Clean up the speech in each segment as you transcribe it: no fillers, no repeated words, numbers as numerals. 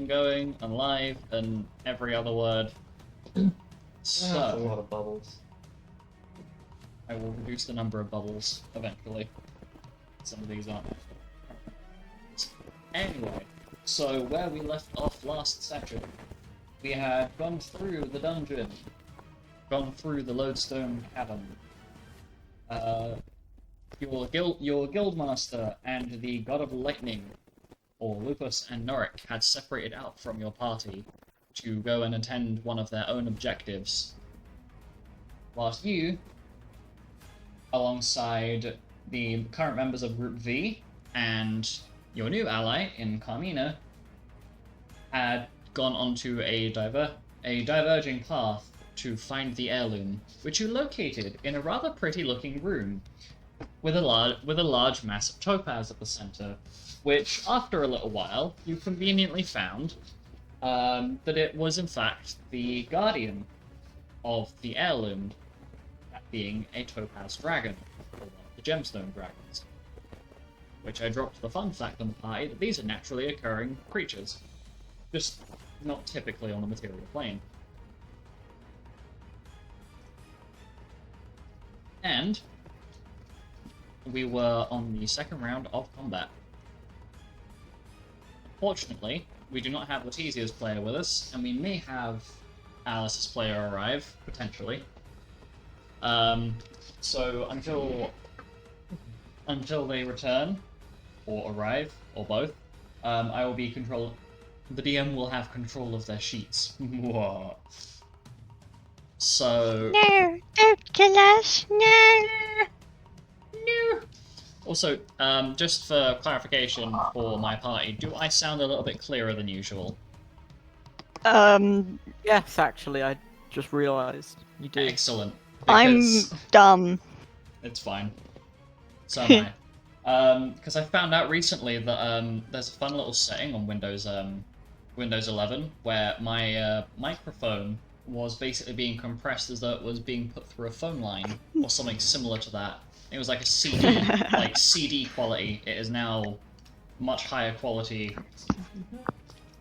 and going and live and every other word. That's a So, lot of bubbles. I will reduce the number of bubbles eventually. Some of these aren't. Anyway, so where we left off last session, we had gone through the dungeon, gone through the lodestone cavern. Your guildmaster and the god of lightning, or Lupus and Norik, had separated out from your party to go and attend one of their own objectives, whilst you, alongside the current members of Group V and your new ally in Carmina, had gone onto a diverging path to find the heirloom, which you located in a rather pretty-looking room with a large mass of topaz at the center, which, after a little while, you conveniently found that it was in fact the guardian of the heirloom, that being a topaz dragon, or one of the gemstone dragons. Which I dropped the fun fact on the party that these are naturally occurring creatures, just not typically on the material plane. And we were on the second round of combat. Unfortunately, we do not have Letizia's player with us, and we may have Alice's player arrive, potentially. So until they return, or arrive, or both, I will be the DM will have control of their sheets. So... No, don't kill us, no! No! Also, just for clarification for my party, do I sound a little bit clearer than usual? Yes, actually, I just realised you do. Excellent. I'm Because dumb. it's fine. So am I. Because I found out recently that there's a fun little setting on Windows 11 where my microphone was basically being compressed as though it was being put through a phone line or something similar to that. It was like a CD, like CD quality. It is now much higher quality,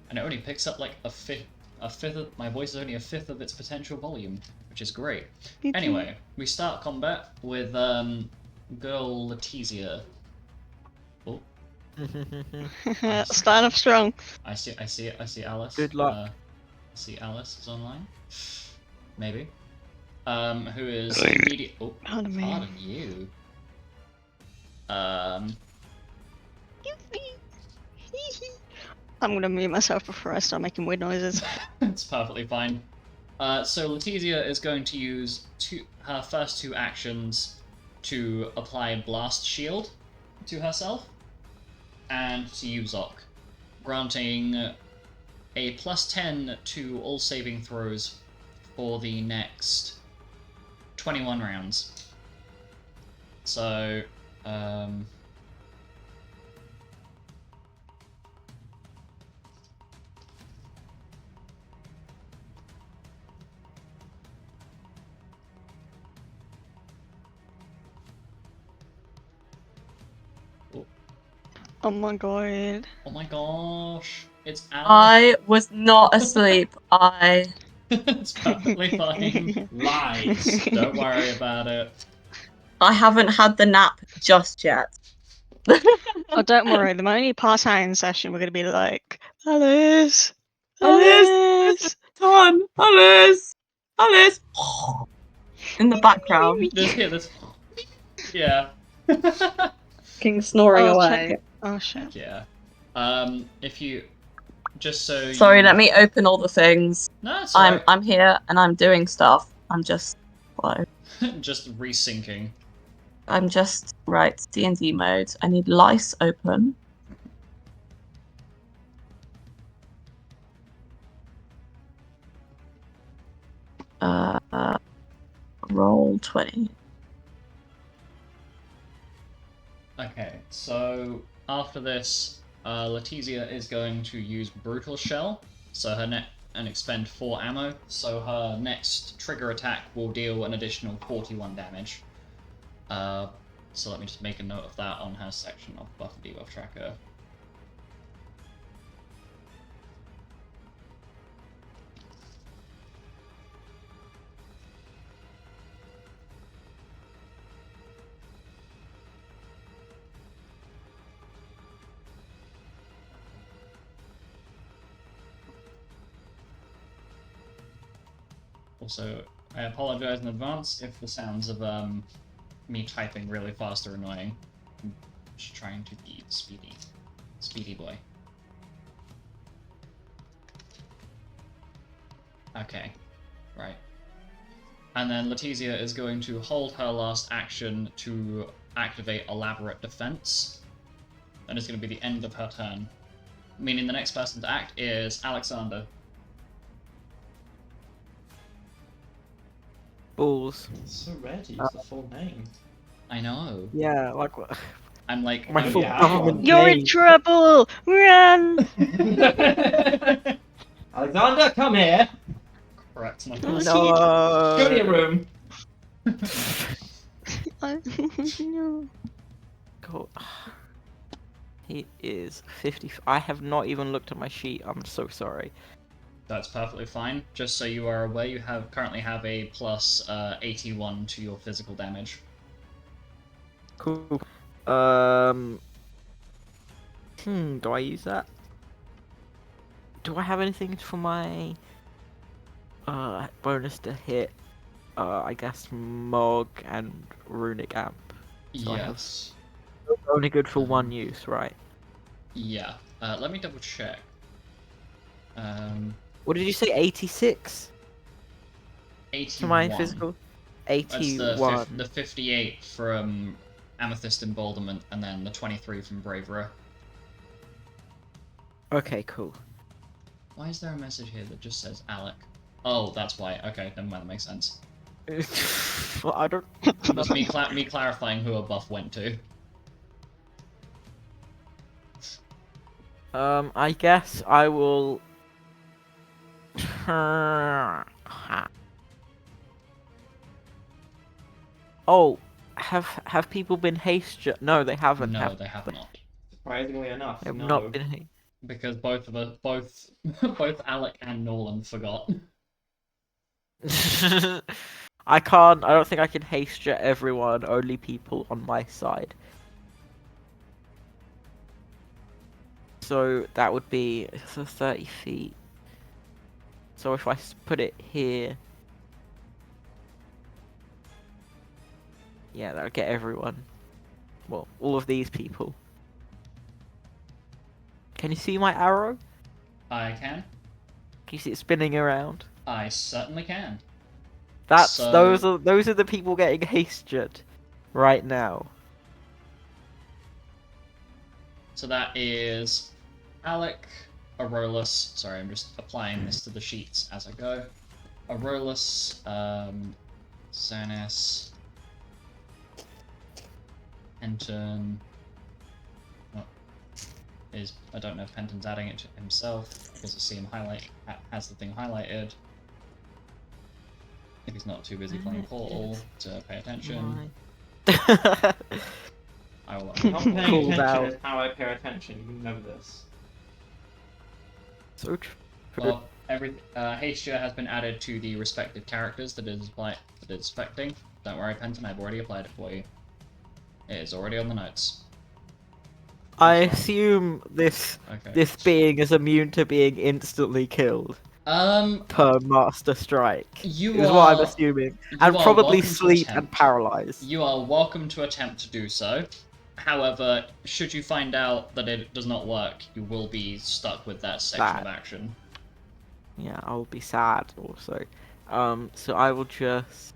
and it only picks up like a fifth of my voice is only a fifth of its potential volume, which is great. Anyway, we start combat with good old Letizia. Oh, Starting off strong. I see Alice. Good luck. I see Alice is online. Maybe. Who is immediate? Oh, Pardon me. pardon you. I'm gonna mute myself before I start making weird noises. It's perfectly fine. So Letizia is going to use her first two actions to apply Blast Shield to herself, and to Uzok, granting a +10 to all saving throws for the next 21 rounds. So, Oh my god. oh my gosh, it's Alice. I was not asleep. It's perfectly fine. Lies. Don't worry about it. I haven't had the nap just yet. Oh, don't worry. The moment you pass out in session, we're gonna be like, Alice! Alice! Come on, Alice! Alice! In the background. Yeah. Fucking snoring Oh, away. check. Oh shit. Yeah. If you just so Sorry, you... let me open all the things. No, it's alright. I'm here and I'm doing stuff. I'm just slow. Just resyncing. I'm just right. D&D mode. I need lice open. Roll 20. Okay, so after this, Letizia is going to use Brutal Shell, so and expend 4 ammo, so her next trigger attack will deal an additional 41 damage. So let me just make a note of that on her section of buff and debuff tracker. Also, I apologize in advance if the sounds of me typing really fast are annoying. I'm just trying to be speedy. Speedy boy. Okay, right. And then Letizia is going to hold her last action to activate Elaborate Defense. That is going to be the end of her turn. Meaning the next person to act is Alexander. Balls. So rare to use the full name. I know. Yeah, like what? I'm like... My I'm- full yeah, government You're in name. trouble! Run! Alexander, come here! Correct. My Oh, No. Go to your room! No. God. He is 50. I have not even looked at my sheet. I'm so sorry. That's perfectly fine. Just so you are aware, you currently have a plus 81 to your physical damage. Cool. Do I use that? Do I have anything for my bonus to hit? I guess Mog and Runic Amp. So I have- Yes. Only good for one use, right? Yeah. Let me double check. What did you say? 86 81. to my physical. That's 81. the 58 from Amethyst Emboldenment, and then the 23 from Bravery. Okay, cool. Why is there a message here that just says Alec? Oh, that's why. Okay, never mind, that makes sense. Well, I don't. That's me clarifying who a buff went to. I guess I will. Oh, have people been No, they haven't. No, they have not. Surprisingly enough, They have no. not been. Because both of us, both Alec and Nolan forgot. I can't. I don't think I can haste jet everyone. Only people on my side. So that would be 30 feet. So if I put it here, yeah, that would get everyone. Well, all of these people. Can you see my arrow? I can. Can you see it spinning around? I certainly can. That's So- those are the people getting hasted right now. So that is Alec, Aurolus. Sorry, I'm just applying this to the sheets as I go. Aurolus, Xanis, Penton. I don't know if Penton's adding it to himself because I see him has the thing highlighted. If he's not too busy playing Portal to pay attention, I will. Not paying Called attention out. is how I pay attention, you know this. So true. Well, Hastia has been added to the respective characters that it is affecting. Don't worry, Penton, I've already applied it for you. It is already on the notes. I assume this Okay. being is immune to being instantly killed per Master Strike. You Is are what I'm assuming, and are probably welcome to sleep and attempt. paralyzed. You are welcome to attempt to do so. However, should you find out that it does not work, you will be stuck with that section Bad. of action. Yeah, I will be sad also. So I will just.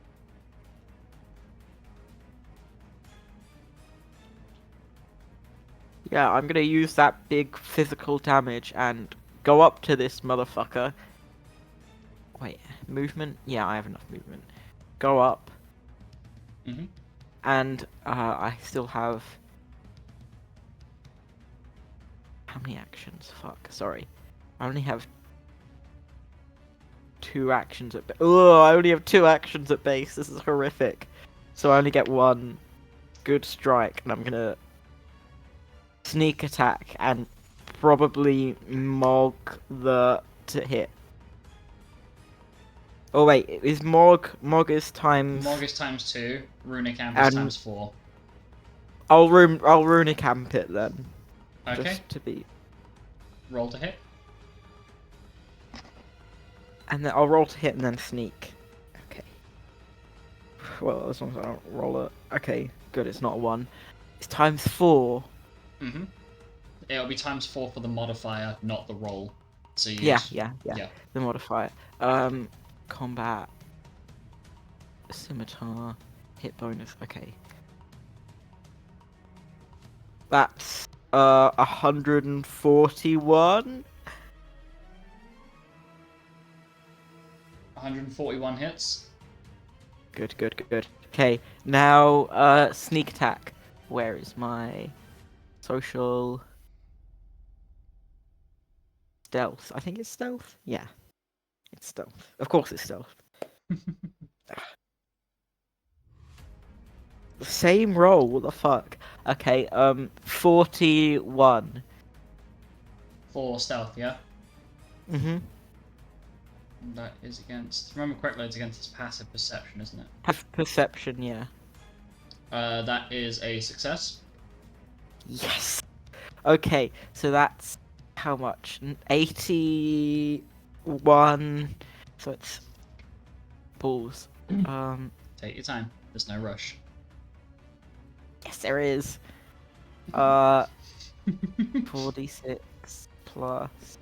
Yeah, I'm gonna use that big physical damage and go up to this motherfucker. Wait, movement? Yeah, I have enough movement. Go up. Mhm. And I still have. How many actions? Fuck, sorry. I only have 2 actions at Oh, I only have 2 actions at base. This is horrific. So I only get 1 good strike, and I'm gonna sneak attack and probably Mog to hit. Oh wait, is Mog is times. Morg is times 2, Runic Amp is And- times 4. I'll runic amp it then. Okay, Just to be. roll to hit. And then I'll roll to hit and then sneak. Well, as long as I don't roll it. Okay, good. It's not a 1. It's times 4. Mm-hmm. It'll be times 4 for the modifier, not the roll. So you Yeah. yeah. The modifier. Combat. Scimitar. Hit bonus. Okay. That's 141. 141 hits. Good. Okay, now sneak attack. Where is my social stealth? I think it's stealth. Yeah, it's stealth. Of course, it's stealth. Same roll. What the fuck? Okay, 41. For stealth, yeah? Mhm. That is against. Remember correctly, it's against his passive perception, isn't it? Have perception, yeah. That is a success. Yes. Okay, so that's how much? 81. So it's balls. Take your time. There's no rush. Yes, there is. 4d6 plus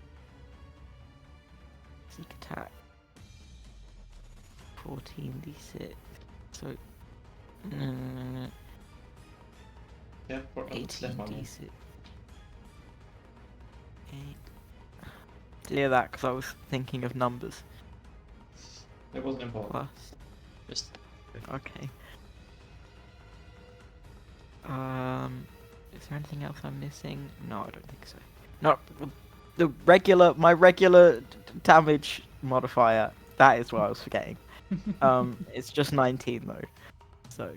sneak attack. 14d6. So Yeah, for step on you. 18d6. Clear that because I was thinking of numbers. It wasn't important. Plus. Just Okay. Is there anything else I'm missing? No, I don't think so. Not my regular damage modifier. That is what I was forgetting. It's just 19 though. So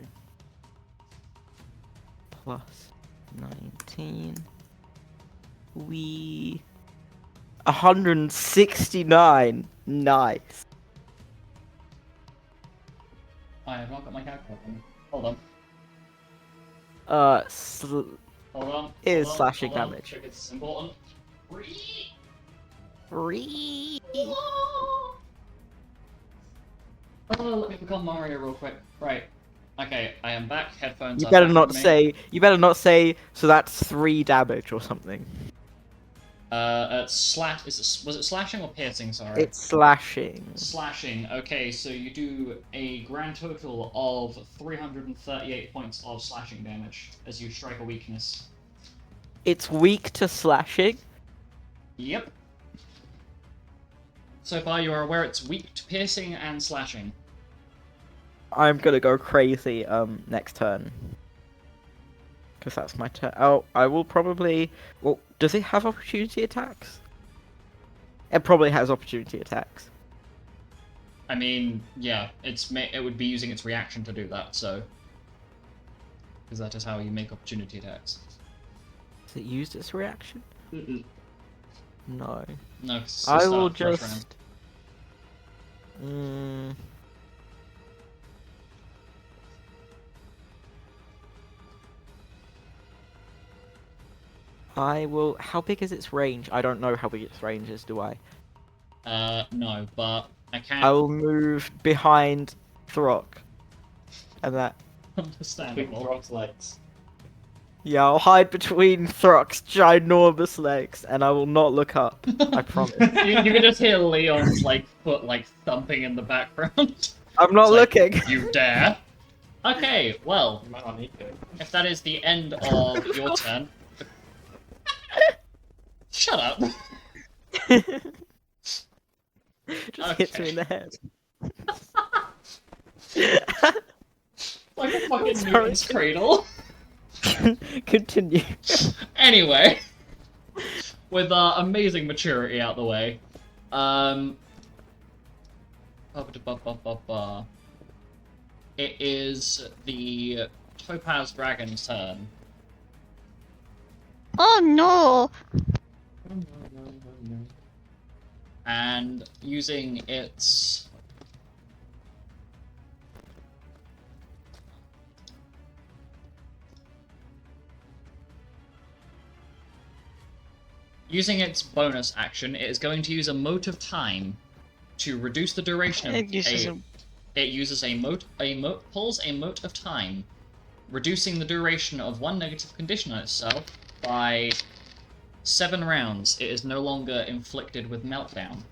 plus 19. 169. Nice. I have not got my calculator on. Hold on. Hold on. Is hold on, slashing hold on, damage. because it's important. Three. Oh, let me become Mario real quick. Right. Okay, I am back. Headphones You are better back not with me. say. You better not say. So that's 3 damage or something. Was it slashing or piercing? Sorry. It's slashing. Slashing. Okay, so you do a grand total of 338 points of slashing damage as you strike a weakness. It's weak to slashing. Yep. So far, you are aware it's weak to piercing and slashing. I'm gonna go crazy next turn. Because that's my turn. Oh, I will probably. Well, does it have opportunity attacks? It probably has opportunity attacks. I mean, yeah, it would be using its reaction to do that, so. Because that is how you make opportunity attacks. Has it used its reaction? Mm-mm. No. No, 'cause it's I just will a fresh just. I will. How big is its range? I don't know how big its range is, do I? No, but I can I will move behind Throck. And that. Big understandable. Throck's legs. Yeah, I'll hide between Throck's ginormous legs and I will not look up. I promise. you can just hear Leon's foot thumping in the background. I'm not It's like, looking. You dare? Okay, well, You might not need to. if that is the end of your turn. Shut up. Just hits me in the head. Like a fucking Sorry. Newton's cradle. Continue. Anyway, with amazing maturity out the way, it is the Topaz Dragon's turn. Oh no! And using its bonus action, it is going to use a mote of time to reduce the duration of It uses it uses pulls a mote of time, reducing the duration of one negative condition on itself by 7 rounds. It is no longer inflicted with meltdown.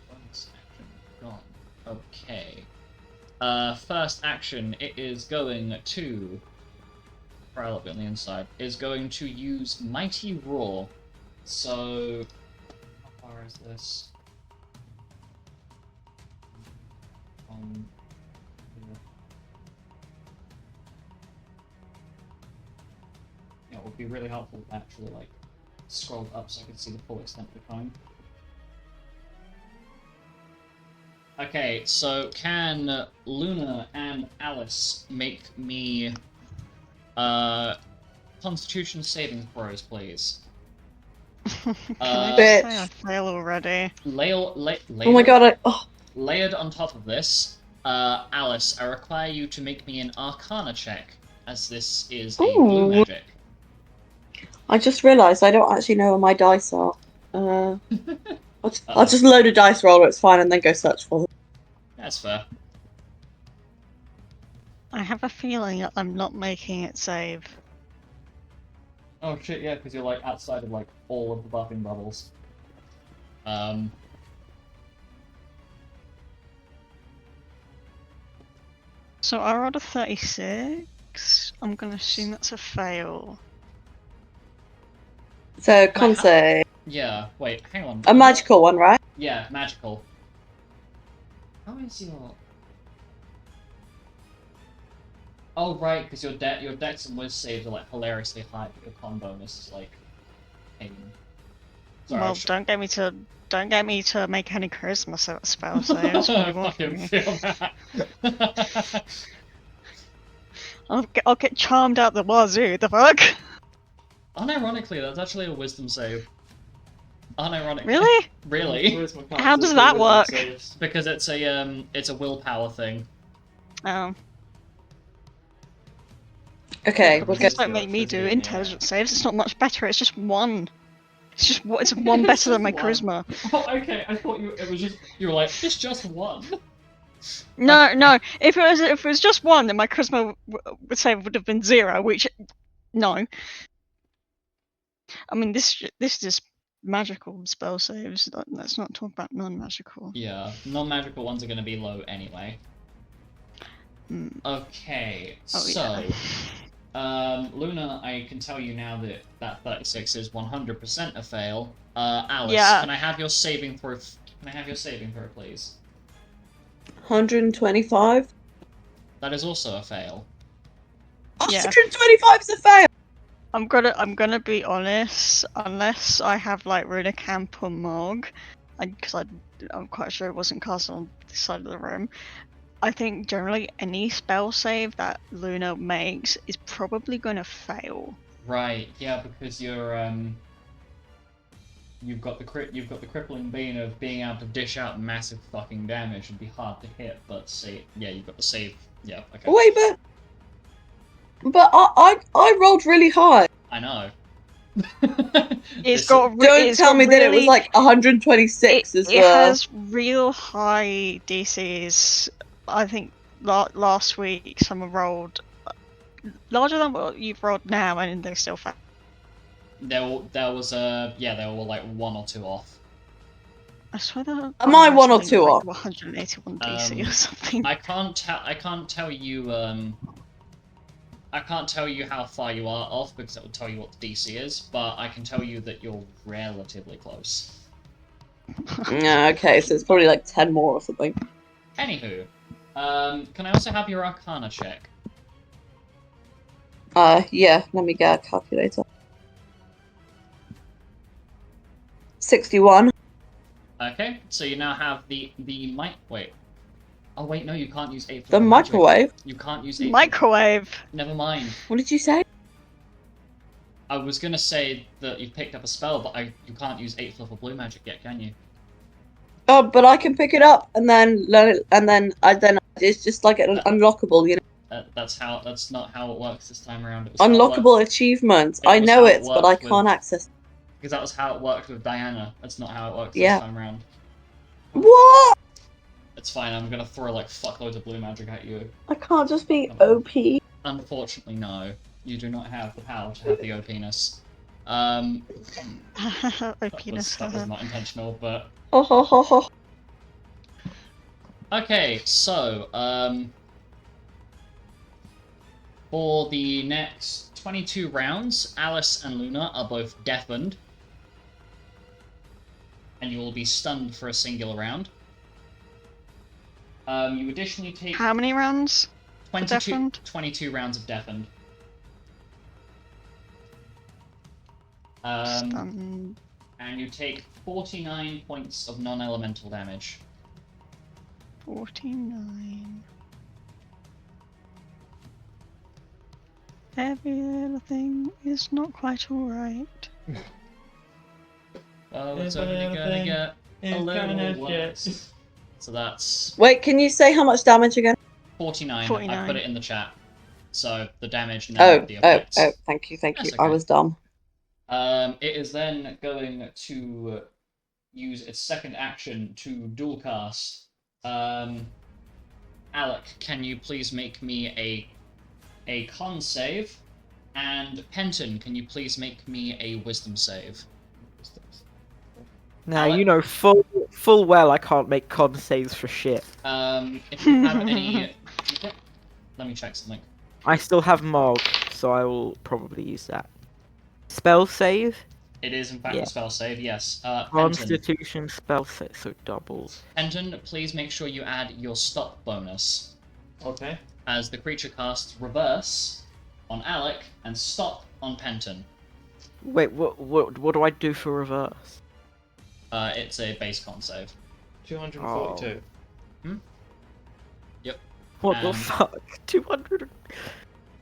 Bonus action gone. Okay. First action, it is going to... Prowl up on the inside. Is going to use Mighty Roar. So... How far is this? Yeah, it would be really helpful to actually, like, scroll up so I can see the full extent of the cone. Okay, so can Luna and Alice make me Constitution saving throws, please? Can I just say Bitch. I fail already? Oh my god, Layered on top of this, Alice, I require you to make me an Arcana check, as this is a blue Ooh. magic. I just realised I don't actually know where my dice are. I'll just load a dice roller, it's fine, and then go search for them. That's fair. I have a feeling that I'm not making it save. Oh shit, yeah, because you're like outside of like all of the buffing bubbles. So I rolled a 36. I'm gonna assume that's a fail. So, Conce, Yeah, wait, hang on. a magical one, right? Yeah, magical. How is your... Oh right, because your dex and whiz saves are like hilariously high, but your con bonus is like... pain. Sorry, Well, don't get me to make any charisma spell saves. I What do you want from fucking me? feel that. I'll get charmed out the wazoo. The fuck? Unironically, that's actually a wisdom save. Unironically. Really? Really? Charisma counts How as does two that wisdom work? saves. Because it's a willpower thing. Oh, Okay, Yeah, we'll just get. don't make me do Yeah. intelligence saves. It's not much better. It's just one. It's one It's better than my just one. charisma. Oh, okay. I thought you were like, it's just one. No. If it was just one, then my charisma would have been 0. Which, no. I mean, this is just magical spell saves. Let's not talk about non-magical. Yeah, non-magical ones are going to be low anyway. Hmm. Okay, Oh, so yeah. Luna, I can tell you now that that 36 is 100% a fail. Alice, Yeah. can I have your saving throw? Can I have your saving throw, please? 125? That is also a fail. Yeah. 125 is a fail! I'm gonna be honest. Unless I have like Runacamp or Mog, because I'm quite sure it wasn't cast on this side of the room. I think generally any spell save that Luna makes is probably gonna fail. Right. Yeah, because you've got the crippling bean of being able to dish out massive fucking damage and be hard to hit, but you've got the save. Yeah. Okay. Wait, but I rolled really high. I know. It's got. Don't tell me that it was like 126 as It well. has real high DCs. I think last week someone rolled larger than what you've rolled now, and they still failed. There was they were like 1 or 2 off. I swear that. Am I 1 or something 2 like off? 181 DC or something. I can't tell you I can't tell you how far you are off because it will tell you what the DC is, but I can tell you that you're relatively close. Yeah, okay, so it's probably like 10 more or something. Anywho, can I also have your Arcana check? Yeah, let me get a calculator. 61. Okay, so you now have the mic. Wait. Oh wait, no, you can't use 8 The microwave? You can't use 8 Microwave. Never mind. What did you say? I was gonna say that you picked up a spell, but you can't use 8th level blue magic yet, can you? Oh, but I can pick it up and then learn it, and then it's just like an unlockable, you know. That's not how it works this time around. It was how it Unlockable achievements. It I was know how it it, but I worked can't with- access. Because that was how it worked with Diana. That's not how it works Yeah. this time around. What? It's fine, I'm gonna throw like fuckloads of blue magic at you. I can't just be Oh. OP. Unfortunately, no. You do not have the power to have the OP-ness. That Opinus. was not intentional, but... Ho ho ho ho. Okay, so, for the next 22 rounds, Alice and Luna are both deafened. And you will be stunned for a singular round. You additionally take How many rounds? 22 rounds of deafened. Stunned. And you take 49 points of non-elemental damage. 49. Everything is not quite alright. Oh, it's only gonna get a little worse. So that's Wait, can you say how much damage again? 49. I 49. put it in the chat. So the damage, none of the effects. Thank you, thank you. That's I okay. was dumb. It is then going to use its second action to dual cast. Alec, can you please make me a con save? And Penton, can you please make me a wisdom save? Now Alec? you know full well I can't make con saves for shit. If you have any... Let me check something. I still have Mog, so I will probably use that. Spell save? It is in fact Yeah. a spell save, yes. Penton, Constitution spell save, so double. Penton, please make sure you add your stop bonus. Okay. As the creature casts Reverse on Alec and Stop on Penton. Wait, what do I do for reverse? It's a base con save. 242. What the Um, fuck? 200?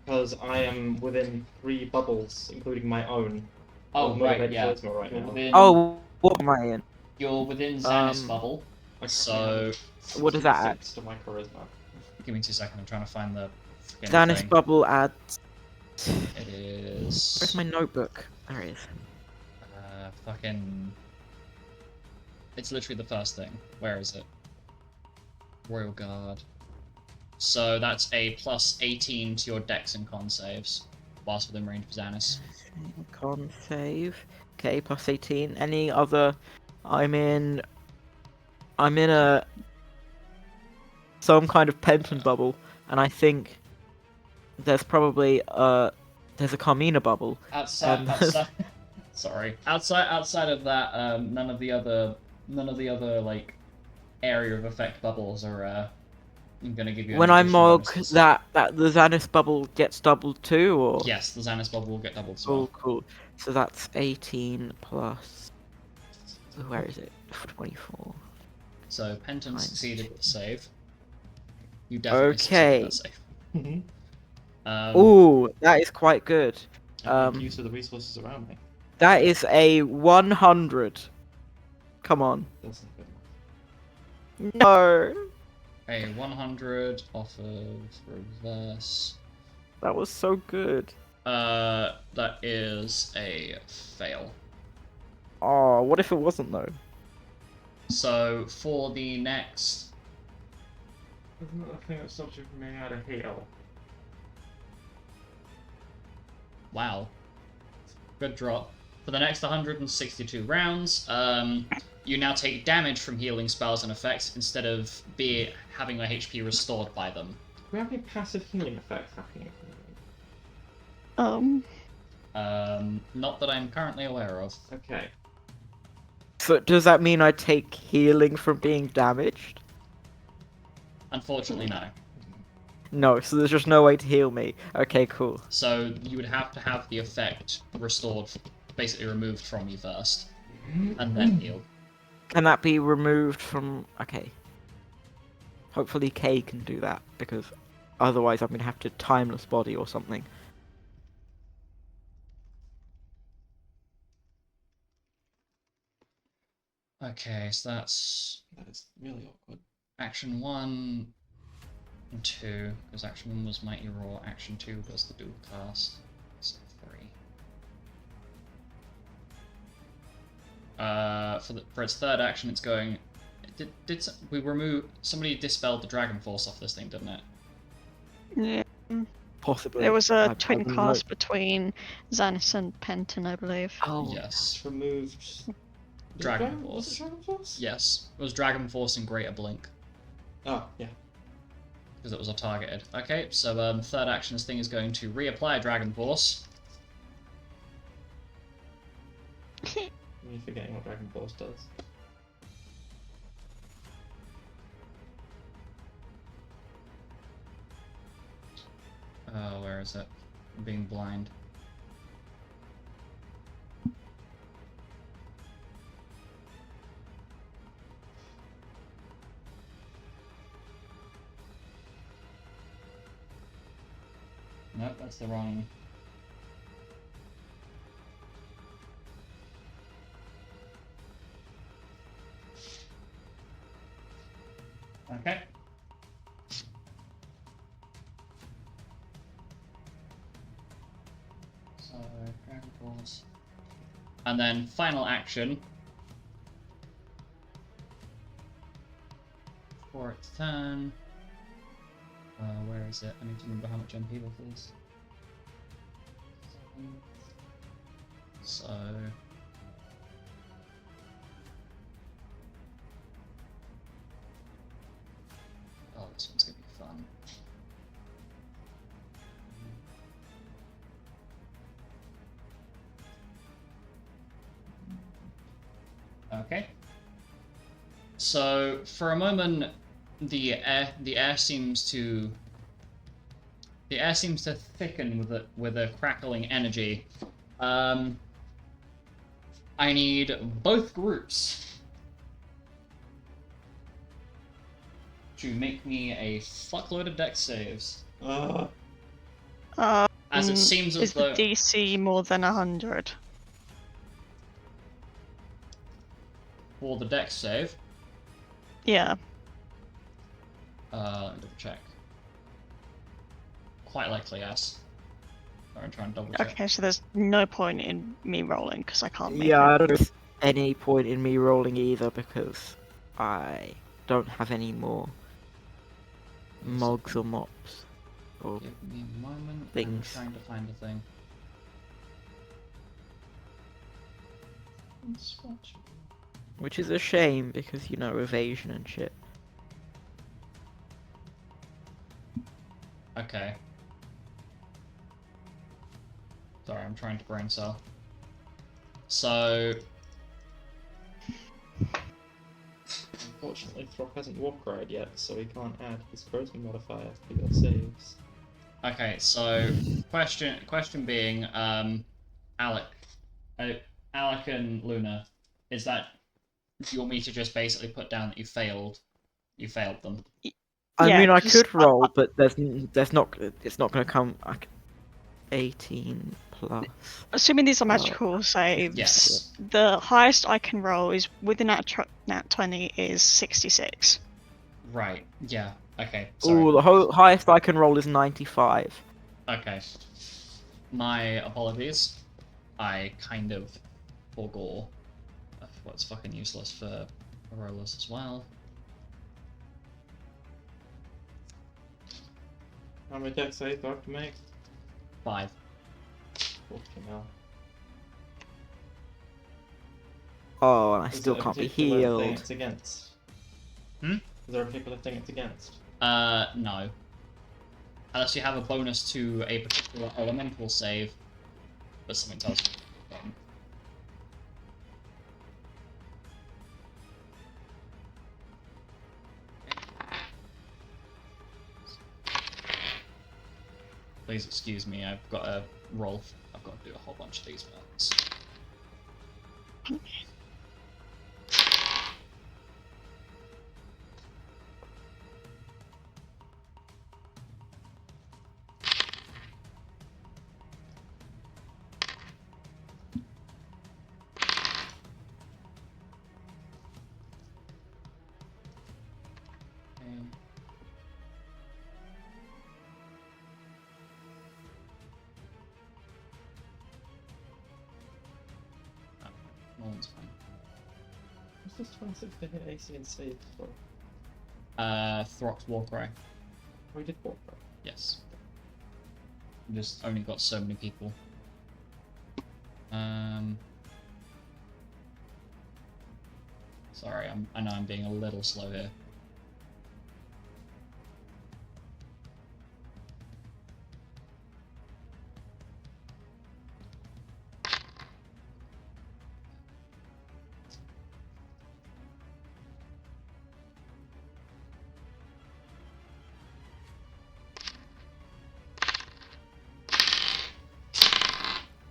Because I am within 3 bubbles, including my own. Oh, of right, motivated yeah. charisma right You're now. within, Oh, what am I in? you're within Xanis bubble, I so... What does that add? 66 to my charisma. Give me 2 seconds, I'm trying to find the freaking Xanis thing. bubble adds... It is... Where's my notebook? There it is. Fucking... It's literally the first thing. Where is it? Royal Guard. So that's a plus 18 to your dex and con saves, whilst within range of Xanis. Con save. Okay, plus 18. Any other... I'm in a... some kind of Penton bubble, and I think there's probably there's a Carmina bubble. Outside, sorry. Outside of that, none of the other like area of effect bubbles are gonna give you. When any I additional mog bonuses. that the Xanis bubble gets doubled too, or? Yes, the Xanis bubble will get doubled as Oh, well. cool. So that's 18 plus... Where is it? 24. So Penton Fine. succeeded with the save. You definitely Okay. succeeded that save. Ooh, that is quite good. I make use of the resources around me. That is a 100. Come on. That's not good enough. No! A 100 off of reverse. That was so good. That is a fail. Oh, what if it wasn't though? So for the next, Isn't that the thing that stops you from being able to heal? wow, good drop. For the next 162 rounds, you now take damage from healing spells and effects instead of having your HP restored by them. Do we have any passive healing effects happening? Not that I'm currently aware of. Okay. So does that mean I take healing from being damaged? Unfortunately, no. No, so there's just no way to heal me. Okay, cool. So you would have to have the effect restored, basically removed from you first, and then healed. Can that be removed from... Okay. Hopefully Kay can do that, because otherwise I'm going to have to timeless body or something. Okay, so that's That is really awkward. action 1 and 2, because action 1 was Mighty Roar, action 2 was the dual cast, so 3. For its third action, it's going. We remove somebody dispelled the Dragon Force off this thing, didn't it? Yeah. Possibly. There was I a twin don't know. cast between Xanis and Penton, I believe. Oh, Yes. Removed. Dragon Was Force. it Dragon Force? Yes. It was Dragon Force and Greater Blink Oh, yeah. because it was a targeted. Okay, so third action, this thing is going to reapply Dragon Force. You're forgetting what Dragon Force does. Oh, where is it? I'm being blind. Nope, that's the wrong. Okay. So, Dragon Force. And then final action. For its turn. Where is it? I need to remember how much MP this is. So. Oh, this one's gonna be fun. Okay. So for a moment, the air seems to thicken with a crackling energy. I need both groups to make me a fuckload of dex saves. As it seems as Is the though DC more than 100? for the dex save, Yeah. let me double check. Quite likely, yes. I'm trying to double check. Okay, so there's no point in me rolling because I can't make yeah, it. I don't know if there's any point in me rolling either because I don't have any more mogs or mops. Or Give me a moment. Things. I'm trying to find a thing. which is a shame because, you know, evasion and shit. Okay. Sorry, I'm trying to brain cell. So, Unfortunately, Throck hasn't walk cried yet, so he can't add his charisma modifier to your saves. okay, so question being, Alec, Alec and Luna, is that, do you want me to just basically put down that you failed them? I Yeah, mean, I 'cause could roll, but it's not going to come like 18 plus. Assuming these are magical saves, Yes. the highest I can roll is with a nat 20 is 66. Right, yeah, okay, sorry. Ooh, the highest I can roll is 95. Okay. My apologies. I kind of forgot what's fucking useless for rollers as well. How many dex saves do I have to make? 5. Fucking hell. Oh, and I Is still it a can't be particular thing healed. it's against? Hmm? Is there a particular thing it's against? No. Unless you have a bonus to a particular elemental save, but something tells me. Please excuse me, I've got to roll. I've got to do a whole bunch of these ones. Okay. Oh, no one's fine. This 26 to hit AC and save. Throck's Warcry. We did walk right. Yes. We just only got so many people. Sorry, I know I'm being a little slow here.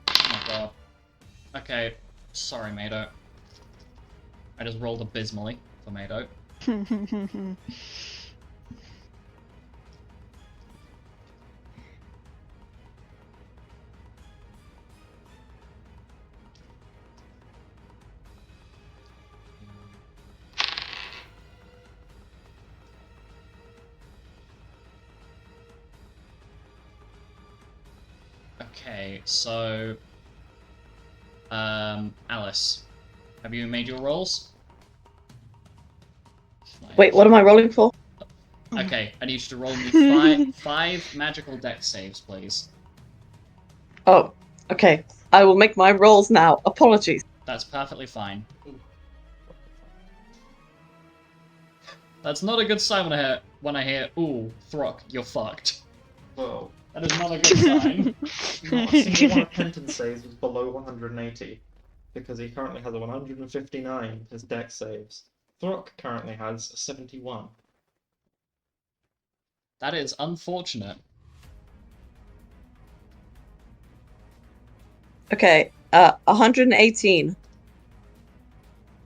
Oh my god. Okay, sorry, Mado. I just rolled abysmally for Mado. Okay, so Alice, have you made your rolls? Wait, what am I rolling for? Okay, I need you to roll me five magical dex saves, please. Oh, okay. I will make my rolls now. Apologies. That's perfectly fine. That's not a good sign when I hear, ooh, Throck, you're fucked. Whoa. That is not a good sign. Not a single one of Penton's saves was below 180, because he currently has a 159 his dex saves. Throck currently has a 71. That is unfortunate. Okay, 118.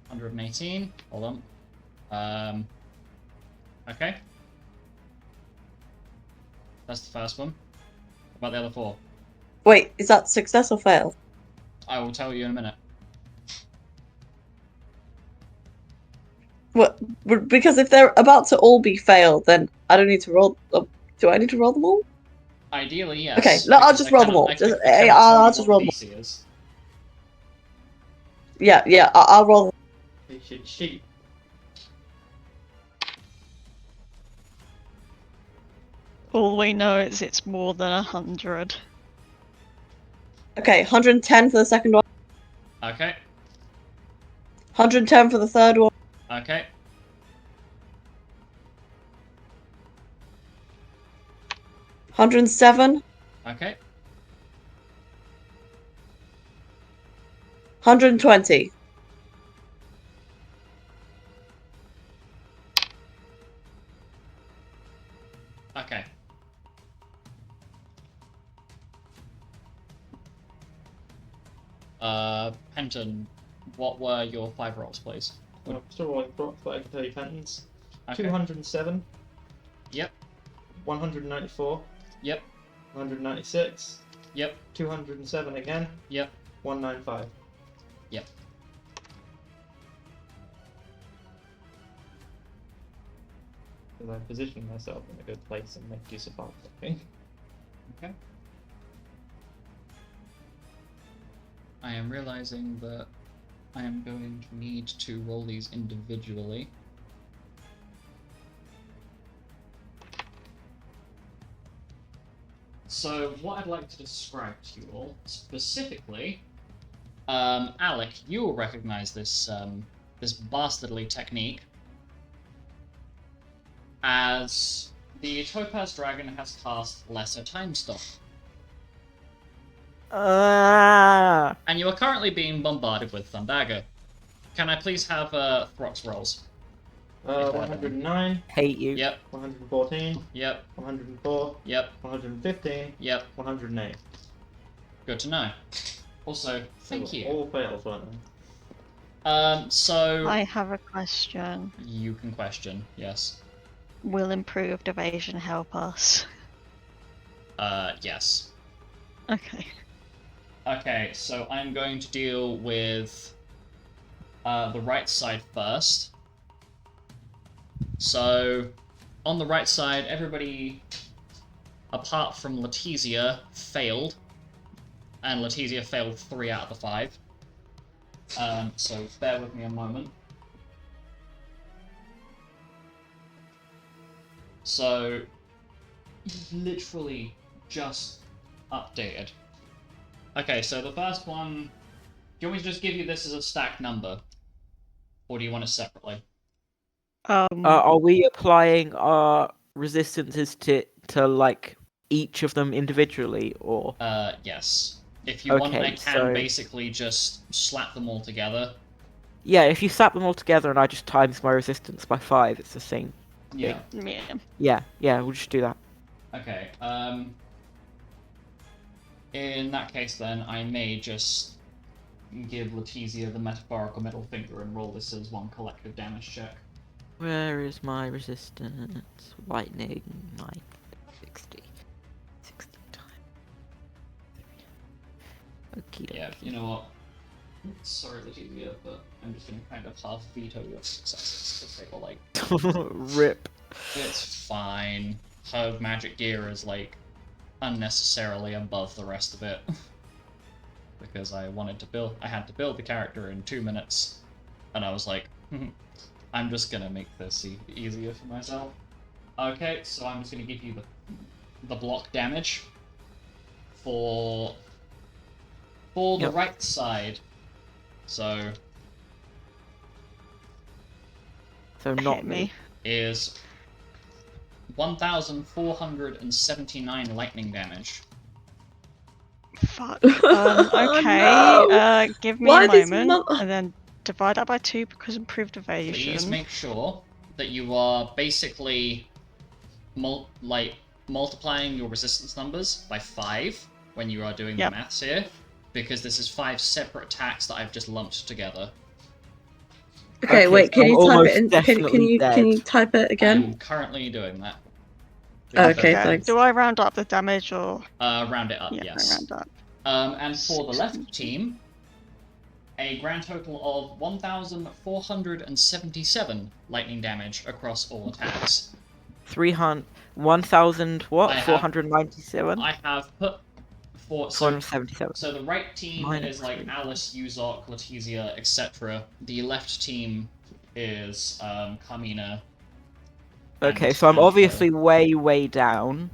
118. Hold on. Okay. That's the first one. What about the other four? Wait, is that success or fail? I will tell you in a minute. What? Because if they're about to all be failed, then I don't need to roll. Do I need to roll them all? Ideally, yes. Okay, no, I'll because just I roll them cannot- all. I Just- cannot I'll tell you just what roll them DC is. Yeah, I'll roll. He should cheat. All we know is it's more than 100. Okay, 110 for the second one. Okay. 110 for the third one. Okay. 107. Okay. 120. Okay. Penton, what were your 5 rolls, please? I'm still rolling Throck, but I can tell you Penton's. Okay. 207. Yep. 194. Yep. 196. Yep. 207 again. Yep. 195. Yep. Because I positioned myself in a good place and make use of fast talking. Okay. I am realizing that I am going to need to roll these individually. So, what I'd like to describe to you all, specifically, Alec, you will recognize this, this bastardly technique as the Topaz Dragon has cast Lesser Time Stop. And you are currently being bombarded with Thundaga. Can I please have Throck's rolls? 109. Hate you. Yep, 114. yep, 104. yep, 115. yep. 108. Good to know. Also, thank They were you. all fails, weren't they? So I have a question. you can question, yes. Will improved evasion help us? Yes. Okay. Okay, so I'm going to deal with the right side first. So, on the right side, everybody, apart from Letizia, failed. And Letizia failed 3 out of the 5. So, bear with me a moment. So, you've literally just updated. Okay, so the first one... Do you want me to just give you this as a stacked number? Or do you want it separately? Are we applying our resistances to like each of them individually, or? Yes. If you want, I Okay, can so- basically just slap them all together. Yeah, if you slap them all together and I just times my resistance by 5, it's the same. Yeah. Yeah. Yeah, we'll just do that. Okay, in that case then, I may just give Letizia the metaphorical middle finger and roll this as one collective damage check. Where is my resistance? Lightning, 60. 60 times 3. Okie Yeah, dokie. you know what? Sorry, Letizia, but I'm just gonna kind of half veto your successes because they were like... Rip. It's fine. Her magic gear is like unnecessarily above the rest of it. Because I had to build the character in 2 minutes, and I was like, I'm just gonna make this easier for myself. Okay, so I'm just gonna give you the block damage for the Yep. right side. So not Hit me. is 1,479 lightning damage. Fuck. Okay. no. Give me Why a this moment, mo- and then divide that by 2 because improved evasion. Please make sure that you are basically multiplying your resistance numbers by 5 when you are doing the Yep. maths here, because this is 5 separate attacks that I've just lumped together. Okay, Okay, wait. so Can I'm you type almost it in? definitely Can you dead. type it again? I'm currently doing that. Okay, thanks. Do I round up the damage or? Round it up, Yeah, I yes. round up. And for the left team, a grand total of 1,477 lightning damage across all attacks. 1,000 what? I have- 497? I have put so 477. the right team Minus is like 3. Alice, Uzok, Letizia, etc. The left team is Carmina. Okay, and- so I'm and, obviously way down.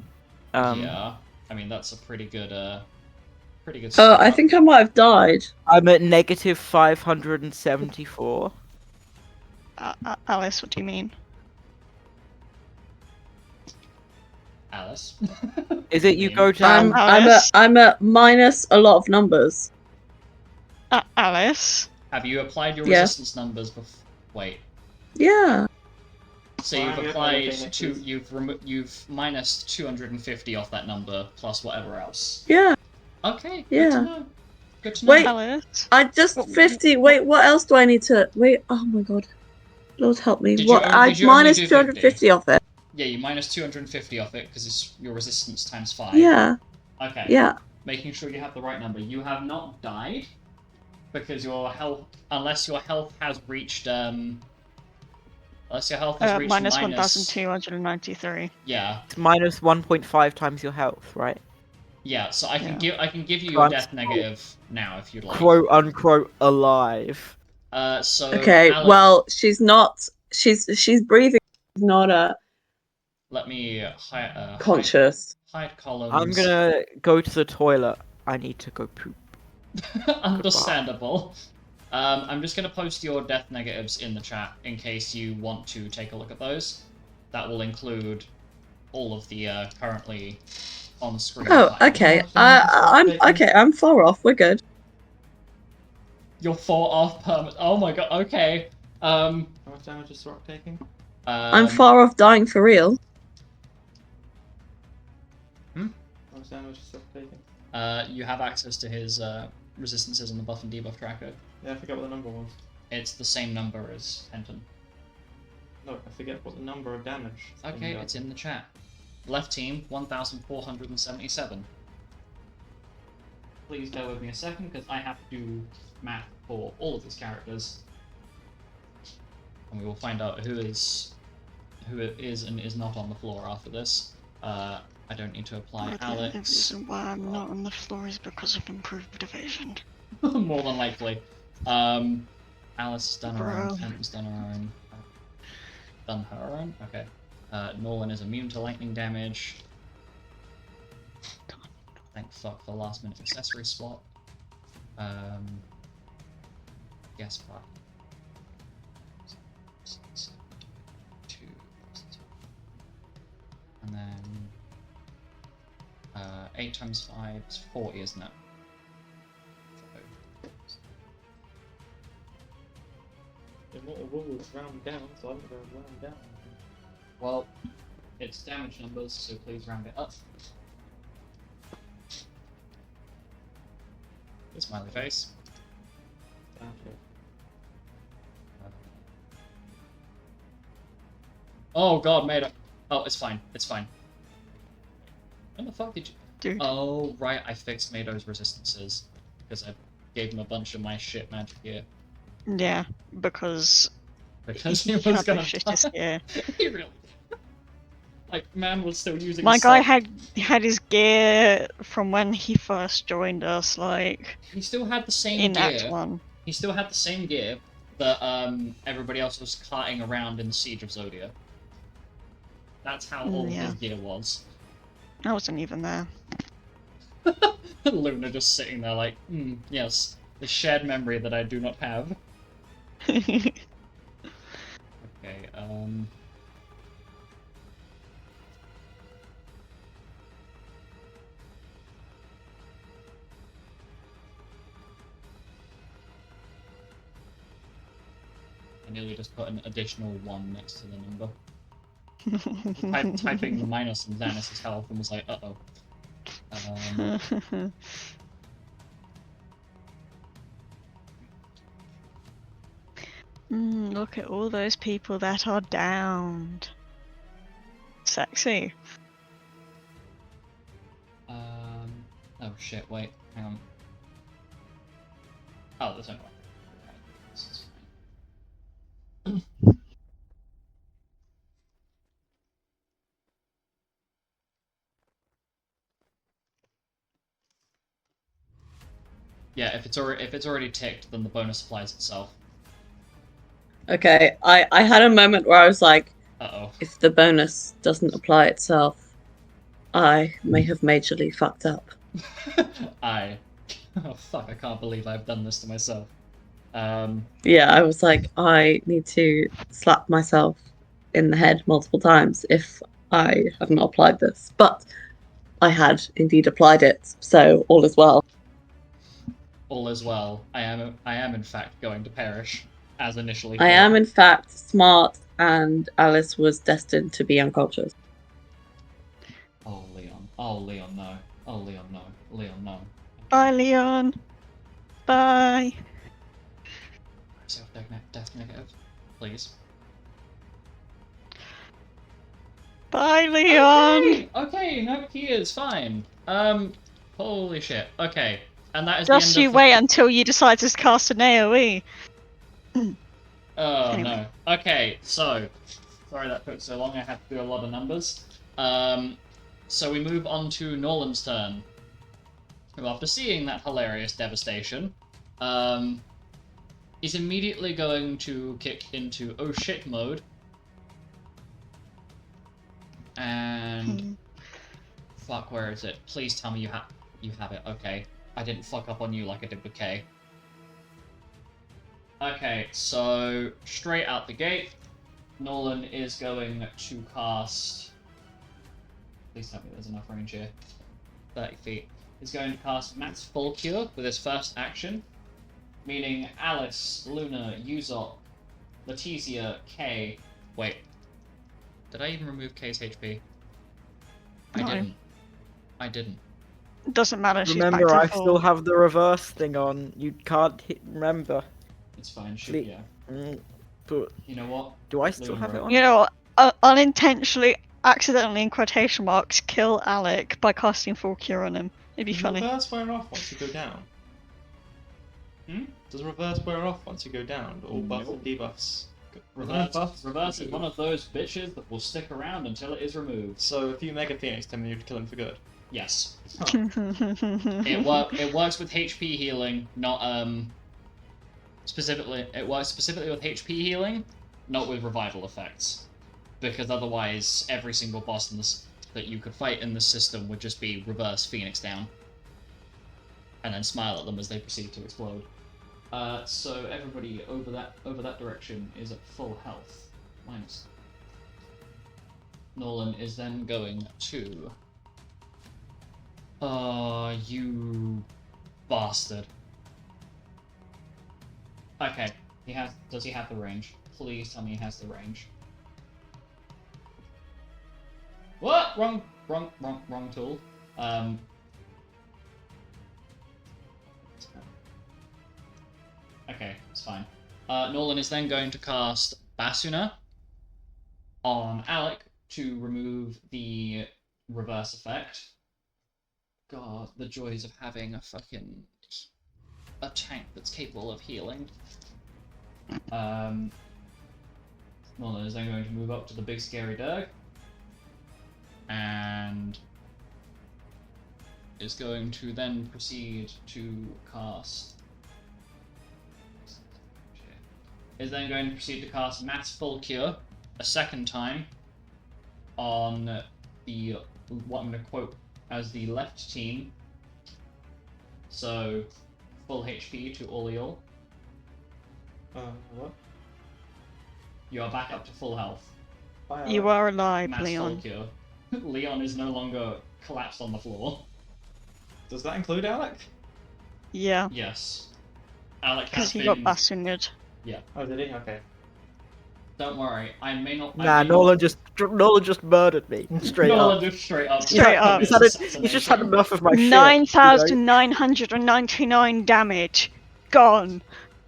yeah, I mean that's a pretty good I start. think I might have died. I'm at negative 574. Alice, what do you mean? Alice. Is it you Me. go down? Alice? I'm at minus a lot of numbers. Alice? Have you applied your Yeah. resistance numbers before? Wait. Yeah. So Why you've have you applied applied two. Phoenixes? You've minus 250 off that number plus whatever else. Yeah. Okay. Yeah. Good to know. Good to know. Wait. Alice? I just 50. Wait, what else do I need to? Wait. Oh my god. Lord help me. Did What? you I only minus do 250 off it. Yeah, you minus 250 off it because it's your resistance times 5. Yeah. Okay. Yeah. Making sure you have the right number. You have not died because your health, unless your health has reached minus Minus 1,293. Yeah, It's minus 1.5 times your health, right? yeah. So I can Yeah. give you So your I'm death still negative now if you'd like. Quote unquote alive. So Okay. Alex, Well, she's not. She's breathing. She's not let me conscious. hide columns. I'm gonna go to the toilet. I need to go poop. Understandable. I'm just going to post your death negatives in the chat in case you want to take a look at those. That will include all of the currently on screen. Oh, files. okay. I'm 4 off. We're good. You're 4 off permit. Oh my god. Okay. How much damage is Rock taking? I'm 4 off dying for real. How much damage is Rock taking? You have access to his resistances on the buff and debuff tracker. Yeah, I forget what the number was. It's the same number as Penton. No, I forget what the number of damage. Okay, it's in the chat. Left team, 1,477. Please bear with me a second, because I have to do math for all of these characters. And we will find out who is and is not on the floor after this. I don't need to apply The Alex. reason why I'm not on the floor is because of improved evasion. More than likely. Alice has done her own, Bro. Penton's done her own. Done her own? Okay. Norlan is immune to lightning damage. Thank fuck for the last minute accessory slot. Guess what? 2 and then 8 times 5 is 40, isn't it? Immortal rules round down, so I'm going to round down. Well, it's damage numbers, so please round it up. The smiley face. Oh god, made it. Oh, it's fine. It's fine. When the fuck did you... Dude. Oh, right, I fixed Mado's resistances. Because I gave him a bunch of my shit magic gear. Yeah, because Because he he was had the gonna shittest gear. He really did. Like, man was still using My guy stuff. had his gear from when he first joined us, like He still had the same in gear. Act 1. He still had the same gear that everybody else was carting around in the Siege of Zodia. That's how old Yeah. his gear was. I wasn't even there. Luna just sitting there like, yes, the shared memory that I do not have. Okay, I nearly just put an additional 1 next to the number. Typing the minus in Xanis's health and was like, uh-oh. Look at all those people that are downed. Sexy. Oh shit, wait, hang on. Oh, there's no one. Right, this is fine. Yeah, if it's already ticked, then the bonus applies itself. Okay, I had a moment where I was like, Uh-oh. if the bonus doesn't apply itself, I may have majorly fucked up. Oh fuck, I can't believe I've done this to myself. Yeah, I was like, I need to slap myself in the head multiple times if I have not applied this. But I had indeed applied it, so all is well. All is well. I am in fact going to perish, as initially I thought. am in fact smart, and Alice was destined to be unconscious. Oh, Leon. Oh, Leon, no. Oh, Leon, no. Leon, no. Bye, Leon. Bye. Death negative. Please. Bye, Leon. Okay, okay, no, he is fine. Holy shit. Okay, and that is Just the end you of wait until you decide to cast an AoE. Oh Anyway. no. Okay, so sorry that took so long. I had to do a lot of numbers. So we move on to Norlan's turn. Who, after seeing that hilarious devastation, is immediately going to kick into oh shit mode. And fuck, where is it? Please tell me you have it. Okay, I didn't fuck up on you like I did with Kay. Okay, so straight out the gate, Norlan is going to cast. Please tell me there's enough range here. 30 feet. He's going to cast Max Full Cure with his first action, meaning Alice, Luna, Uzop, Letizia, Kay. Wait, did I even remove Kay's HP? I No. didn't. I didn't. Doesn't matter. She's Remember, back I to full. still have the reverse thing on. You can't remember. It's fine. Shoot, Please. yeah. But You know what? do I still have it on? You know, unintentionally, accidentally, in quotation marks, kill Alec by casting Full Cure on him. It'd be Does funny. reverse wear off once you go down? Does reverse wear off once you go down? All buffs and debuffs? Reverse is one of those bitches that will stick around until it is removed. So if you Mega Phoenix, then you kill him for good. Yes. Huh. It works with HP healing, not specifically. It works specifically with HP healing, not with revival effects. because otherwise every single boss in this that you could fight in this system would just be reverse Phoenix down, and then smile at them as they proceed to explode. So everybody over that direction is at full health. Minus. Nolan is then going to. You bastard. Okay, Does he have the range? Please tell me he has the range. What? Wrong tool. Okay, it's fine. Nolan is then going to cast Basuna on Alec to remove the reverse effect. God, the joys of having a tank that's capable of healing. Nolan is then going to move up to the big scary Durg and is going to then proceed to cast. Is then going to proceed to cast Mass Full Cure a second time on the what I'm going to quote as the left team. So full HP to Oleol. What? You are back up to full health. You are alive, Mass Full Leon. Cure. Leon is no longer collapsed on the floor. Does that include Alec? Yeah, Yes. Alec because has he been. got bastioned. Oh, did he? Okay. Don't worry, I may not. Nah, Nolan just murdered me straight Nolan up. just straight up. Straight up. He's just had enough of my shit. 9,999 damage. Gone.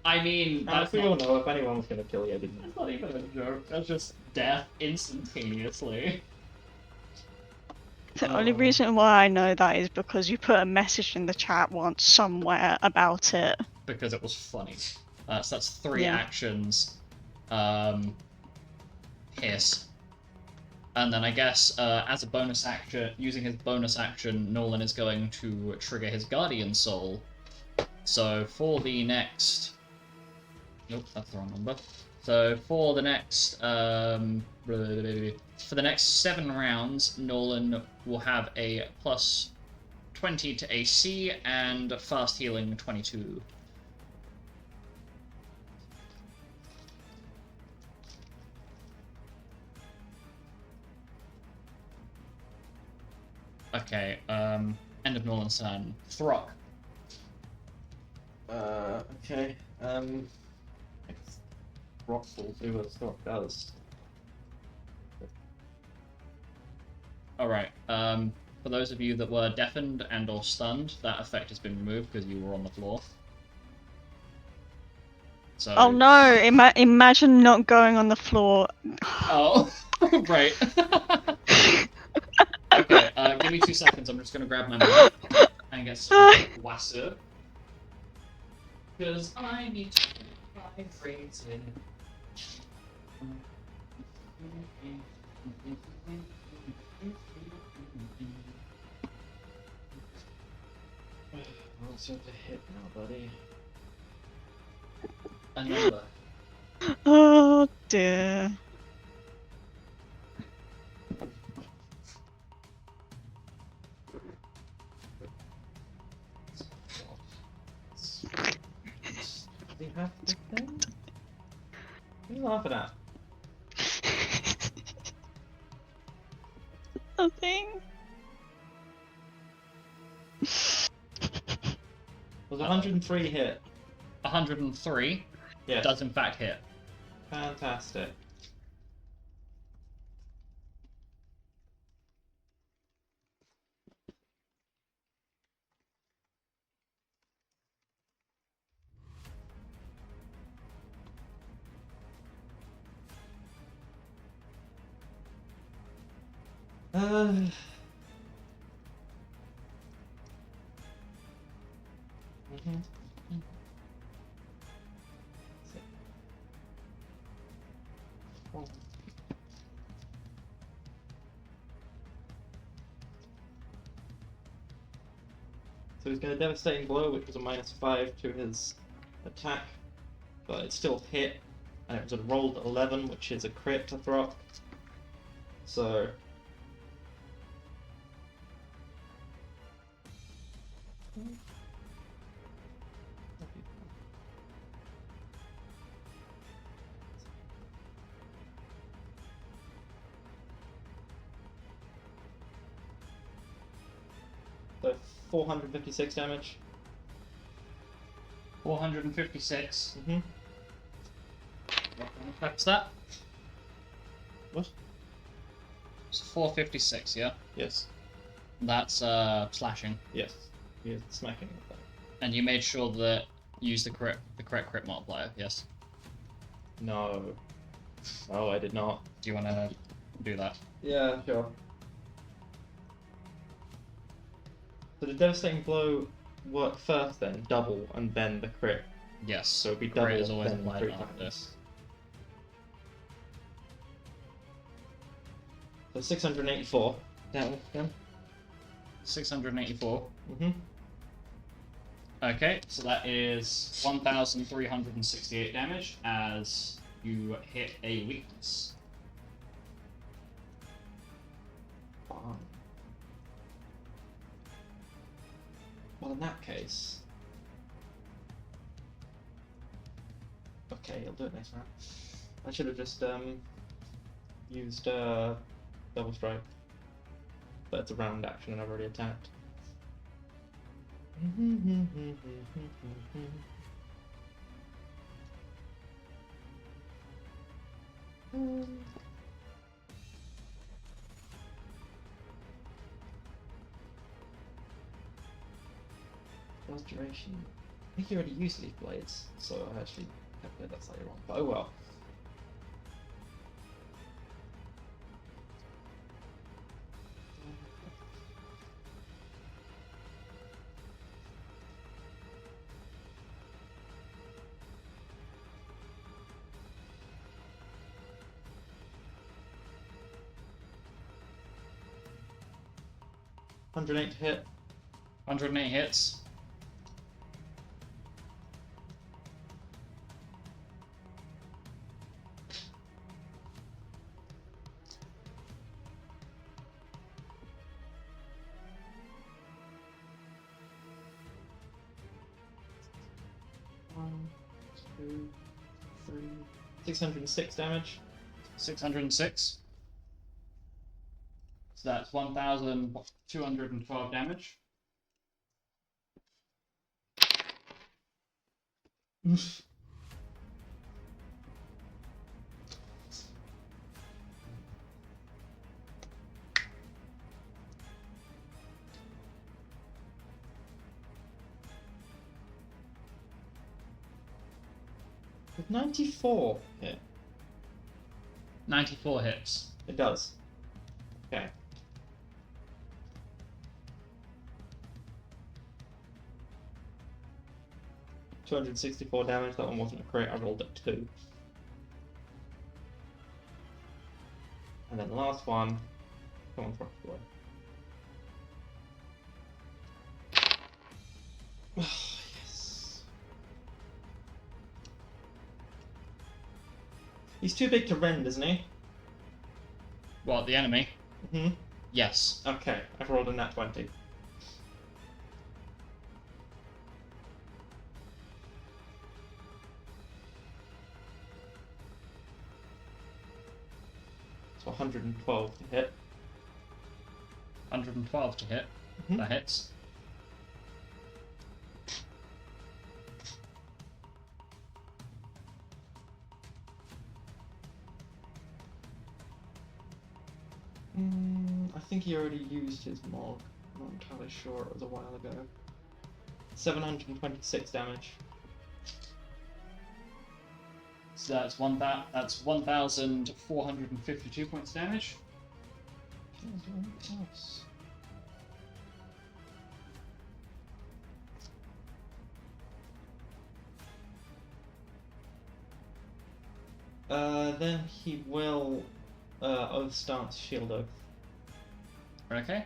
I mean, that's we all not, know if anyone was going to kill you, didn't that's not even a joke. That's just death instantaneously. The only reason why I know that is because you put a message in the chat once somewhere about it. Because it was funny. So that's 3 Yeah. actions. Hiss. And then I guess as a bonus action, using his bonus action, Nolan is going to trigger his Guardian Soul. So for the next... Nope, that's the wrong number. So for the next 7 rounds, Nolan will have a plus 20 to AC and fast healing 22. Okay, end of Nolan's turn. Throck. Okay. Rock will do what Throck does. Alright, for those of you that were deafened and or stunned, that effect has been removed because you were on the floor. So... Oh no! Imagine not going on the floor. Oh, right. Okay, give me 2 seconds, I'm just gonna grab my map and get some wasser. Because I need to vibrate in. What's your hit now, buddy? A number. Oh dear. Do you have to thing? What are you laughing at? Nothing. Was 103 hit? 103 Yes. does in fact hit. Fantastic. So he's got a devastating blow, which was a -5 to his attack, but it still hit, and it was a rolled 11, which is a crit to Throck. So. So 456 damage. 456. Mm-hmm. What kind of effect's that? What? It's 456, yeah? Yes. That's slashing. Yes. You're smacking with that. And you made sure that you used the correct crit multiplier, yes? No. No, I did not. Do you want to do that? Yeah, sure. So the devastating blow work first, then double, and then the crit. Yes. So it'd be Crit double, is always then applied 3 after. times. So 684 damage then. 684. Mm-hmm. Okay, so that is 1,368 damage as you hit a weakness. Fine. Well, in that case. Okay, I'll do it next round. I should have just used double strike. But it's a round action and I've already attacked. Last duration. I think you already used leaf blades, so I actually calculated that slightly wrong. But oh well. $108 to hit. 108 hits. One, two, three. 606 damage. 606. So that's 1,212 damage. With 94 hit. 94 hits. It does. Okay. $264 damage. That one wasn't a crit. I rolled at 2. And then the last one. Come on, Frostboy. Yes. He's too big to rend, isn't he? What, the enemy? Mm-hmm. Yes. Okay, I've rolled a nat 20. So 112 to hit. 112 to hit. Mhm. That hits. I think he already used his Mog. I'm not entirely sure, it was a while ago. 726 damage. So that's 1,452 points damage. Nice. Then he will Oath Stance Shield Oath. Okay.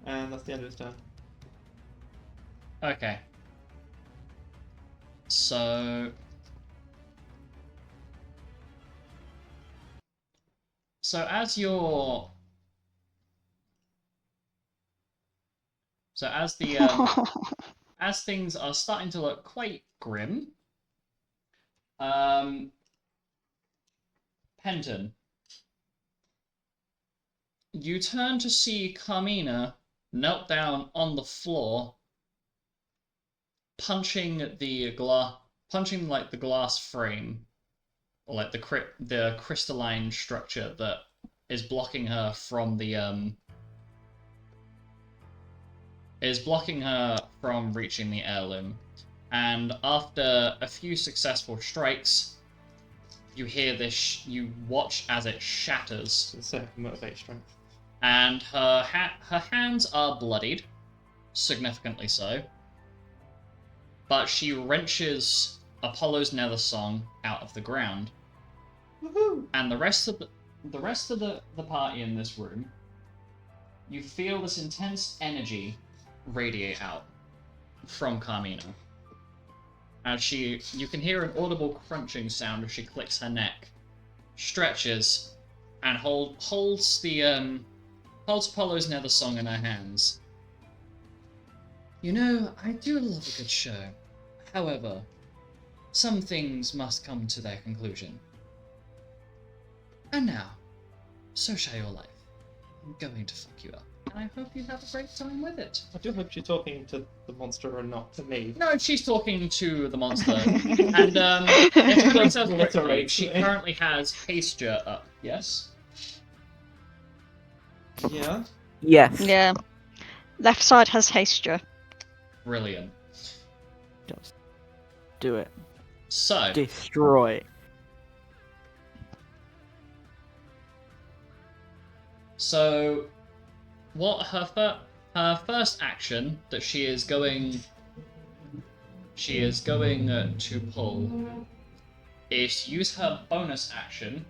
And that's the end of his turn. Okay. So as you're as the as things are starting to look quite grim, Penton, you turn to see Carmina knelt down on the floor, punching like the glass frame, or like the crystalline structure that is blocking her from reaching the heirloom. And after a few successful strikes, you hear this. You watch as it shatters. It's a motivate strength. And her hands are bloodied, significantly so. But she wrenches Apollo's nether song out of the ground. Woohoo! And the rest of the party in this room, you feel this intense energy radiate out from Carmina. As you can hear an audible crunching sound as she clicks her neck, stretches, and holds Apollo's nether song in her hands. You know, I do love a good show. However, some things must come to their conclusion. And now, so shall your life. I'm going to fuck you up, and I hope you have a great time with it. I do hope she's talking to the monster and not to me. No, she's talking to the monster. And, if it looks correctly, she currently has Hasture up, yes? Yeah? Yes. Yeah. Left side has Hasture. Brilliant. Just do it. So, Destroy. what her first action that she is going to pull is to use her bonus action.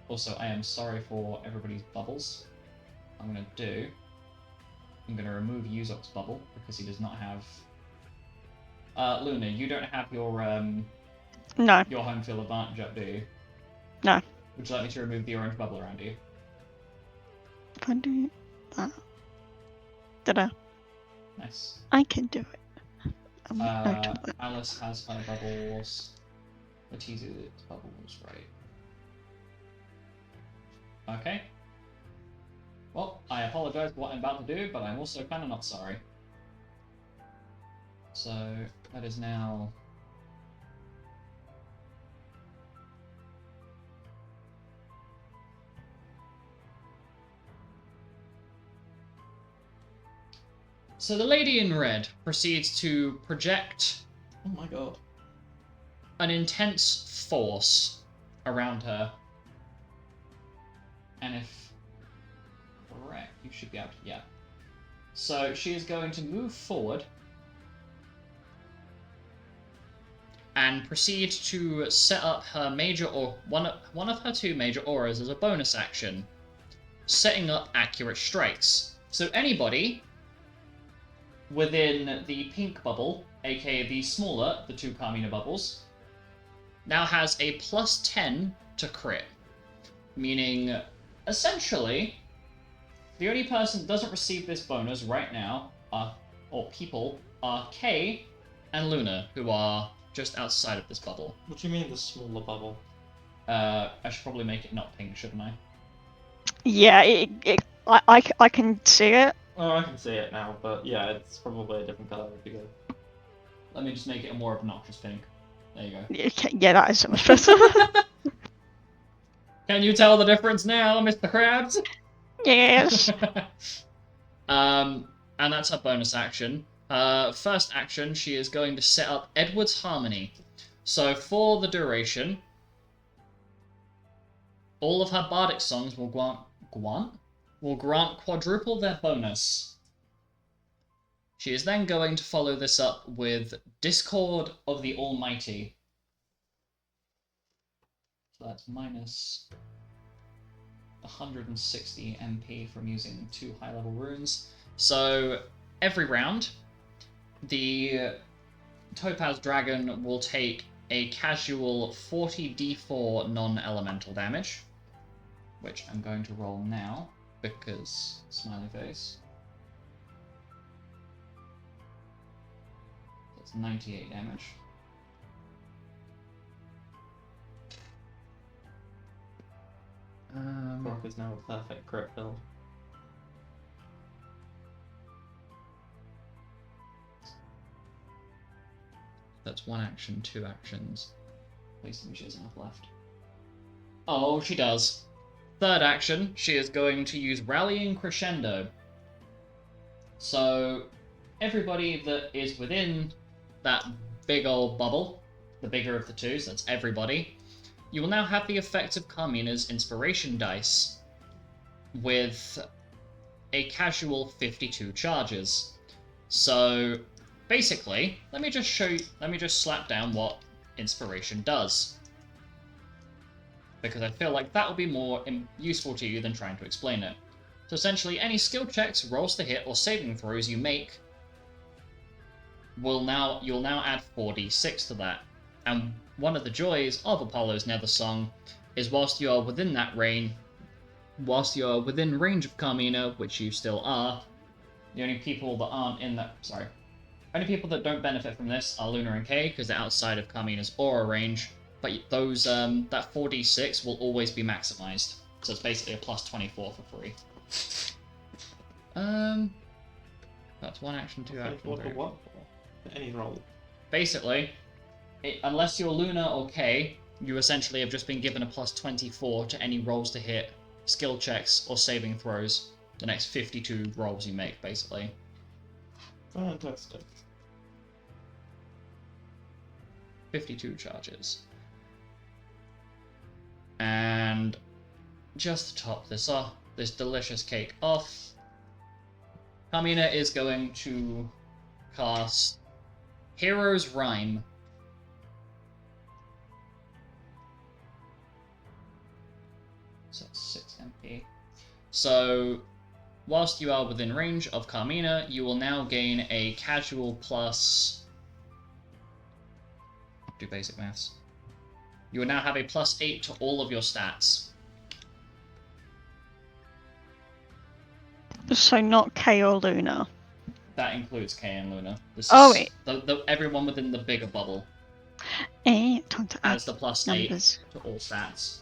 Also, I am sorry for everybody's bubbles. I'm going to remove Yuzok's bubble because he does not have. Luna, you don't have your No. your home field advantage up, do you? No. Would you like me to remove the orange bubble around you? If I do that. Ta-da. Nice. I can do it. Out of it. Alice has her bubbles. Letitia's bubbles, right. Okay. Well, I apologize for what I'm about to do, but I'm also kind of not sorry. So, that is now... So the lady in red proceeds to project Oh my god. an intense force around her. And if correct, you should be able to, yeah. So she is going to move forward and proceed to set up her major or one of her two major auras as a bonus action, setting up accurate strikes. So anybody within the pink bubble, aka the smaller, the two Carmina bubbles, now has a +10 to crit. Meaning, essentially, the only person that doesn't receive this bonus right now are Kay and Luna, who are just outside of this bubble. What do you mean the smaller bubble? I should probably make it not pink, shouldn't I? Yeah, I can see it. Oh, I can see it now, but yeah, it's probably a different colour if you go. Let me just make it a more obnoxious pink. There you go. Yeah, that is so much better. Can you tell the difference now, Mr. Krabs? Yes. And that's her bonus action. First action, she is going to set up Edward's Harmony. So for the duration, all of her bardic songs will grant quadruple their bonus. She is then going to follow this up with Discord of the Almighty. So that's minus 160 MP from using 2 high-level runes. So every round, the Topaz Dragon will take a casual 40d4 non-elemental damage, which I'm going to roll now, because smiley face. That's 98 damage. Brock is now a perfect crit build. That's 1 action, 2 actions. Please tell me she has enough left. Oh, she does. 3rd action, she is going to use Rallying Crescendo. So, everybody that is within that big old bubble, the bigger of the two, so that's everybody, you will now have the effect of Carmina's Inspiration Dice with a casual 52 charges. So, basically, let me just slap down what Inspiration does. Because I feel like that will be more useful to you than trying to explain it. So essentially, any skill checks, rolls to hit, or saving throws you make you'll now add 4d6 to that. And one of the joys of Apollo's Nether Song is whilst you are within range of Carmina, which you still are, the only people that aren't in that only people that don't benefit from this are Luna and Kay, because they're outside of Carmina's aura range, but those that 4d6 will always be maximized. So it's basically a plus 24 for free. That's 1 action, 2 action. What for what? Any roll. Basically, unless you're Luna or Kay, you essentially have just been given a plus 24 to any rolls to hit, skill checks, or saving throws the next 52 rolls you make, basically. Fantastic. 52 charges. And just to top this off, this delicious cake off, Carmina is going to cast Hero's Rhyme. So that's 6 MP. So, whilst you are within range of Carmina, you will now gain a casual plus... Do basic maths. You will now have a plus 8 to all of your stats. So not Kay or Luna. That includes Kay and Luna. This Oh, is everyone within the bigger bubble Time to add has the plus numbers. 8 to all stats.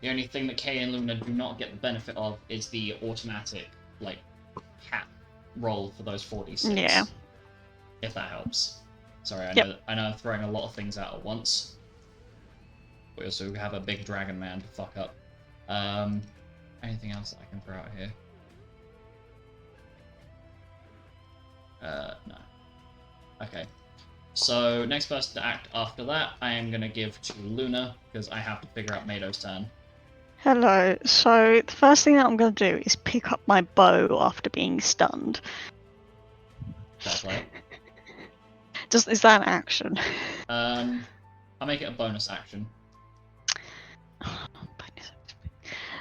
The only thing that Kay and Luna do not get the benefit of is the automatic, cap roll for those 46. Yeah. If that helps. Sorry, I Yep. know I'm throwing a lot of things out at once. We also have a big dragon man to fuck up. Anything else that I can throw out here? No. Okay. So, next person to act after that, I am going to give to Luna, because I have to figure out Mado's turn. Hello. So the first thing that I'm going to do is pick up my bow after being stunned. Fair play. Is that an action? I'll make it a bonus action.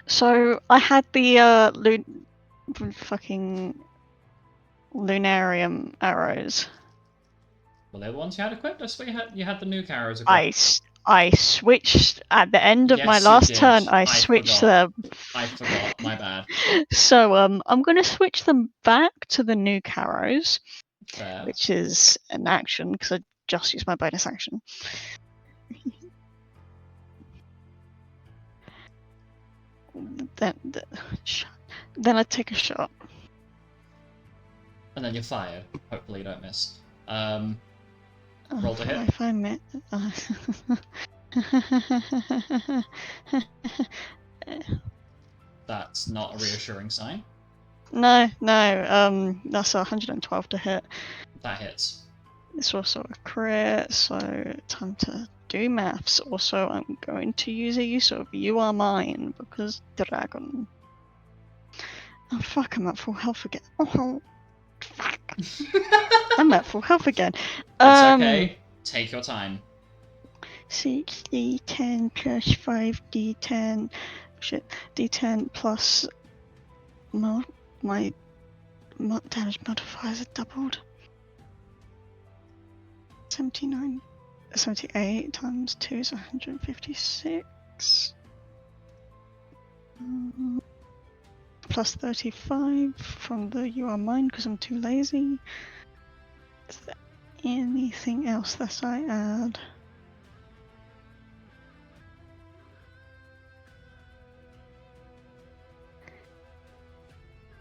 So I had the fucking Lunarium arrows. Well, they're the ones you had equipped? I swear you had the nuke arrows equipped. I switched at the end of my Yes, you last did. turn. I I switched forgot. them. I forgot, my bad. So I'm gonna switch them back to the nuke arrows, Fair. which is an action because I just used my bonus action. Then I take a shot. And then you fire. Hopefully you don't miss. Roll to hit. If I met. That's not a reassuring sign. No, that's 112 to hit. That hits. It's also a crit, so time to do maths. Also, I'm going to use a use of You Are Mine, because dragon. Oh fuck, I'm at full health again. Oh, fuck. I'm at full health again. It's okay. Take your time. 6d10 plus 5d10. Shit. d10 plus my damage modifiers are doubled. 79, 78 times 2 is 156. Plus 35 from the You Are Mine because I'm too lazy. Is there anything else that I add?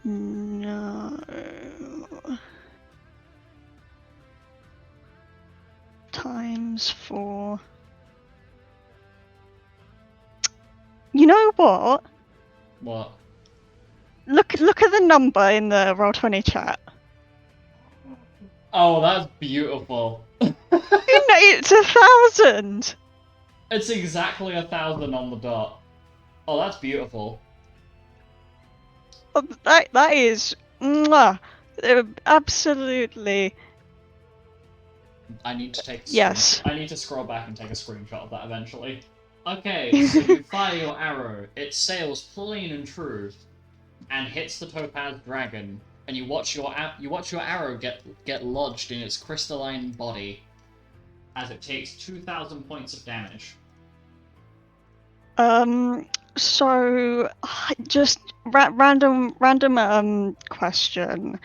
No. Times 4. You know what? What? Look at the number in the Roll20 chat. Oh, that's beautiful. You know, it's 1,000. It's exactly 1,000 on the dot. Oh, that's beautiful. That is mwah, absolutely. I need to take a Yes. I need to scroll back and take a screenshot of that eventually. Okay, so you fire your arrow. It sails plain and true, and hits the topaz dragon. And you watch your arrow get lodged in its crystalline body, as it takes 2,000 points of damage. So just random question.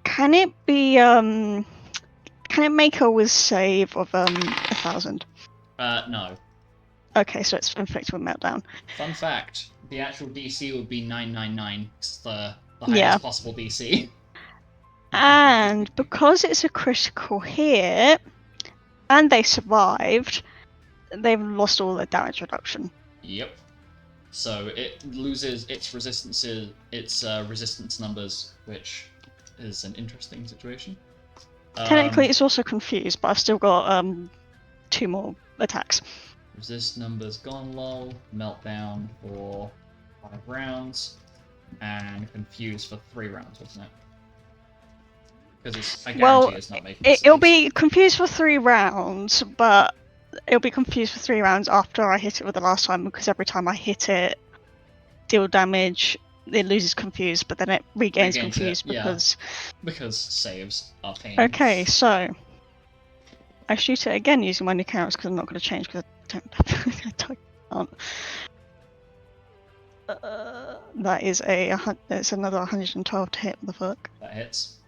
Can it be can it make a whiz save of 1,000? No. Okay, so it's inflicted with meltdown. Fun fact: the actual DC would be 999. It's the Yeah. highest possible DC. And because it's a critical hit, and they survived, they've lost all their damage reduction. Yep. So it loses its resistance numbers, which is an interesting situation. Technically, it's also confused, but I've still got 2 more attacks. Resist numbers gone lol, meltdown for 5 rounds, and confuse for 3 rounds, wasn't it? Because I guarantee it's not making sense. It'll be confused for 3 rounds, but it'll be confused for 3 rounds after I hit it with the last time, because every time I hit it, deal damage, it loses confused, but then it regains confused because saves are pain. Okay, so I shoot it again using my new characters because I'm not going to change because I can't. That is it's another 112 to hit. The fuck. That hits.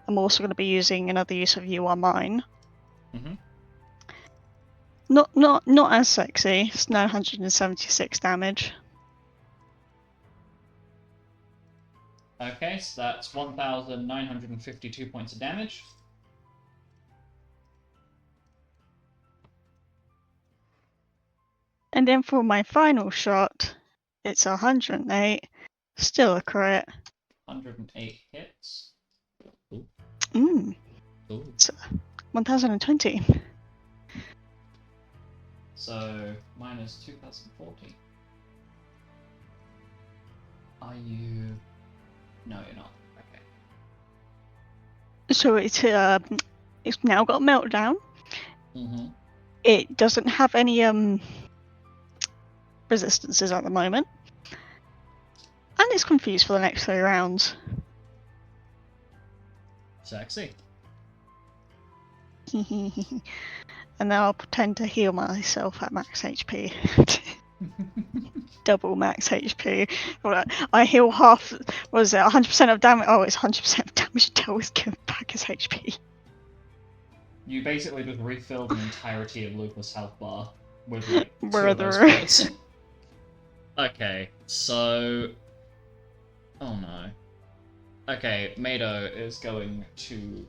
I'm also going to be using another use of You Are Mine. Mhm. Not as sexy. It's 976 damage. Okay, so that's 1,952 points of damage. And then for my final shot, it's 108. Still a crit. 108 hits. Ooh. Ooh. Ooh. It's 1,020. So, minus 2,040. Are you... No, you're not. Okay. So it's now got meltdown. Mm-hmm. It doesn't have any resistances at the moment, and it's confused for the next 3 rounds. Sexy. And now I'll pretend to heal myself at max HP. Double max HP. I heal half. Was it 100% of damage? Oh, it's 100% of damage until it's given back as HP. You basically just refilled the entirety of Lucas' health bar with like 2 of those Brother. crits. Okay, so... Oh no. Okay, Mado is going to...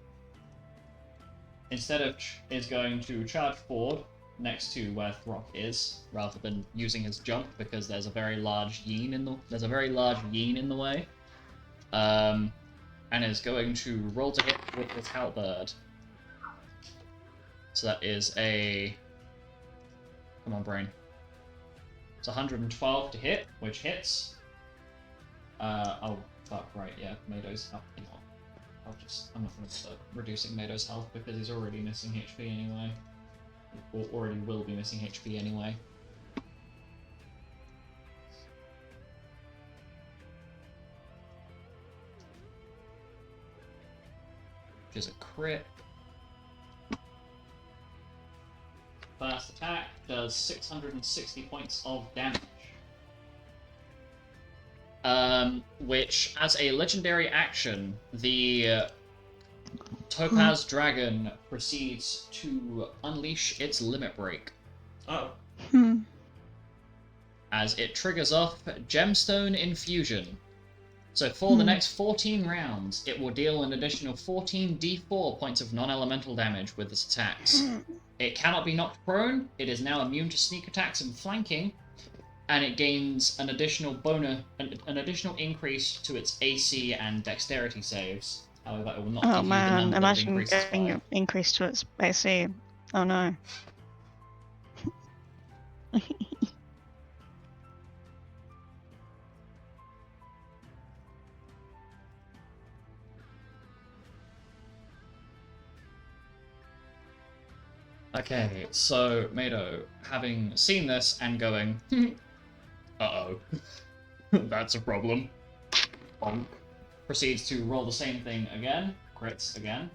Instead of... is going to charge forward next to where Throck is, rather than using his jump, because there's a very large yin in the... There's a very large yin in the way. And is going to roll to hit with his halberd. So that is a... Come on, brain. It's 112 to hit, which hits. Oh, fuck, right, yeah, Mado's health. You know, I'm not going to start reducing Mado's health because he's already missing HP anyway. Or already will be missing HP anyway. Which is a crit. first attack does 660 points of damage. Which, as a legendary action, the Topaz Dragon proceeds to unleash its Limit Break. Oh. As it triggers off Gemstone Infusion. So for the next 14 rounds, it will deal an additional 14 d4 points of non-elemental damage with its attacks. It cannot be knocked prone, it is now immune to sneak attacks and flanking, and it gains an additional an additional increase to its AC and dexterity saves. However, it will not give you the man, number that it imagine increases getting by. an increase to its AC. Oh no. Okay, so Mado, having seen this and going, uh-oh, that's a problem, bonk, proceeds to roll the same thing again, crits again,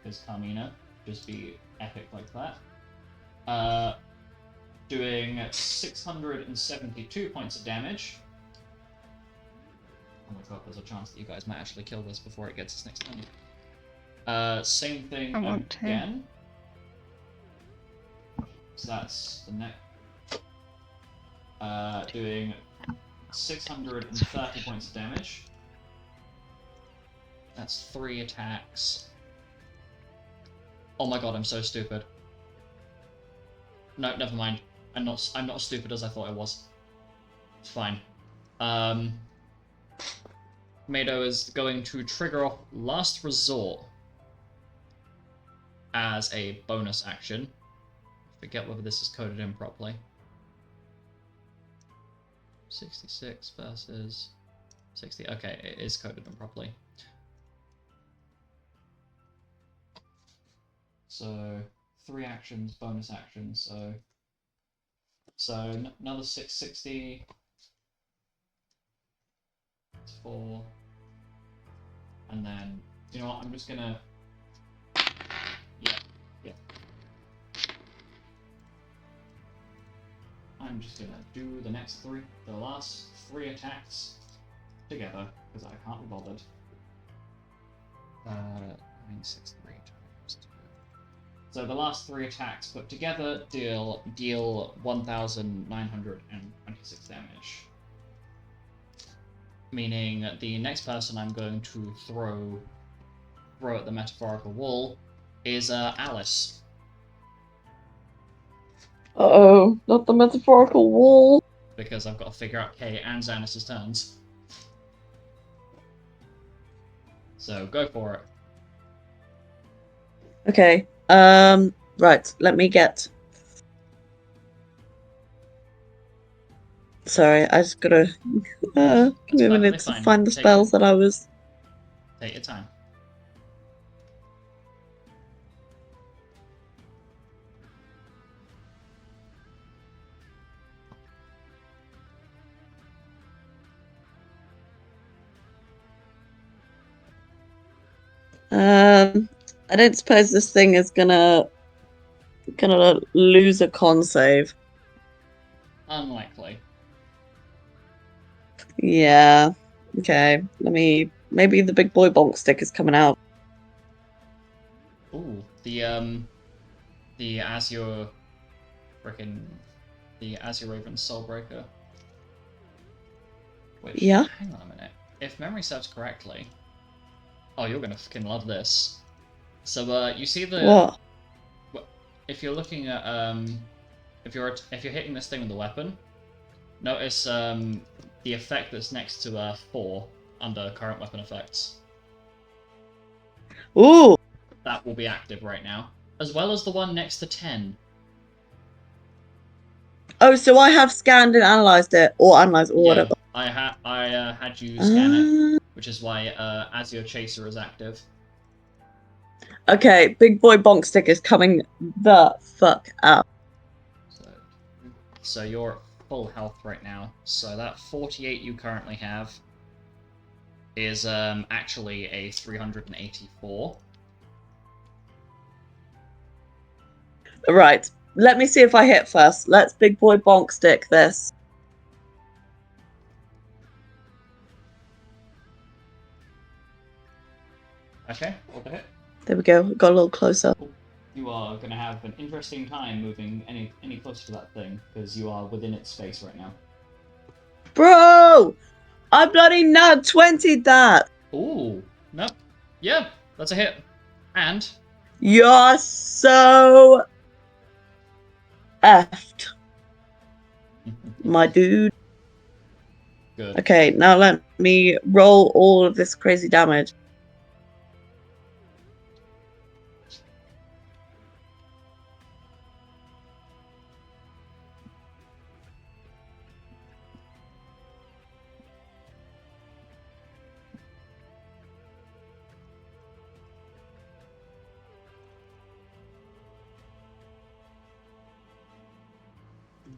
because Carmina just be epic like that. Doing 672 points of damage. Oh my god, there's a chance that you guys might actually kill this before it gets its next turn. Same thing I want to. again. So that's the next. Doing 630 points of damage. That's 3 attacks. Oh my god, I'm so stupid. No, never mind. I'm not as stupid as I thought I was. It's fine. Mado is going to trigger off Last Resort as a bonus action. Forget whether this is coded in properly. 66 versus 60. Okay, it is coded in properly. So 3 actions, bonus actions. So another 660. 4. And then, you know what? I'm just gonna. Yeah. I'm just gonna do the last 3 attacks together, because I can't be bothered. 963 times 2. So the last 3 attacks put together deal 1,926 damage. Meaning the next person I'm going to throw at the metaphorical wall is Alice. Uh-oh, not the metaphorical wall. Because I've got to figure out Kay and Xanus' turns. So go for it. Okay. Right. Let me get. Sorry, I just gotta. Give me a minute to fine. find the Take spells that I was. Take your time. I don't suppose this thing is gonna lose a con save. Unlikely. Yeah. Okay. Maybe the big boy bonk stick is coming out. Ooh, the Azure Raven Soulbreaker. Which, Yeah. hang on a minute. If memory serves correctly, oh, you're gonna fucking love this. So, you see the What? if you're looking at if you're hitting this thing with the weapon, notice the effect that's next to 4 under current weapon effects. Ooh. That will be active right now, as well as the one next to 10. Oh, so I have scanned and analyzed it, or analyzed, or whatever. I had you scan it, which is why Azure Chaser is active. Okay, big boy bonk stick is coming the fuck out. So you're at full health right now. So that 48 you currently have is actually a 384. Right. let me see if I hit first. Let's big boy bonk stick this. Okay, roll the hit. There we go. Got a little closer. You are going to have an interesting time moving any closer to that thing, because you are within its space right now. Bro! I bloody nat 20 that! Ooh, no. Yeah, that's a hit. And You're so effed, my dude. good. Okay, now let me roll all of this crazy damage.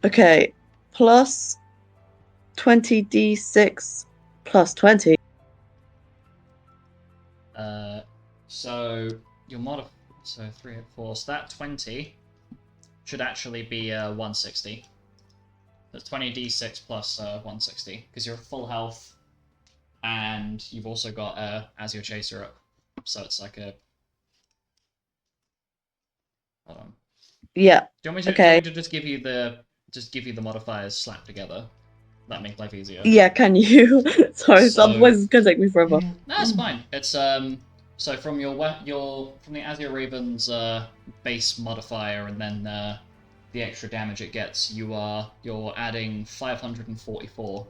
Okay, plus 20d6 plus 20. So your so 3 hit 4. So that 20 should actually be 160. That's 20d6 plus 160 because you're at full health, and you've also got as your chaser up. So it's like a. Hold on. Yeah. Do you want me to, Okay. do you want me to just give you the modifiers slapped together? That make life easier. Yeah, can you? Sorry, So- otherwise it's gonna take me forever. No, that's fine. It's so from your from the Azure Raven's base modifier and then the extra damage it gets, you're adding 544.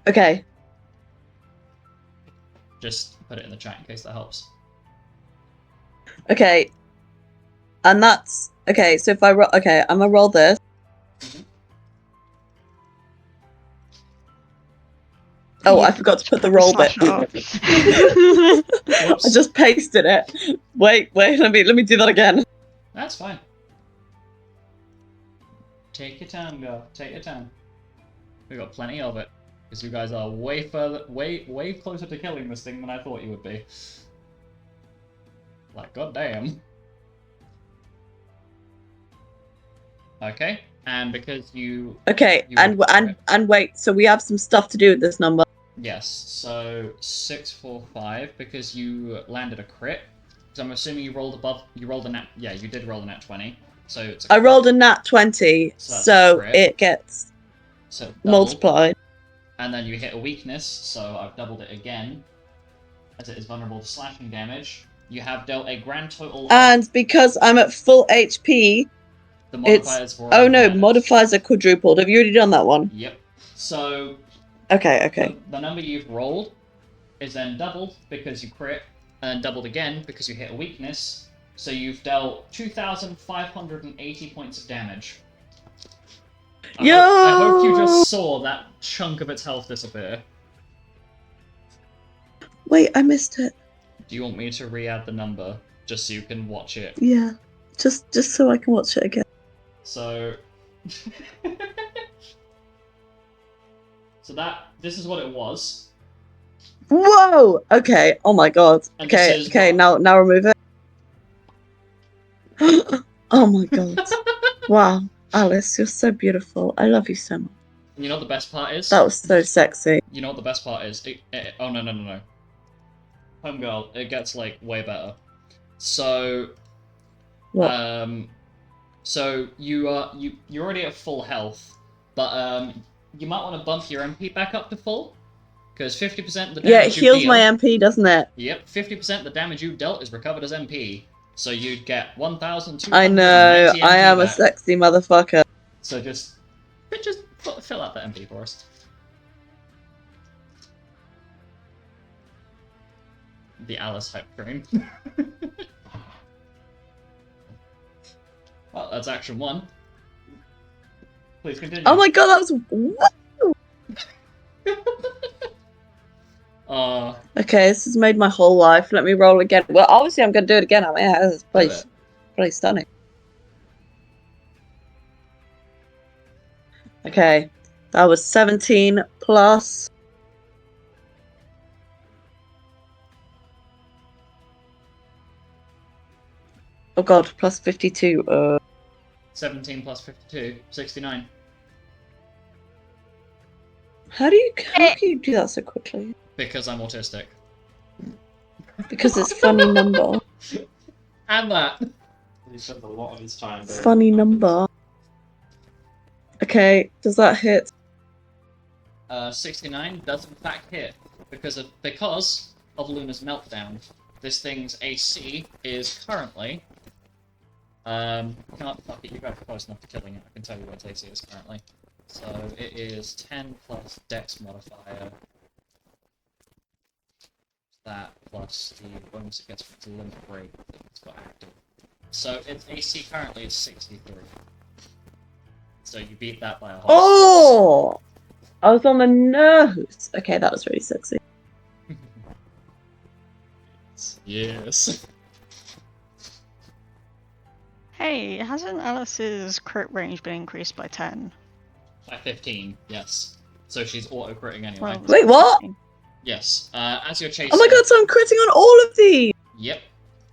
Okay. Just put it in the chat in case that helps. Okay. And that's okay, so if I roll okay, I'm gonna roll this. Oh, I forgot to put the roll bit. Slash it up. Whoops. I just pasted it. Wait, let me do that again. That's fine. Take your time, girl. Take your time. We got plenty of it because you guys are way closer to killing this thing than I thought you would be. Like, goddamn. Okay, and because you. Okay, You and would- and wait, so we have some stuff to do with this number. Yes, so 645 because you landed a crit. So I'm assuming you rolled above. You rolled a nat. Yeah, you did roll a nat 20. So it's. I rolled a nat 20, So that's a so crit. it gets so doubled, multiplied. and then you hit a weakness. So I've doubled it again, as it is vulnerable to slashing damage. You have dealt a grand total. Of, And because I'm at full HP, the modifiers were oh already no, added. modifiers are quadrupled. Have you already done that one? Yep. So Okay. the number you've rolled is then doubled because you crit, and then doubled again because you hit a weakness. So you've dealt 2,580 points of damage. I hope you just saw that chunk of its health disappear. Wait, I missed it. Do you want me to re-add the number just so you can watch it? Yeah. Just so I can watch it again. So, this is what it was. Whoa! Okay. Oh my god. And this Okay. is Okay. what- Now remove it. Oh my god. Wow, Alice, you're so beautiful. I love you so much. You know what the best part is? That was so sexy. You know what the best part is? Oh no. Homegirl, it gets like way better. So, What? so you're already at full health, but you might want to bump your MP back up to full, because 50% of the damage Yeah, it you heals deal, my MP, doesn't it? Yep, 50% of the damage you dealt is recovered as MP, so you'd get 1,290 I know. MP I am a back. sexy motherfucker. So just fill out the MP for us. The Alice hype train. Well, that's action 1. Please continue. Oh my god, that was. What? Okay, this has made my whole life. Let me roll again. Well, obviously, I'm gonna do it again. I mean, it's pretty stunning. Okay, that was 17 plus. Oh god, plus 52. 17 plus 52, 69. How can you do that so quickly? Because I'm autistic. Because it's funny number. And that. He spends a lot of his time doing Funny numbers. number. Okay, does that hit? 69 does in fact hit because of Luna's meltdown. This thing's AC is currently. Can't fuck it. You guys are close enough to killing it. I can tell you what its AC is currently. So it is 10 plus Dex modifier. That plus the bonus it gets from its limit break that it's got active. So its AC currently is 63. So you beat that by a whole. Oh! I was on the nose. Okay, that was really sexy. Yes. Hey, hasn't Alice's crit range been increased by 10? By 15, yes. So she's auto-critting anyway. Well, Wait, what? 15. Yes. As your chaser. Oh my god, so I'm critting on all of these! Yep.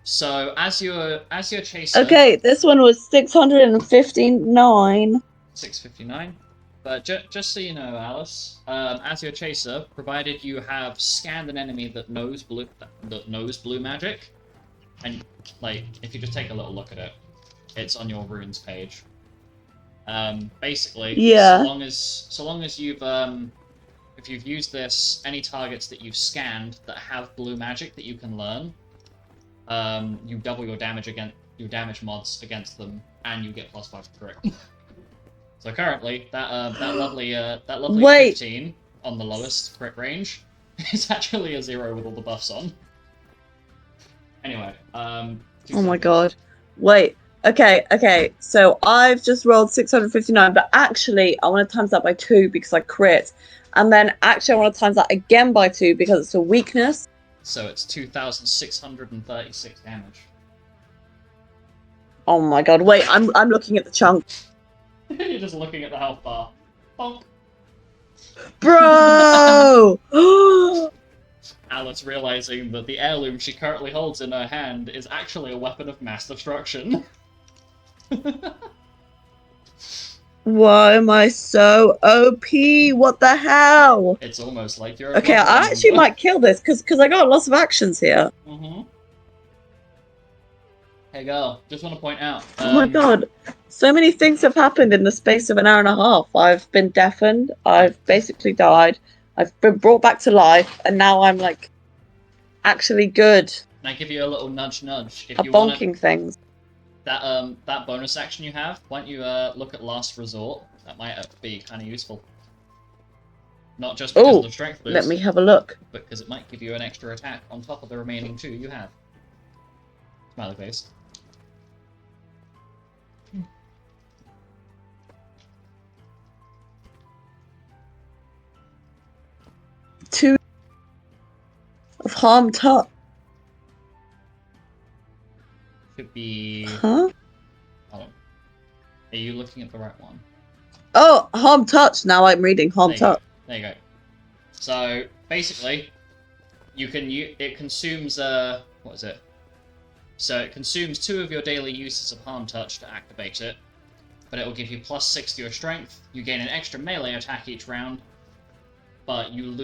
So as your chaser. Okay, this one was 659. 659. But just so you know, Alice, as your chaser, provided you have scanned an enemy that knows blue magic, and like if you just take a little look at it, it's on your runes page. Basically, Yeah. So long as you've if you've used this, any targets that you've scanned that have blue magic that you can learn, you double your damage mods against them, and you get +5 to crit. So currently, that lovely Wait. 15 on the lowest crit range is actually a 0 with all the buffs on. Anyway, Oh my god. Wait. Okay. So I've just rolled 659, but actually I want to times that by 2 because I crit. And then actually I want to times that again by 2 because it's a weakness. So it's 2,636 damage. Oh my god. Wait, I'm looking at the chunk. You're just looking at the health bar. Bonk. Bro! Alice realizing that the heirloom she currently holds in her hand is actually a weapon of mass destruction. Why am I so OP? What the hell? It's almost like you're. Okay, I actually might kill this because I got lots of actions here. Mm-hmm. Hey girl, just want to point out. Oh my god. So many things have happened in the space of an hour and a half. I've been deafened. I've basically died. I've been brought back to life, and now I'm like actually good Can I give you a little nudge? If at you want bonking things. that bonus action you have, why don't you look at Last Resort? That might be kind of useful. Not just because Oh, of the strength boost, let me have a look. but because it might give you an extra attack on top of the remaining 2 you have. Smiley face. Two of harm touch. Could be. Huh? Hold on. Are you looking at the right one? Oh, harm touch. Now I'm reading harm touch. There you go. So basically, it consumes what is it? So it consumes 2 of your daily uses of harm touch to activate it, but it will give you +6 to your strength. You gain an extra melee attack each round, but you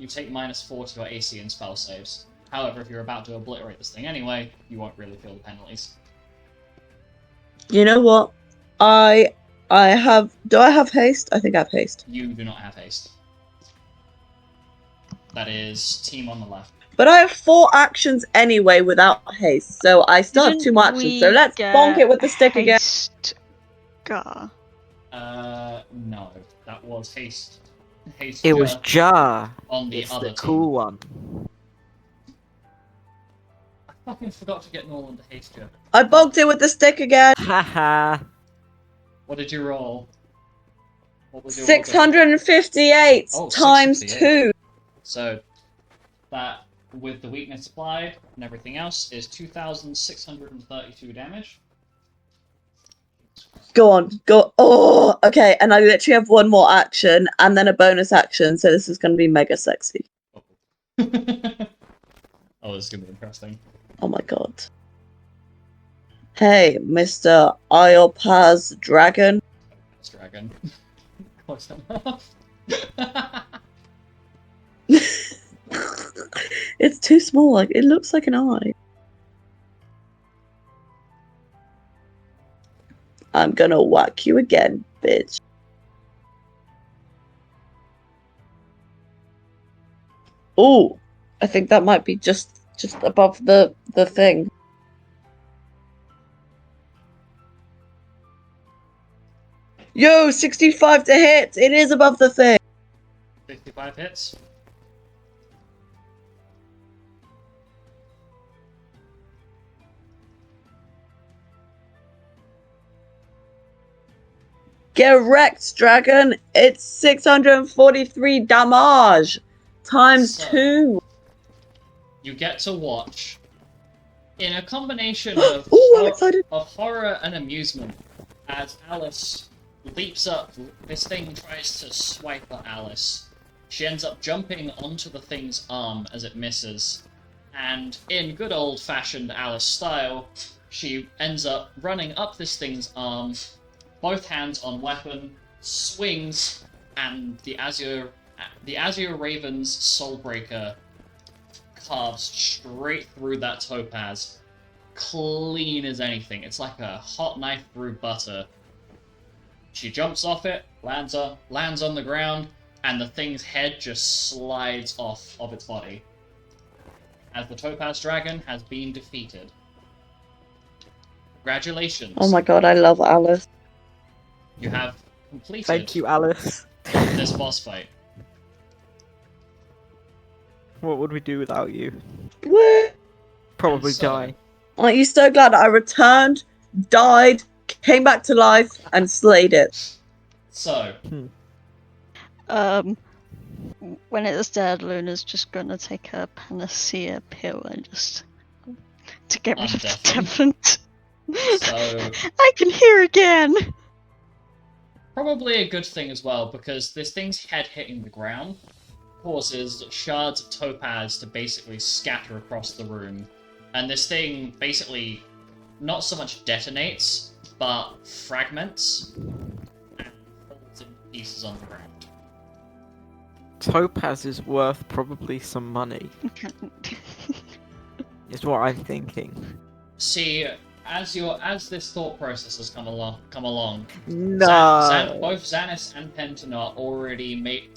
take -4 to your AC and spell saves. However, if you're about to obliterate this thing anyway, you won't really feel the penalties. You know what? I have. Do I have haste? I think I have haste. You do not have haste. That is team on the left. But I have 4 actions anyway without haste, so I still have 2 more actions. So let's bonk it with the stick again. Gar. No, that was haste. Haste. It was Jar. on the It's other the team. cool one. I fucking forgot to get Nolan to haste you. I bonked it with the stick again. Haha. What did you roll? What was your 658 Oh, times 658. 2. So that, with the weakness applied and everything else, is 2,632 damage. Go on, go. Oh, okay. And I literally have 1 more action and then a bonus action, so this is going to be mega sexy. Oh, this is gonna be interesting. Oh my god. Hey, Mr. Iopaz Dragon. It's dragon. Close enough. It's too small. Like it looks like an eye. I'm gonna whack you again, bitch. Ooh, I think that might be just above the thing. Yo, 65 to hit. It is above the thing. 55 hits. Get wrecked, dragon. It's 643 damage times So- 2. You get to watch, in a combination of, Ooh, I'm excited. of horror and amusement, as Alice leaps up. This thing tries to swipe at Alice. She ends up jumping onto the thing's arm as it misses, and in good old-fashioned Alice style, she ends up running up this thing's arm, both hands on weapon, swings, and the Azure Raven's Soulbreaker carves straight through that topaz, clean as anything. It's like a hot knife through butter. She jumps off it, lands on the ground, and the thing's head just slides off of its body. As the topaz dragon has been defeated. Congratulations. Oh my god, I love Alice. You have completed Thank you, Alice. this boss fight. What would we do without you? Woo! Probably And so- die. Aren't you so glad I returned, died, came back to life, and slayed it? So, When it's dead, Luna's just gonna take a panacea pill and just to get rid of the Undeafen. deafened. so I can hear again. probably a good thing as well, because this thing's head hitting the ground causes shards of topaz to basically scatter across the room. And this thing basically not so much detonates, but fragments and falls into pieces on the ground. Topaz is worth probably some money, is what I'm thinking. See, as this thought process has come along, No. both Xanis and Penton are already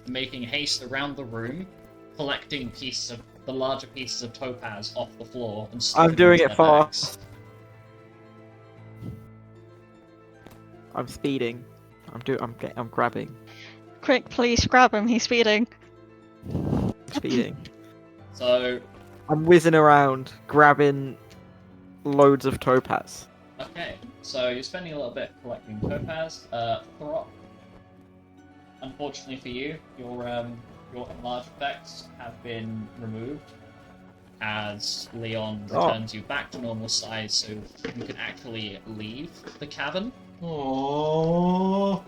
making haste around the room, collecting the larger pieces of topaz off the floor and stuffing I'm doing into it their bags. fast. I'm speeding. I'm grabbing. Quick, please grab him. He's speeding. Speeding. So, I'm whizzing around, grabbing loads of topaz. okay, so you're spending a little bit collecting topaz. Thorop, unfortunately for you, your enlarge effects have been removed, as Leon returns you back to normal size, so you can actually leave the cavern. Aww.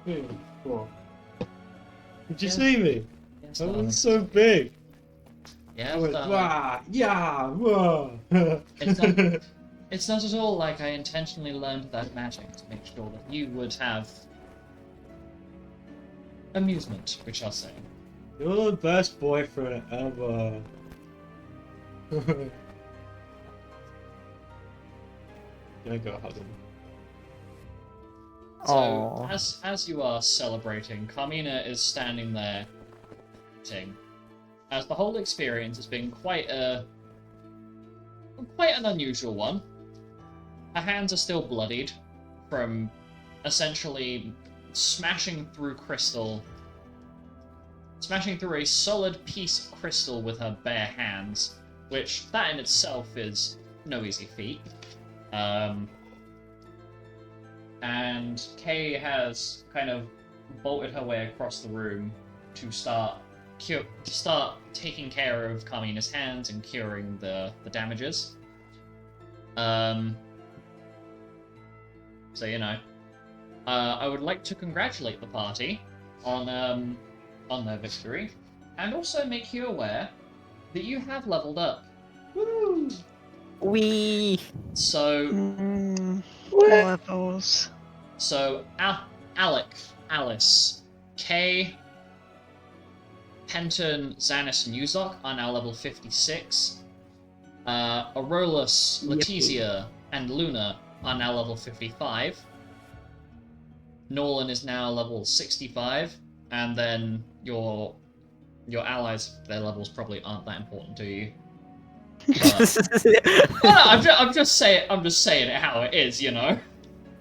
Hey, cool. Did you see me? Yes, That darling. was so big. Yes, I went, darling. wah, yeah, wah. It's not at all like I intentionally learned that magic to make sure that you would have amusement, we shall say. You're the best boyfriend ever. Gonna go hug him. So, Aww. as you are celebrating, Carmina is standing there, eating, as the whole experience has been quite an unusual one. Her hands are still bloodied from essentially smashing through a solid piece of crystal with her bare hands, which that in itself is no easy feat. And Kay has kind of bolted her way across the room to start taking care of Carmina's hands and curing the damages. So I would like to congratulate the party on their victory, and also make you aware that you have leveled up. Woo! Wee. So, Levels. Alec, Alice, Kay, Penton, Xanis, and Uzok are now level 56. Aurolus, Letizia, and Luna are now level 55. Nolan is now level 65, and then your allies, their levels probably aren't that important to you. I'm just saying it how it is, you know.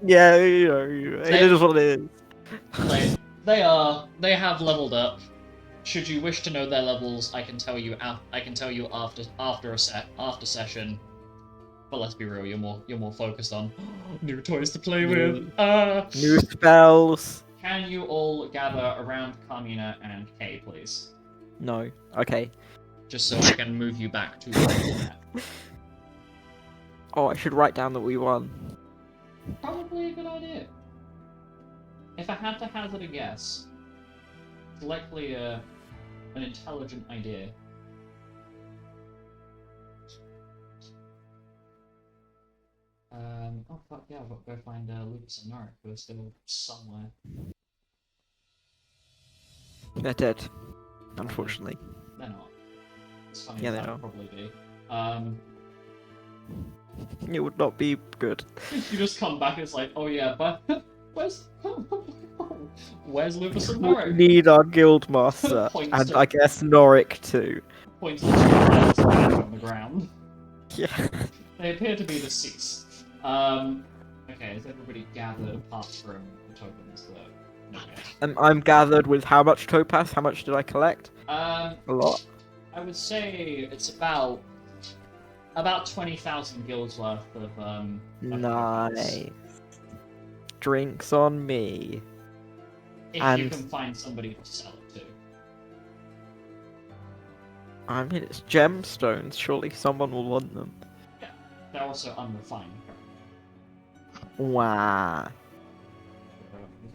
Yeah, it is what it is. They have leveled up. Should you wish to know their levels, I can tell you after session. But let's be real, you're more focused on new toys to play with. New spells. Can you all gather around Carmina and Kay, please? No. Okay. Just so I can move you back to where you're at. Oh, I should write down that we won. Probably a good idea. If I had to hazard a guess, it's likely an intelligent idea. Oh fuck yeah, I've got to go find Lucas and Norik, who are still somewhere. They're dead, unfortunately. They're not. It's funny, Yeah, they that are. would probably be. It would not be good. You just come back and it's like, oh yeah, but where's Lucas and Norik? We need our guild master, Points and to- I guess Norik too. Points to the two players on the ground. Yeah. They appear to be deceased. Okay, is everybody gathered apart from the tokens that... Okay. I'm gathered with how much topaz? How much did I collect? A lot. I would say it's about 20,000 guilds worth of tokens. Nice. Drinks on me. If you And- can find somebody to sell it to. I mean, it's gemstones. Surely someone will want them. They're also unrefined. Wow.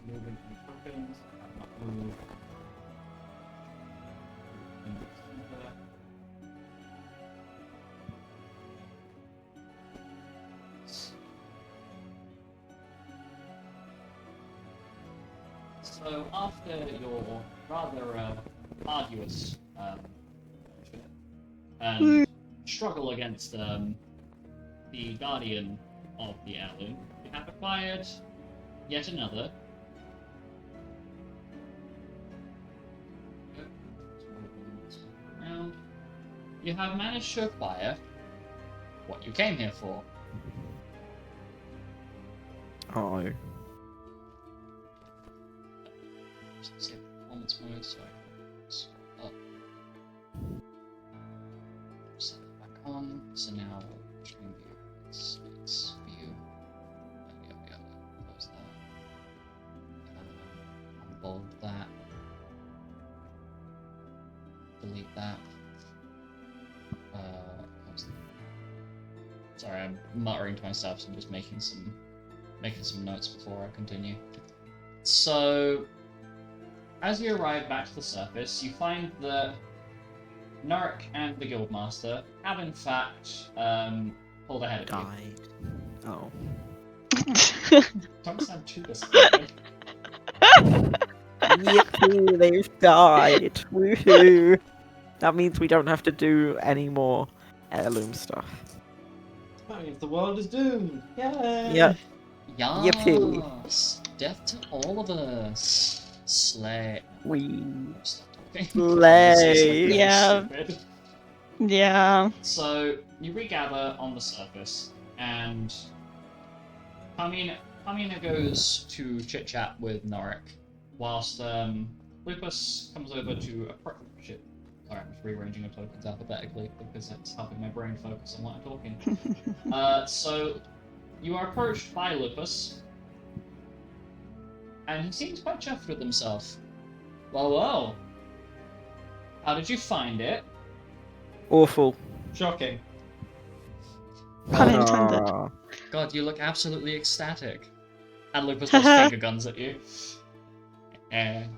Moving tokens. I've not moved. So after your rather arduous and struggle against the guardian of the heirloom, you have acquired yet another. Around. You have managed to acquire what you came here for. Oh. Save performance mode, so it's up. Set it back on. So now stream view it's view. Yeah, close that. Unbold that. Delete that. Close that. Sorry, I'm muttering to myself, so I'm just making some notes before I continue. So as you arrive back to the surface, you find that Norik and the Guildmaster have in fact pulled ahead of you. Died. Oh. Don't sound too disappointed. Yippee, they've died. Woohoo. That means we don't have to do any more heirloom stuff. That means the world is doomed. Yay! Yeah. Yes! Yippee. Death to all of us. Slay. We Stop talking. Slay. This is, like, really Yeah. stupid. Yeah. So you regather on the surface, and Carmina goes to chit chat with Norik, whilst Lupus comes over to approach. Shit. Sorry, I'm just rearranging the tokens alphabetically because it's helping my brain focus on what I'm talking. So you are approached by Lupus, and he seems quite chuffed with himself. Well. How did you find it? awful. Shocking. Pun intended. Ah. God, you look absolutely ecstatic. And Lupus just finger guns at you. And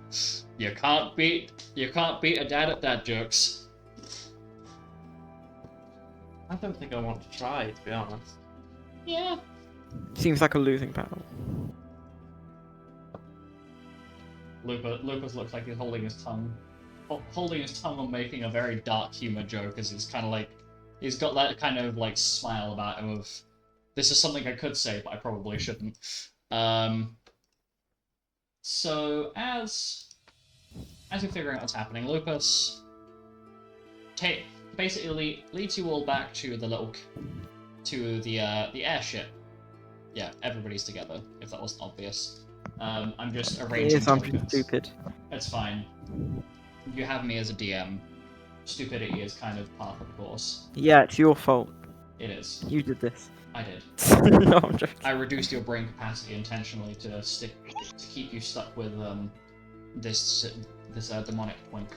you can't beat a dad at dad jokes. I don't think I want to try, to be honest. Yeah. Seems like a losing battle. Lucas looks like he's holding his tongue on making a very dark humor joke, as he's kind of like, he's got that kind of like smile about him of, this is something I could say, but I probably shouldn't. So as you're figuring out what's happening, Lupus basically leads you all back to the airship. Yeah, everybody's together, if that wasn't obvious. I'm just arranging Something tokens. stupid. It's fine. You have me as a DM. Stupidity is kind of part of the course. Yeah, it's your fault. It is. You did this. I did. No, I'm joking. I reduced your brain capacity intentionally to keep you stuck with this demonic twink.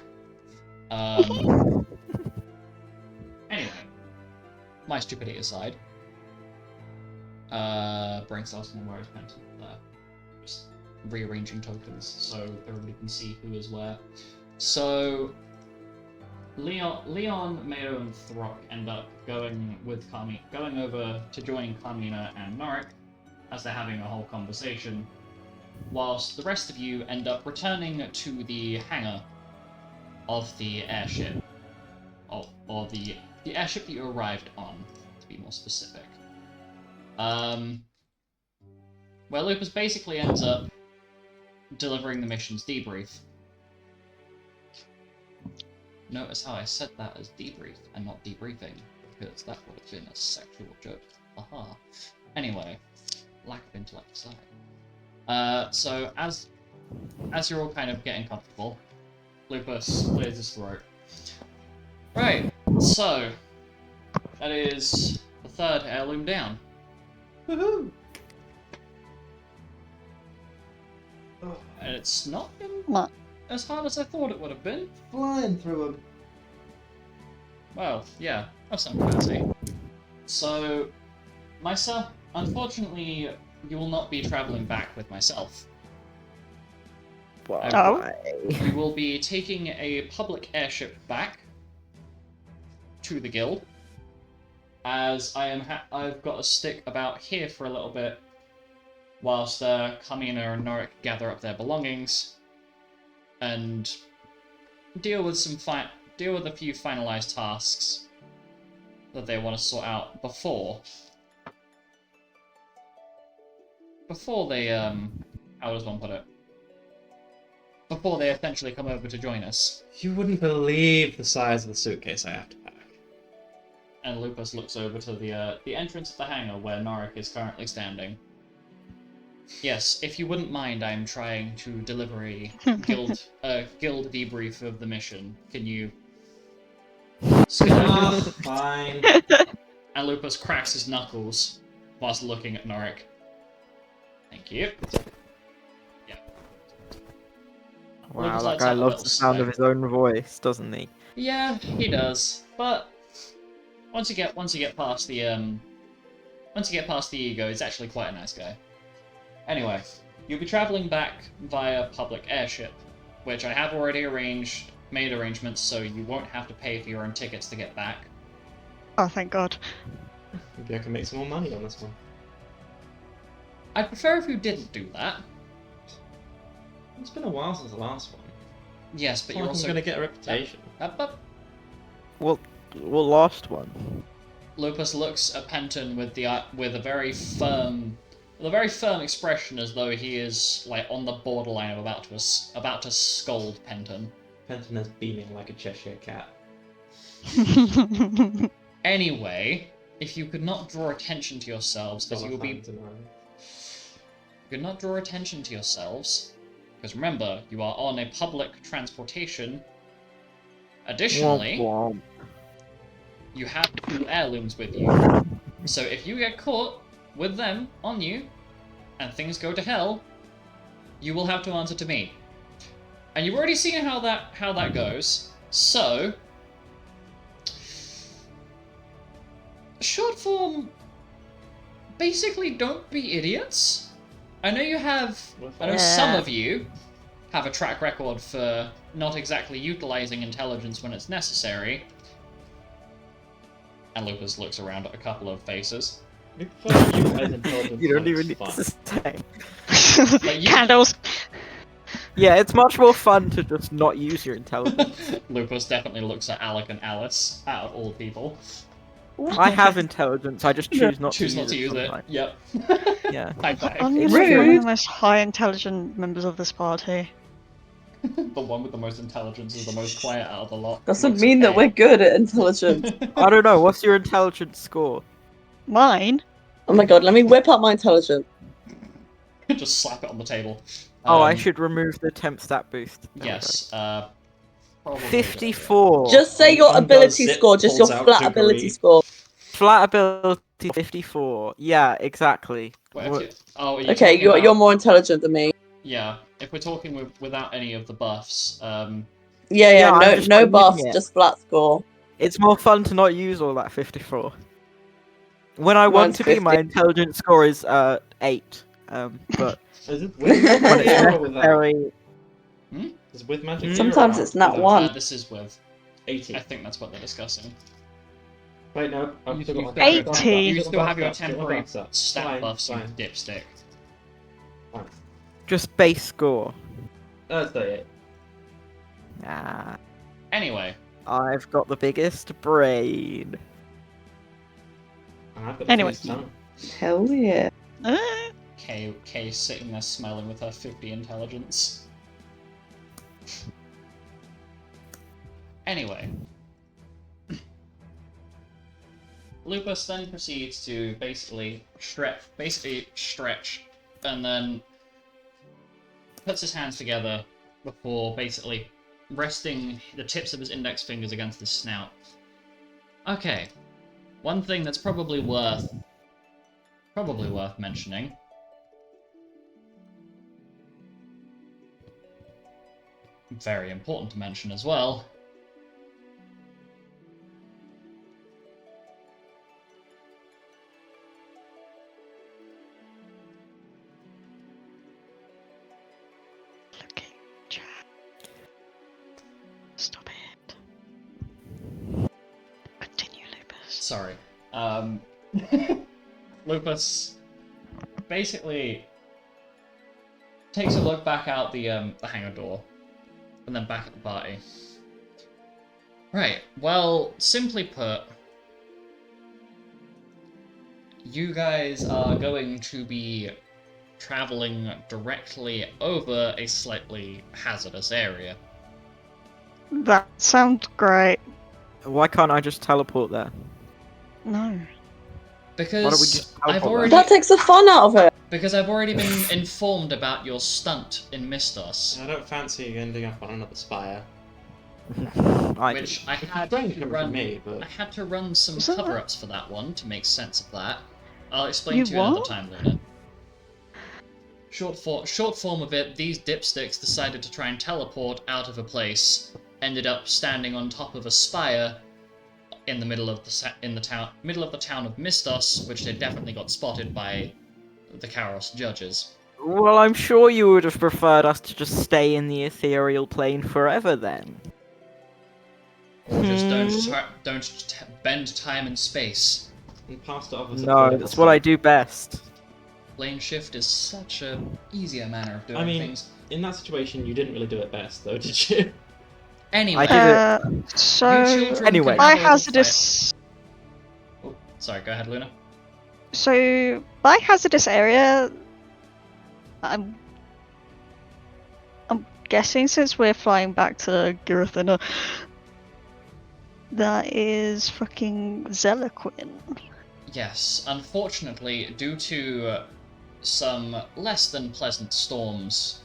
Anyway, my stupidity aside. Brain cells and where is Penton there. Just rearranging tokens so everybody can see who is where. So Leon, Mayo, and Throck end up going over to join Carmina and Norik as they're having a whole conversation, whilst the rest of you end up returning to the hangar of the airship, or the airship that you arrived on, to be more specific. Where Lupus basically ends up delivering the mission's debrief. Notice how I said that as debrief and not debriefing, because that would have been a sexual joke. Aha. Anyway, lack of intellect aside. So as you're all kind of getting comfortable, Lupus clears his throat. Right, so that is the third heirloom down. Woohoo! And it's not been What? as hard as I thought it would have been. Flying through them. Well, yeah, have some fancy. So, myself, unfortunately, you will not be travelling back with myself. Why? We will be taking a public airship back to the guild, as I've got to stick about here for a little bit, whilst Carmina and Norik gather up their belongings and deal with a few finalized tasks that they want to sort out before they how does one put it? Before they essentially come over to join us. You wouldn't believe the size of the suitcase I have to pack. And Lupus looks over to the entrance of the hangar where Norik is currently standing. Yes, if you wouldn't mind, I'm trying to deliver a guild debrief of the mission. Can you? Fine. And Lupus cracks his knuckles whilst looking at Norik. Thank you. Yeah. Wow, Lupus that lets guy out a loves little the sound of sigh. his own voice, doesn't he? Yeah, he does. But once you get past the ego, he's actually quite a nice guy. Anyway, you'll be traveling back via public airship, which I have already made arrangements so you won't have to pay for your own tickets to get back. Oh, thank God. Maybe I can make some more money on this one. I'd prefer if you didn't do that. It's been a while since the last one. Yes, but It's you're like also I'm gonna get a reputation. Up. Well, last one. Lupus looks at Penton with a very firm expression, as though he is like on the borderline of about to scold Penton. Penton is beaming like a Cheshire cat. Anyway, if you could not draw attention to yourselves, as you will be. You could not draw attention to yourselves, because remember, you are on a public transportation. Additionally, Womp womp. you have 2 heirlooms with you. So if you get caught with them on you, and things go to hell, you will have to answer to me. And you've already seen how that goes. So, short form, basically don't be idiots. I know some of you have a track record for not exactly utilizing intelligence when it's necessary. And Lucas looks around at a couple of faces. We prefer you guys intelligence. You don't when even it's need fun. to say. But you- Candles. Yeah, it's much more fun to just not use your intelligence. Lucas definitely looks at Alec and Alice, out of all people. I have intelligence, I just choose not Choose to not to use it. sometimes. Yep. Yeah. High five. I'm It's usually one of rude. the most high intelligent members of this party. The one with the most intelligence is the most quiet out of the lot. Doesn't Looks mean that okay. we're good at intelligence. I don't know, what's your intelligence score? Mine? Oh my god, let me whip up my intelligence. Just slap it on the table. Oh, I Um, should remove the temp stat boost. There we go. Yes. Probably a good idea. 54. Just say your One ability does score, zip, just your pulls out flat degree. ability score. Flat ability 54. Yeah, exactly. Wait, What- if you- oh, are you Okay, talking you're about- more intelligent than me. Yeah, if we're talking without any of the buffs, Yeah, I'm No, just no removing buffs, it. just flat score. It's more fun to not use all that 54. When I want Mine's to be, my 50. intelligence score is 8. But Is it with when magic it's gear or without? necessary, Is it with magic gear or Sometimes without? it's not Without? one. this is with. 80. I think that's what they're discussing. Wait, no. I've You still got still my have- buff. 80. You I've still got have your buff, still got temporary buff, so- stat Fine, buffs, you fine. dipstick. just base score. That's 38. Ah, Anyway, I've got the biggest brain. And I've got the Anyway. biggest tongue. Hell yeah. Kay sitting there smiling with her 50 intelligence. Anyway. Lupus then proceeds to basically stretch, and then puts his hands together before basically resting the tips of his index fingers against his snout. Okay, one thing that's probably worth mentioning. Very important to mention as well. Looking chat. Stop it. Continue, Lupus. Sorry. Lupus basically takes a look back out the hangar door, and then back at the party. Right. Well, simply put, you guys are going to be traveling directly over a slightly hazardous area. That sounds great. Why can't I just teleport there? No. Because Why don't we just I've teleport already That takes the fun out of it. because I've already been informed about your stunt in Mistos, I don't fancy ending up on another spire. which I had Strange to coming run. from me, but I had to run some Was that- cover-ups for that one to make sense of that. I'll explain You to you another what? time, Luna. Short form of it, these dipsticks decided to try and teleport out of a place, ended up standing on top of a spire in the middle of the town of Mistos, which they definitely got spotted by the Karos judges. Well, I'm sure you would have preferred us to just stay in the ethereal plane forever then. Or just don't bend time and space. and past it off as a No, political that's what I stunt. do best. Plane shift is such a easier manner of doing I mean, things. in that situation, you didn't really do it best, though, did you? Anyway, I did it. So you children Anyway. can by have a little hazardous. fight. Oh, sorry, go ahead, Luna. So by hazardous area, I'm guessing since we're flying back to Girathina, that is fucking Zeliquin. Yes, unfortunately, due to some less than pleasant storms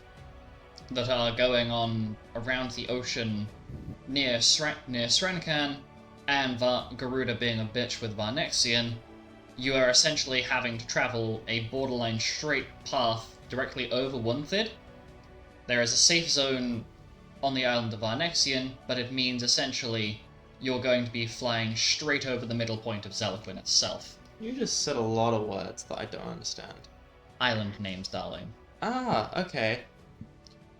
that are going on around the ocean near Srenkan, and Garuda being a bitch with Varnexian, you are essentially having to travel a borderline straight path directly over Wunthid. There is a safe zone on the island of Varnexian, but it means essentially you're going to be flying straight over the middle point of Zeliquin itself. You just said a lot of words that I don't understand. Island names, darling. Ah, okay.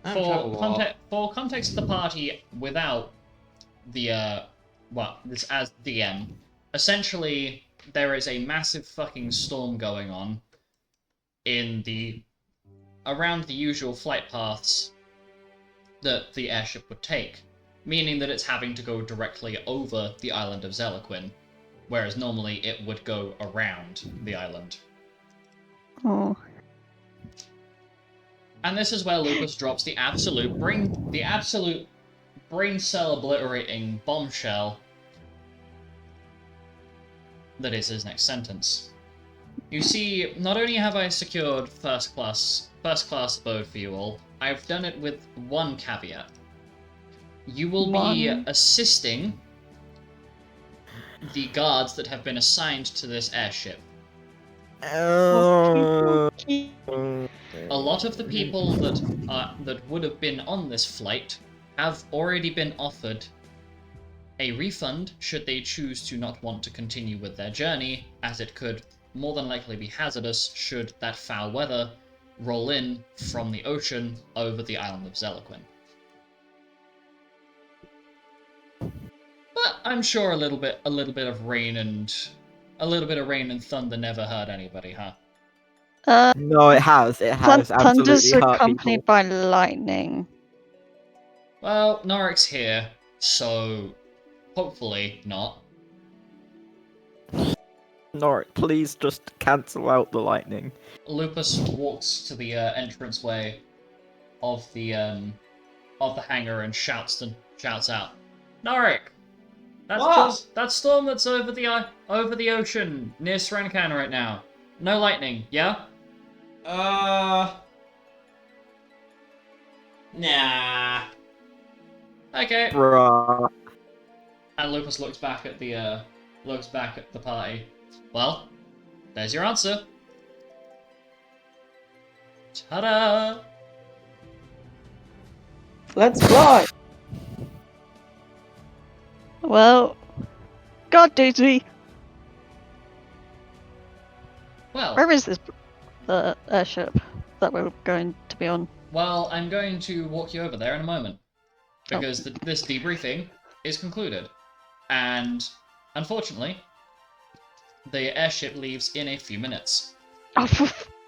I haven't traveled a lot. For context of the party, without the this as DM, essentially, there is a massive fucking storm going on around the usual flight paths that the airship would take, meaning that it's having to go directly over the island of Zeliquin, whereas normally it would go around the island. Oh. And this is where Lupus drops the absolute brain cell obliterating bombshell that is his next sentence. You see, not only have I secured first class abode for you all, I've done it with one caveat. You will be assisting the guards that have been assigned to this airship. A lot of the people that would have been on this flight have already been offered a refund should they choose to not want to continue with their journey, as it could more than likely be hazardous should that foul weather roll in from the ocean over the island of Zeliquin. But I'm sure a little bit of rain and thunder never hurt anybody, huh? No, it has. It has Thunder's absolutely hurt accompanied people. by lightning. Well, Norik's here, so hopefully not. Norik, please just cancel out the lightning. Lupus walks to the entranceway of the hangar and shouts out, "Norik, that storm that's over the ocean near Srenkan right now. No lightning, yeah?" Nah. Okay. Bruh. And Lupus looks back at the party. Well, there's your answer. Ta-da! Let's fly. Well, God duty. Well, Where is the airship that we're going to be on? well, I'm going to walk you over there in a moment because this debriefing is concluded, and unfortunately, the airship leaves in a few minutes. Oh,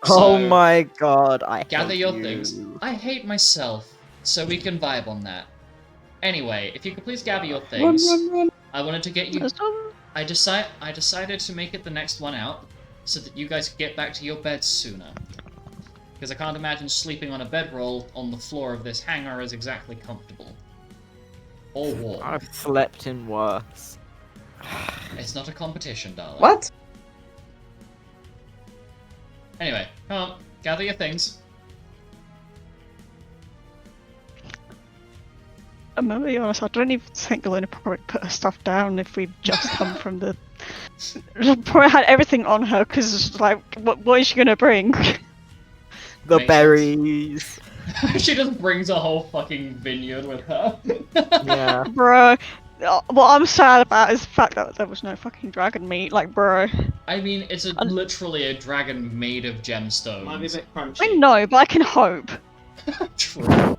Oh So, my god, I gather hate your you. things. I hate myself, so we can vibe on that. Anyway, if you could please gather your Run, things. run, run. I wanted to get you. I decided to make it the next one out so that you guys could get back to your beds sooner. Because I can't imagine sleeping on a bedroll on the floor of this hangar is exactly comfortable. Or warm. I've slept in worse. It's not a competition, darling. What? Anyway, come on, gather your things. I'm gonna be honest, I don't even think Luna probably put her stuff down if we've just come from the... She probably had everything on her, because, like, what is she gonna bring? The Makes berries. She just brings a whole fucking vineyard with her. Yeah. Bro, what I'm sad about is the fact that there was no fucking dragon meat, like, bro. I mean, it's literally a dragon made of gemstones. Might be a bit crunchy. I know, but I can hope. True.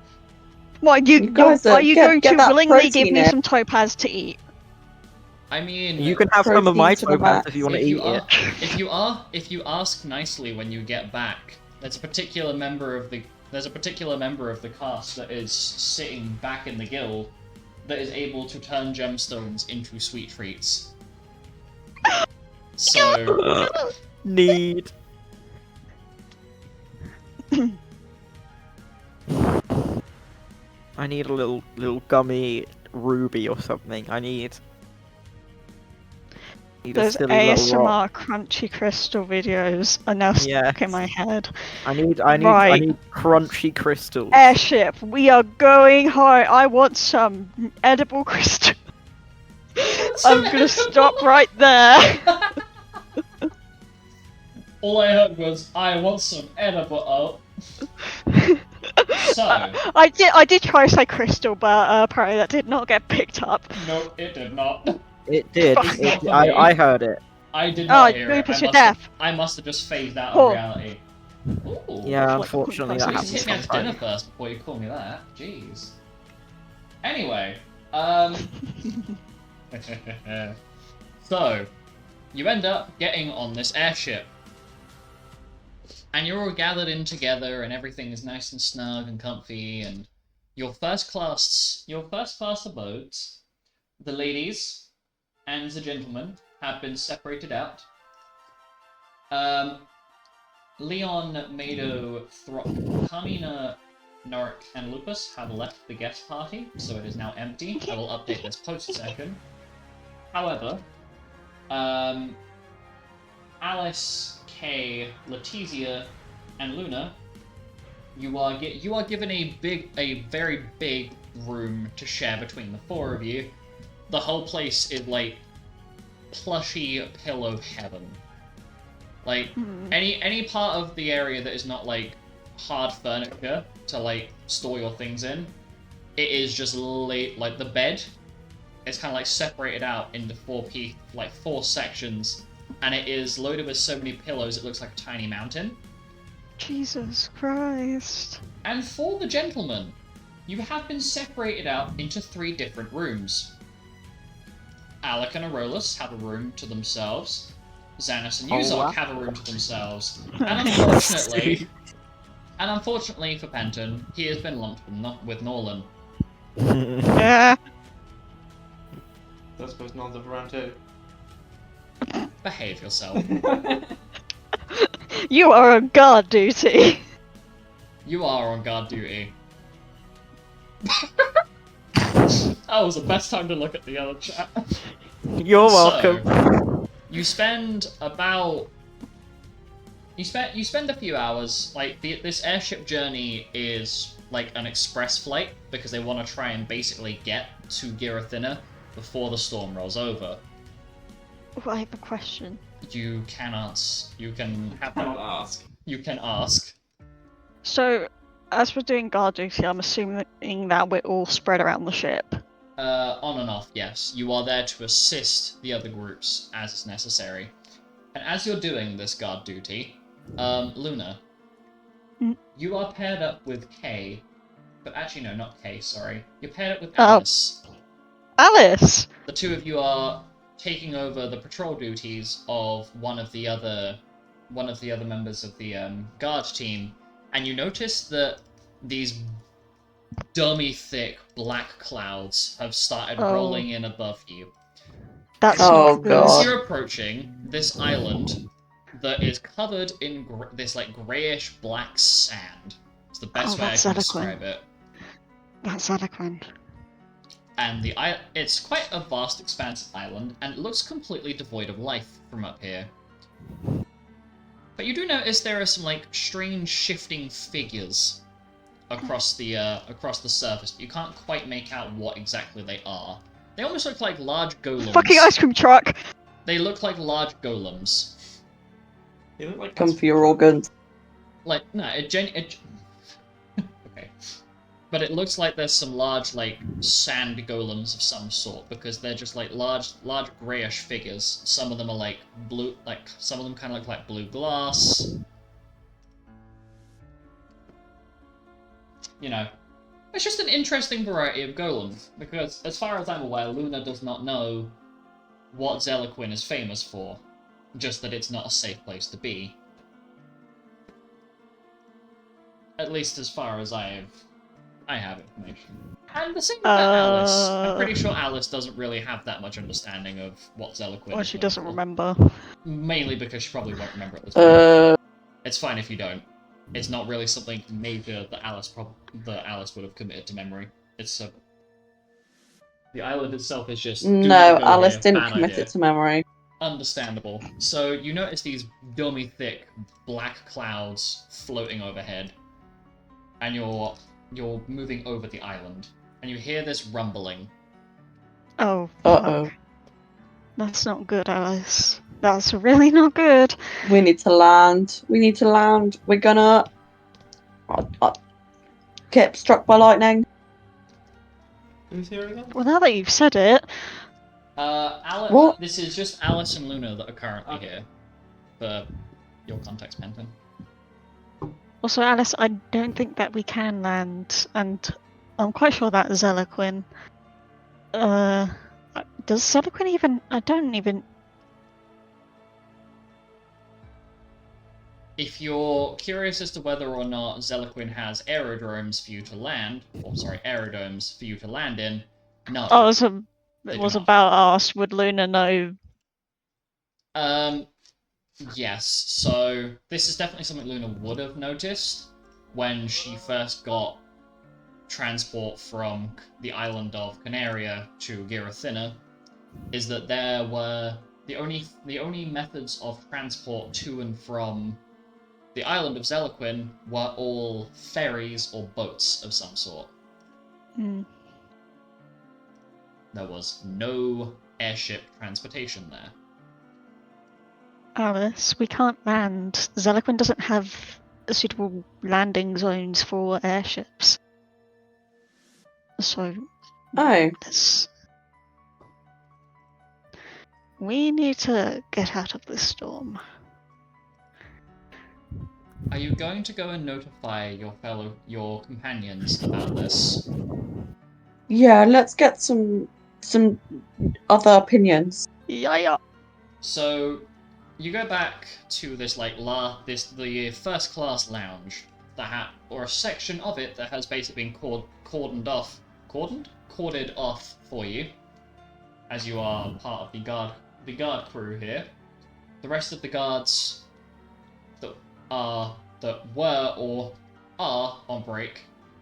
What, You guys are you get going to that willingly give protein me in. some topaz to eat? I mean, You can have some of my Protein to the topaz max. if you want to if eat you are, it. if you ask nicely when you get back, there's a particular member of the cast that is sitting back in the guild that is able to turn gemstones into sweet treats. So Need. I need a little gummy ruby or something. I need a Those silly little rock. ASMR crunchy crystal videos are now Yes. stuck in my head. I need Right. crunchy crystals. Airship, we are going high. I want some edible crystal. I'm gonna stop right there. all I heard was, "I want some edible." So, I did try to say crystal, but apparently that did not get picked up. no, it did not. It did. Fuck. Not for me. I heard it. I did not hear it. Lupus, I you're must have- deaf. I must have just phased out Oh. of reality. Ooh. Yeah, What- unfortunately what that Please happens hit me out to dinner sometimes. first before you call me that. Jeez. Anyway, So, you end up getting on this airship. And you're all gathered in together, and everything is nice and snug and comfy, and your first class abodes, the ladies and the gentlemen, have been separated out. Leon, Mado, Carmina, Norik, and Lupus have left the guest party, so it is now empty. I will update this post-session. However, Alice, Kay, Letizia, and Luna, you are given a very big room to share between the four of you. The whole place is like plushy pillow heaven. Like any part of the area that is not like hard furniture to like store your things in, it is just like the bed. It's kind of like separated out into four sections. And it is loaded with so many pillows it looks like a tiny mountain. Jesus Christ. And for the gentlemen, you have been separated out into 3 different rooms. Alec and Arolas have a room to themselves. Xanis and Uzok have a room to themselves. And unfortunately for Penton, he has been lumped with Norlan. Yeah. I suppose Non's up around too. Behave yourself. You are on guard duty. You are on guard duty. That was the best time to look at the other chat. You're welcome. So, you spend a few hours. Like this airship journey is like an express flight because they want to try and basically get to Girathina before the storm rolls over. Oh, I have a question. You can ask. You can ask. You can ask. So, as we're doing guard duty, I'm assuming that we're all spread around the ship. On and off, yes. You are there to assist the other groups as is necessary. And as you're doing this guard duty, Luna, you are paired up with Kay. But actually, no, not Kay, sorry. You're paired up with Alice. Alice! The two of you are taking over the patrol duties of one of the other members of the guard team, and you notice that these dummy thick black clouds have started rolling in above you. That's God. As you're approaching this island that is covered in this like greyish black sand. It's the best way I can describe it. That's adequate. And it's quite a vast, expansive island, and it looks completely devoid of life from up here. But you do notice there are some like strange shifting figures across the surface. But you can't quite make out what exactly they are. They almost look like large golems. Fucking ice cream truck! They look like large golems. They look like Come for your organs. Like no, okay. But it looks like there's some large, like, sand golems of some sort, because they're just, like, large greyish figures. Some of them are, like, blue, some of them kind of look like blue glass. You know, it's just an interesting variety of golems, because, as far as I'm aware, Luna does not know what Zeliquin is famous for, just that it's not a safe place to be. At least as far as I have information. And the same with Alice. I'm pretty sure Alice doesn't really have that much understanding of what Zeliquin is. Well, she doesn't remember. Mainly because she probably won't remember at this point. It's fine if you don't. It's not really something major that Alice would have committed to memory. It's the island itself is just... No, Alice didn't commit it to memory. Understandable. So you notice these dummy thick black clouds floating overhead. And you're moving over the island, and you hear this rumbling. Oh. Uh-oh. Fuck. That's not good, Alice. That's really not good. We need to land. We're gonna get struck by lightning. Who's here again? Well, now that you've said it... Alice, What? This is just Alice and Luna that are currently here, for your context, Penton. Also, Alice, I don't think that we can land, and I'm quite sure that Zeliquin... does Zeliquin even... I don't even if you're curious as to whether or not Zeliquin has aerodromes for you to land, aerodomes for you to land in, no. Oh, They it do was not. about asked, would Luna know? Yes. So this is definitely something Luna would have noticed when she first got transport from the island of Canaria to Girathina, is that there were the only methods of transport to and from the island of Zeliquin were all ferries or boats of some sort. Hmm. There was no airship transportation there. Alice, we can't land. Zeliquin doesn't have suitable landing zones for airships. So Oh, this... we need to get out of this storm. Are you going to go and notify your companions about this? yeah. Let's get some other opinions. Yeah. So, you go back to this the first class lounge or a section of it that has basically been cordoned off for you, as you are part of the guard crew here. The rest of the guards that were or are on break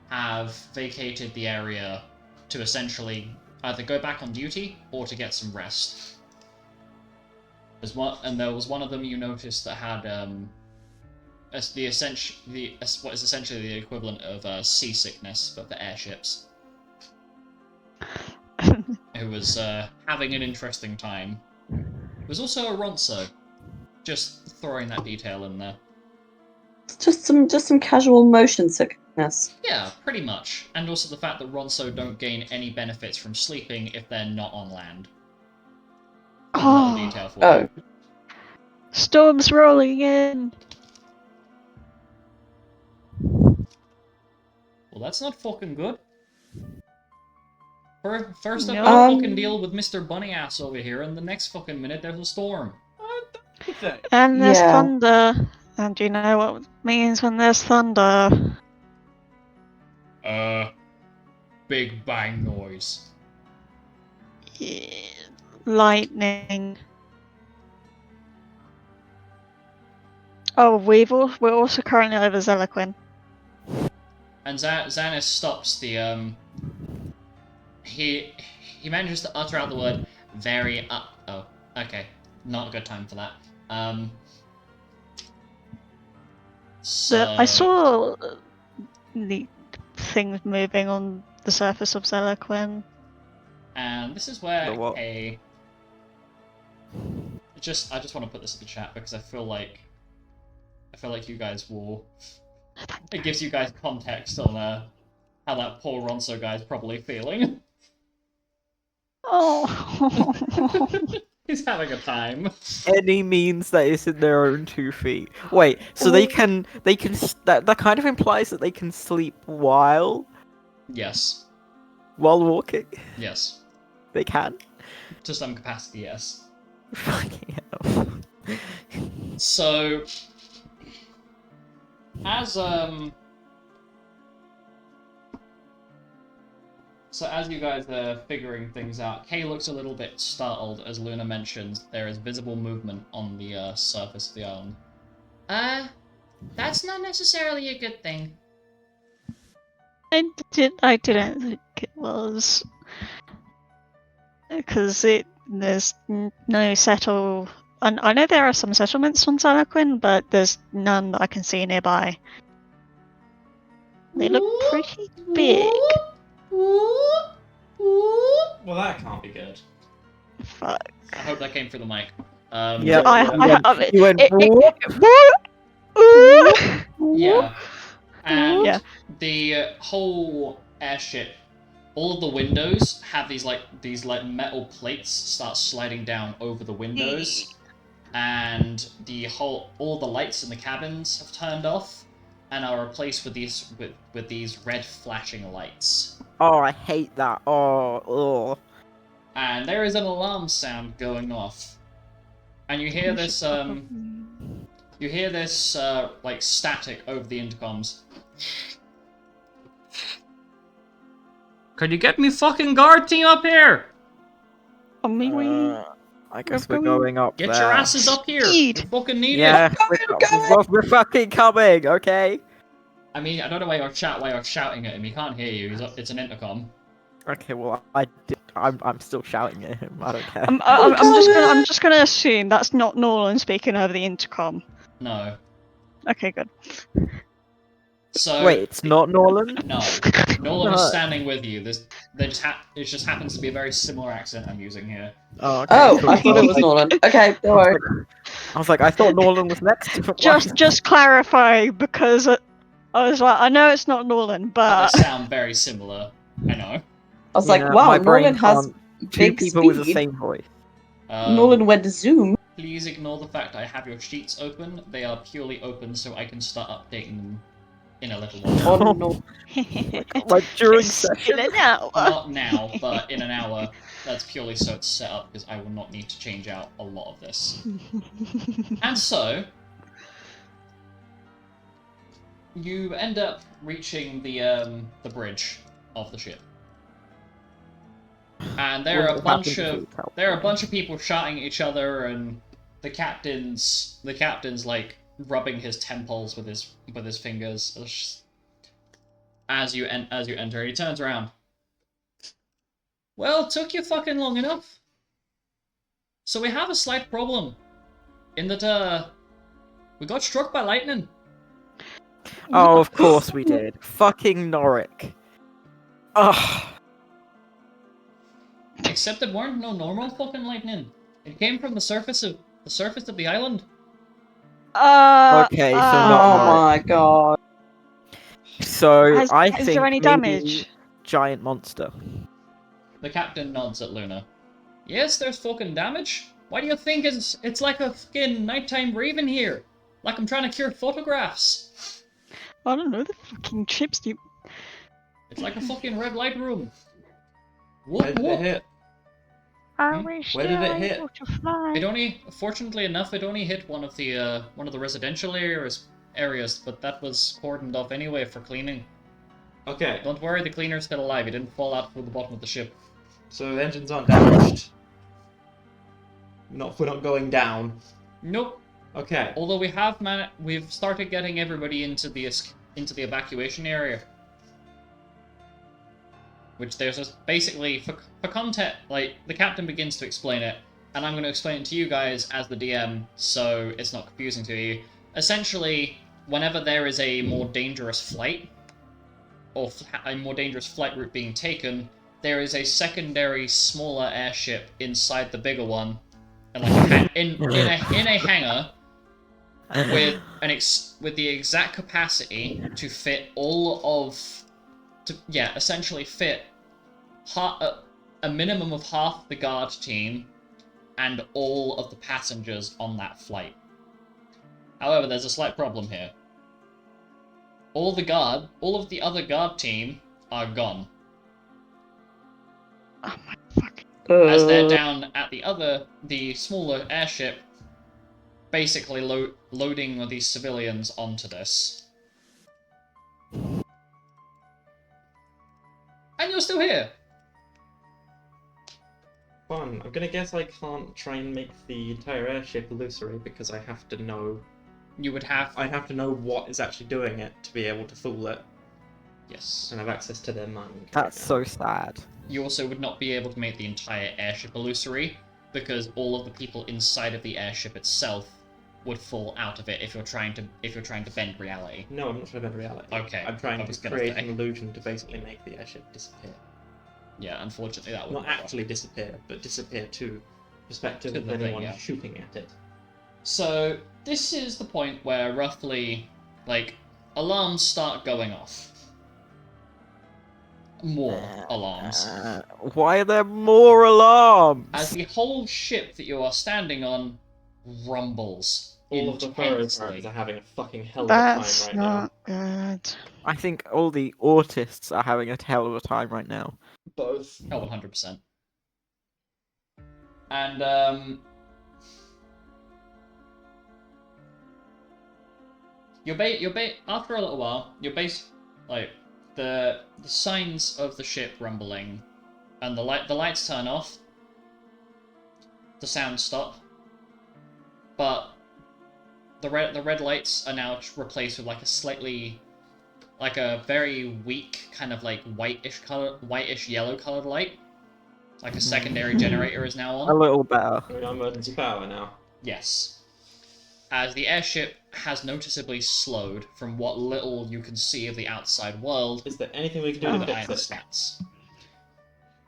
have vacated the area to essentially either go back on duty or to get some rest. There was one of them you noticed that had what is essentially the equivalent of seasickness, but for airships. Who was having an interesting time. There was also a Ronso. Just throwing that detail in there. Just some casual motion sickness. Yeah, pretty much. And also the fact that Ronso don't gain any benefits from sleeping if they're not on land. Another detail for you. Storm's rolling in. Well, that's not fucking good. First I've No. got to fucking deal with Mr. Bunny Ass over here, and the next fucking minute there's a storm. And there's Yeah. thunder. And do you know what it means when there's thunder? Big bang noise. Yeah. Lightning. Oh, we're also currently over Zeliquin. And Xanis stops the He manages to utter out the word very oh, okay. Not a good time for that. So I saw the things moving on the surface of Zeliquin. and this is where The what? I just want to put this in the chat because I feel like you guys will. It gives you guys context on how that poor Ronso guy's probably feeling. Oh. He's having a time. Any means that is in their own 2 feet. Wait, so they can that kind of implies that they can sleep while Yes. walking. Yes. They can. To some capacity, yes. Fucking hell. So, as you guys are figuring things out, Kay looks a little bit startled as Luna mentions there is visible movement on the surface of the island. That's not necessarily a good thing. I didn't think it was. Because there's no settle. I know there are some settlements on Zeliquin, but there's none that I can see nearby. They look pretty big. Well, that can't be good. Fuck. I hope that came through the mic. Yeah. You went. Yeah. And Yeah. the whole airship, all of the windows have these metal plates start sliding down over the windows, and all the lights in the cabins have turned off and are replaced with these red flashing lights. Oh, I hate that. Oh. And there is an alarm sound going off, and you hear this You hear this like static over the intercoms. Could you get me fucking guard team up here? On me way. I guess We're we're going. going up Get there. your asses up here. Speed. We fucking need Yeah, it. we're fucking coming, okay? I mean, I don't know why you're shouting at him. He can't hear you. It's an intercom. Okay, well, I'm still shouting at him. I don't care. I'm just gonna assume that's not Nolan speaking over the intercom. No. Okay, good. So Wait, it's not Nolan? No. Nolan is No. standing with you. It just happens to be a very similar accent I'm using here. Oh, okay, Oh, cool. I thought it was Nolan. Okay, don't worry. I was like, I thought Nolan was next. But Just clarify because I was like, I know it's not Nolan, But but they sound very similar. I know. I was like, Yeah, wow, my brain Nolan has can't- two big people speed. with the same voice. Nolan went to Zoom. Please ignore the fact I have your sheets open. They are purely open so I can start updating them in a little while. Oh no. Like during it's session. in an hour. Not now, but in an hour. That's purely so it's set up because I will not need to change out a lot of this. And so, you end up reaching the bridge of the ship, and there are a bunch of people shouting at each other, and the captain's like rubbing his temples with his fingers. As you enter, he turns around. Well, took you fucking long enough. So we have a slight problem, in that we got struck by lightning. Oh, of course we did. Fucking Noric. Ugh. Except it weren't no normal fucking lightning. It came from the surface of the island. Okay, so not Oh Noric. my god. So Is I think there any maybe damage? giant monster. The captain nods at Luna. Yes, there's fucking damage. Why do you think it's like a fucking nighttime raven here? Like I'm trying to cure photographs. I don't know the fucking chips. You It's like a fucking red light room. Where Whoop did it whoop. hit? I wish Where did they it were hit? able to fly. It only, fortunately enough, it only hit one of the residential areas, but that was cordoned off anyway for cleaning. Okay, Don't worry, the cleaner's still alive. He didn't fall out through the bottom of the ship. so the engines aren't damaged. We're not going down. Nope. Okay. Although we've started getting everybody into the evacuation area. Which there's just basically for content, like the captain begins to explain it, and I'm going to explain it to you guys as the DM, so it's not confusing to you. Essentially, whenever there is a more dangerous flight, or a more dangerous flight route being taken, there is a secondary, smaller airship inside the bigger one, and like in a hangar with the exact capacity to fit essentially fit a minimum of half the guard team and all of the passengers on that flight. However, there's a slight problem here. All of the other guard team are gone, Oh my fuck. as they're down at the smaller airship, basically loading these civilians onto this. And you're still here. Fun. I'm gonna guess I can't try and make the entire airship illusory because I have to know. I have to know what is actually doing it to be able to fool it Yes. and have access to their mind. That's so sad. You also would not be able to make the entire airship illusory, because all of the people inside of the airship itself would fall out of it if you're trying to bend reality. No, I'm not trying to bend reality. Okay, I'm trying I was to gonna create say. an illusion to basically make the airship disappear. Yeah, unfortunately that would Not actually disappear, but disappear to perspective To of the thing, anyone yeah. shooting at it. So this is the point where roughly, like, alarms start going off. More alarms. Why are there more alarms? As the whole ship that you are standing on rumbles All of the furrow intensely. parents are having a fucking hell of a time That's right not good. I think all the autists are having a hell of a time right now. now. Both. Oh, 100%. And, After a little while, like the signs of the ship rumbling, and the lights turn off. The sounds stop, but the red lights are now replaced with like a very weak kind of like whitish yellow colored light. Like a secondary generator is now A on. little better. We're on emergency power now. Yes. As the airship has noticeably slowed from what little you can see of the outside world Is there anything we can do with to the fix iron it? slats.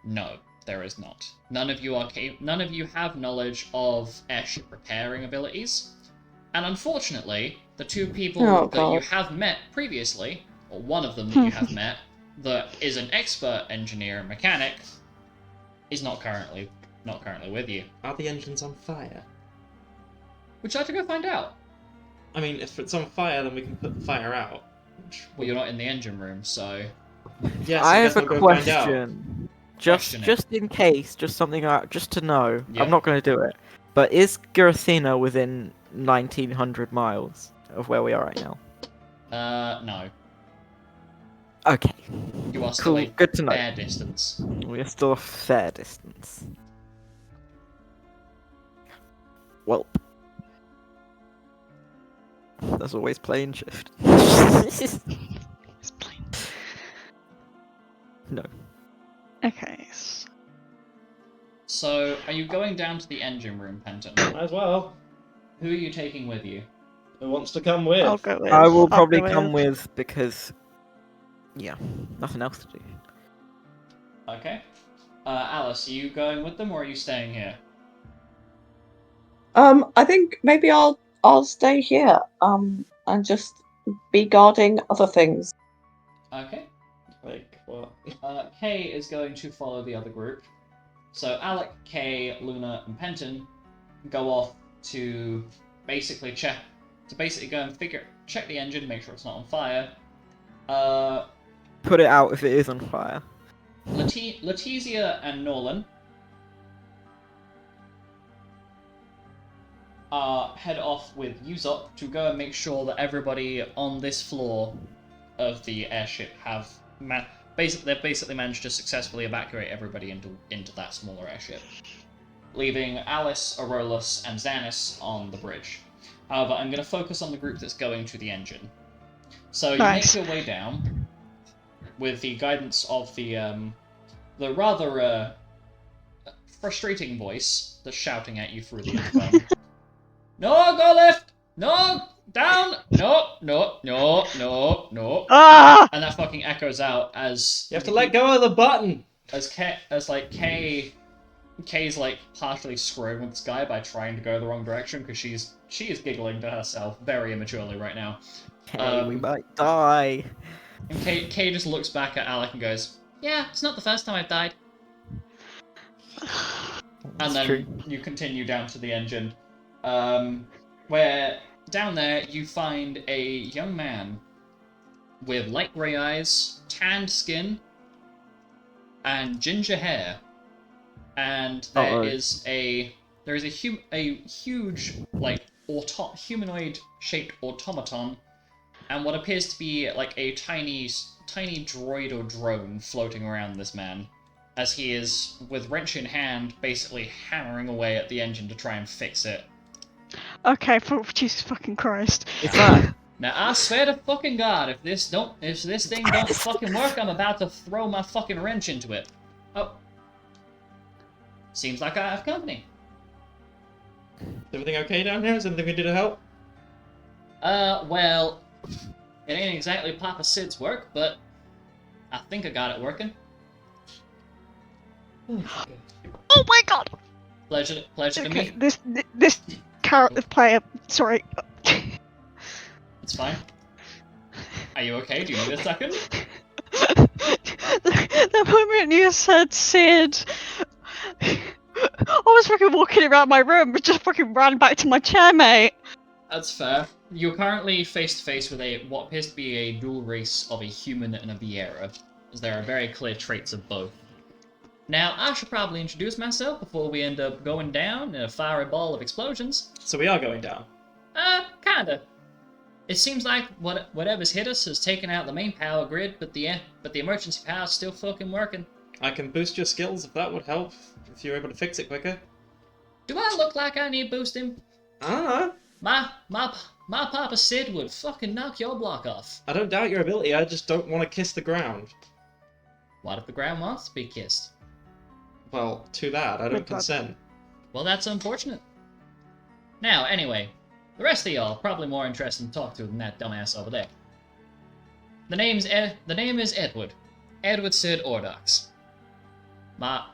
No, there is not. None of you have knowledge of airship repairing abilities. And unfortunately, the two people Oh, that you God. have met previously, or one of them that you have met, that is an expert engineer and mechanic, is not currently with you. Are the engines on fire? Would you like to go find out? I mean, if it's on fire, then we can put the fire out. Well, you're not in the engine room, so Yes, I guess have a we'll go find out. question. Question it. Just in case, just something just to know. Yeah. I'm not going to do it. But is Girathena within 1900 miles of where we are right now? no. Okay. You are still Cool. a Good to know. fair distance. We are still a fair distance. Well, there's always plane shift. It's plain. No. Okay. So, are you going down to the engine room, Penton? Might as well. Who are you taking with you? Who wants to come with? I'll go with. I will I'll probably go come with because, yeah, nothing else to do. Okay. Alice, are you going with them or are you staying here? I think maybe I'll stay here. And just be guarding other things. Okay. Like, what? Kay is going to follow the other group. So Alec, Kay, Luna, and Penton go off to basically go and check the engine, make sure it's not on fire. Put it out if it is on fire. Letizia and Nolan head off with Yuzop to go and make sure that everybody on this floor of the airship they've basically managed to successfully evacuate everybody into that smaller airship, leaving Alice, Aurolus, and Xanis on the bridge. However, I'm going to focus on the group that's going to the engine. So you Nice. make your way down with the guidance of the rather frustrating voice that's shouting at you through the interphone. No, go left! No, down! No, no, no, no, no. Ah! And that fucking echoes out as You have to let go of the button! Kay's like partially screwing with this guy by trying to go the wrong direction because she is giggling to herself very immaturely right now. Hey, we might die. And Kay just looks back at Alec and goes, "Yeah, it's not the first time I've died." And That's then true. you continue down to the engine, where down there you find a young man with light grey eyes, tanned skin, and ginger hair. And there is a huge like humanoid shaped automaton, and what appears to be like a tiny droid or drone floating around this man, as he is, with wrench in hand, basically hammering away at the engine to try and fix it. Okay, for Jesus fucking Christ. Is that? Now I swear to fucking God, if this thing don't fucking work, I'm about to throw my fucking wrench into it. Oh. Seems like I have company. Is everything okay down here? Is anything we can do to help? Well, it ain't exactly Papa Sid's work, but I think I got it working. Oh my God. Pleasure to Okay, meet. this character player. Sorry. It's fine. Are you okay? Do you need a second? The moment you said Sid, I was fucking walking around my room, but just fucking ran back to my chair, mate. That's fair. You're currently face to face with what appears to be a dual race of a human and a Viera, as there are very clear traits of both. Now, I should probably introduce myself before we end up going down in a fiery ball of explosions. So we are going down. Kinda. It seems like whatever's hit us has taken out the main power grid, but the emergency power's still fucking working. I can boost your skills if that would help, if you're able to fix it quicker. Do I look like I need boosting? I don't know. My Papa Sid would fucking knock your block off. I don't doubt your ability, I just don't want to kiss the ground. What if the ground wants to be kissed? Well, too bad, I don't consent. Well, that's unfortunate. Now, anyway, the rest of y'all probably more interested to talk to than that dumbass over there. The name is Edward. Edward Sid Ordox.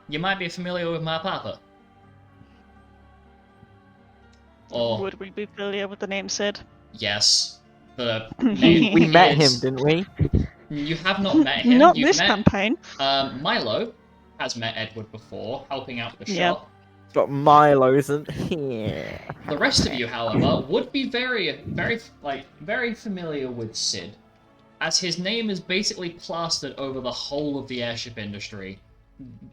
You might be familiar with my papa. Or Would we be familiar with the name Sid? yes, the We name met him, is- didn't we? You have not met him. Not You've this met, campaign. Milo has met Edward before, helping out with the Yeah. shop. But Milo isn't here. The rest of you, however, would be very familiar with Sid, as his name is basically plastered over the whole of the airship industry.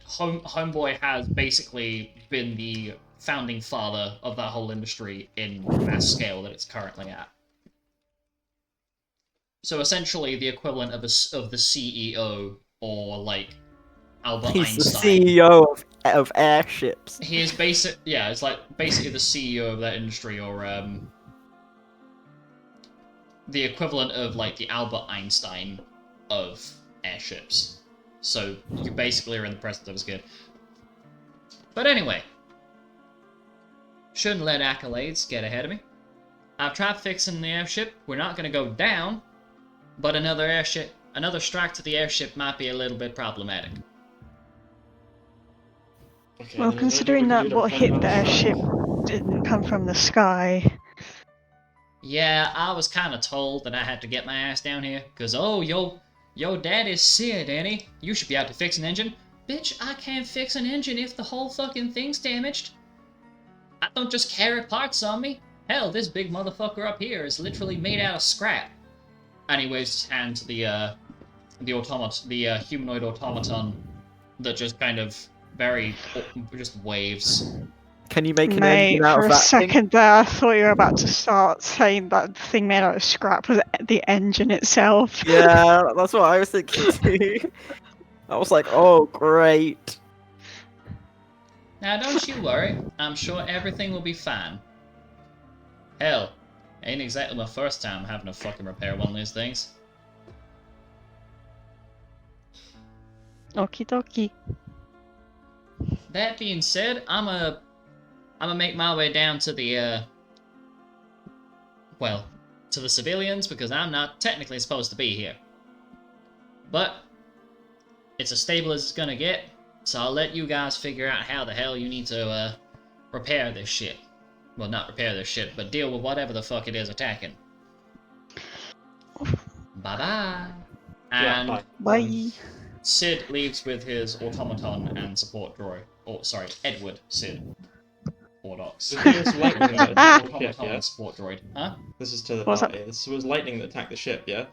Homeboy has basically been the founding father of that whole industry in mass scale that it's currently at. So essentially, the equivalent of the CEO or like Albert He's the Einstein. CEO of airships. He is it's like basically the CEO of that industry, or the equivalent of like the Albert Einstein of airships. So you basically are in the presence of his kid. But anyway, shouldn't let accolades get ahead of me. I've tried fixing the airship. We're not going to go down, but another strike to the airship might be a little bit problematic. Okay, Well, then considering there's that no what need to hit the prevent airship didn't come from the sky. Yeah, I was kind of told that I had to get my ass down here, cause yo daddy's Sid, Annie. You should be able to fix an engine. Bitch, I can't fix an engine if the whole fucking thing's damaged. I don't just carry parts on me. Hell, this big motherfucker up here is literally made out of scrap. And he waves his hand to the humanoid automaton that just kind of just waves. Can you make an Mate, engine out for of a that thing? second there, I thought you were about to start saying that the thing made out of scrap was the engine itself. Yeah, that's what I was thinking too. I was like, oh, great. Now don't you worry, I'm sure everything will be fine. Hell, ain't exactly my first time having to fucking repair one of these things. Okie dokie. That being said, I'm gonna make my way down to the to the civilians, because I'm not technically supposed to be here. But it's as stable as it's gonna get, so I'll let you guys figure out how the hell you need to repair this shit. Well, not repair this shit, but deal with whatever the fuck it is attacking. Bye-bye. And Yeah, Bye. Sid leaves with his automaton and support droid. Oh, sorry, Edward Sid. Ordox. This was lightning that attacked the ship, Automaton yeah? and support droid. Huh? This is to the What's party. This was lightning that attacked the ship, yeah?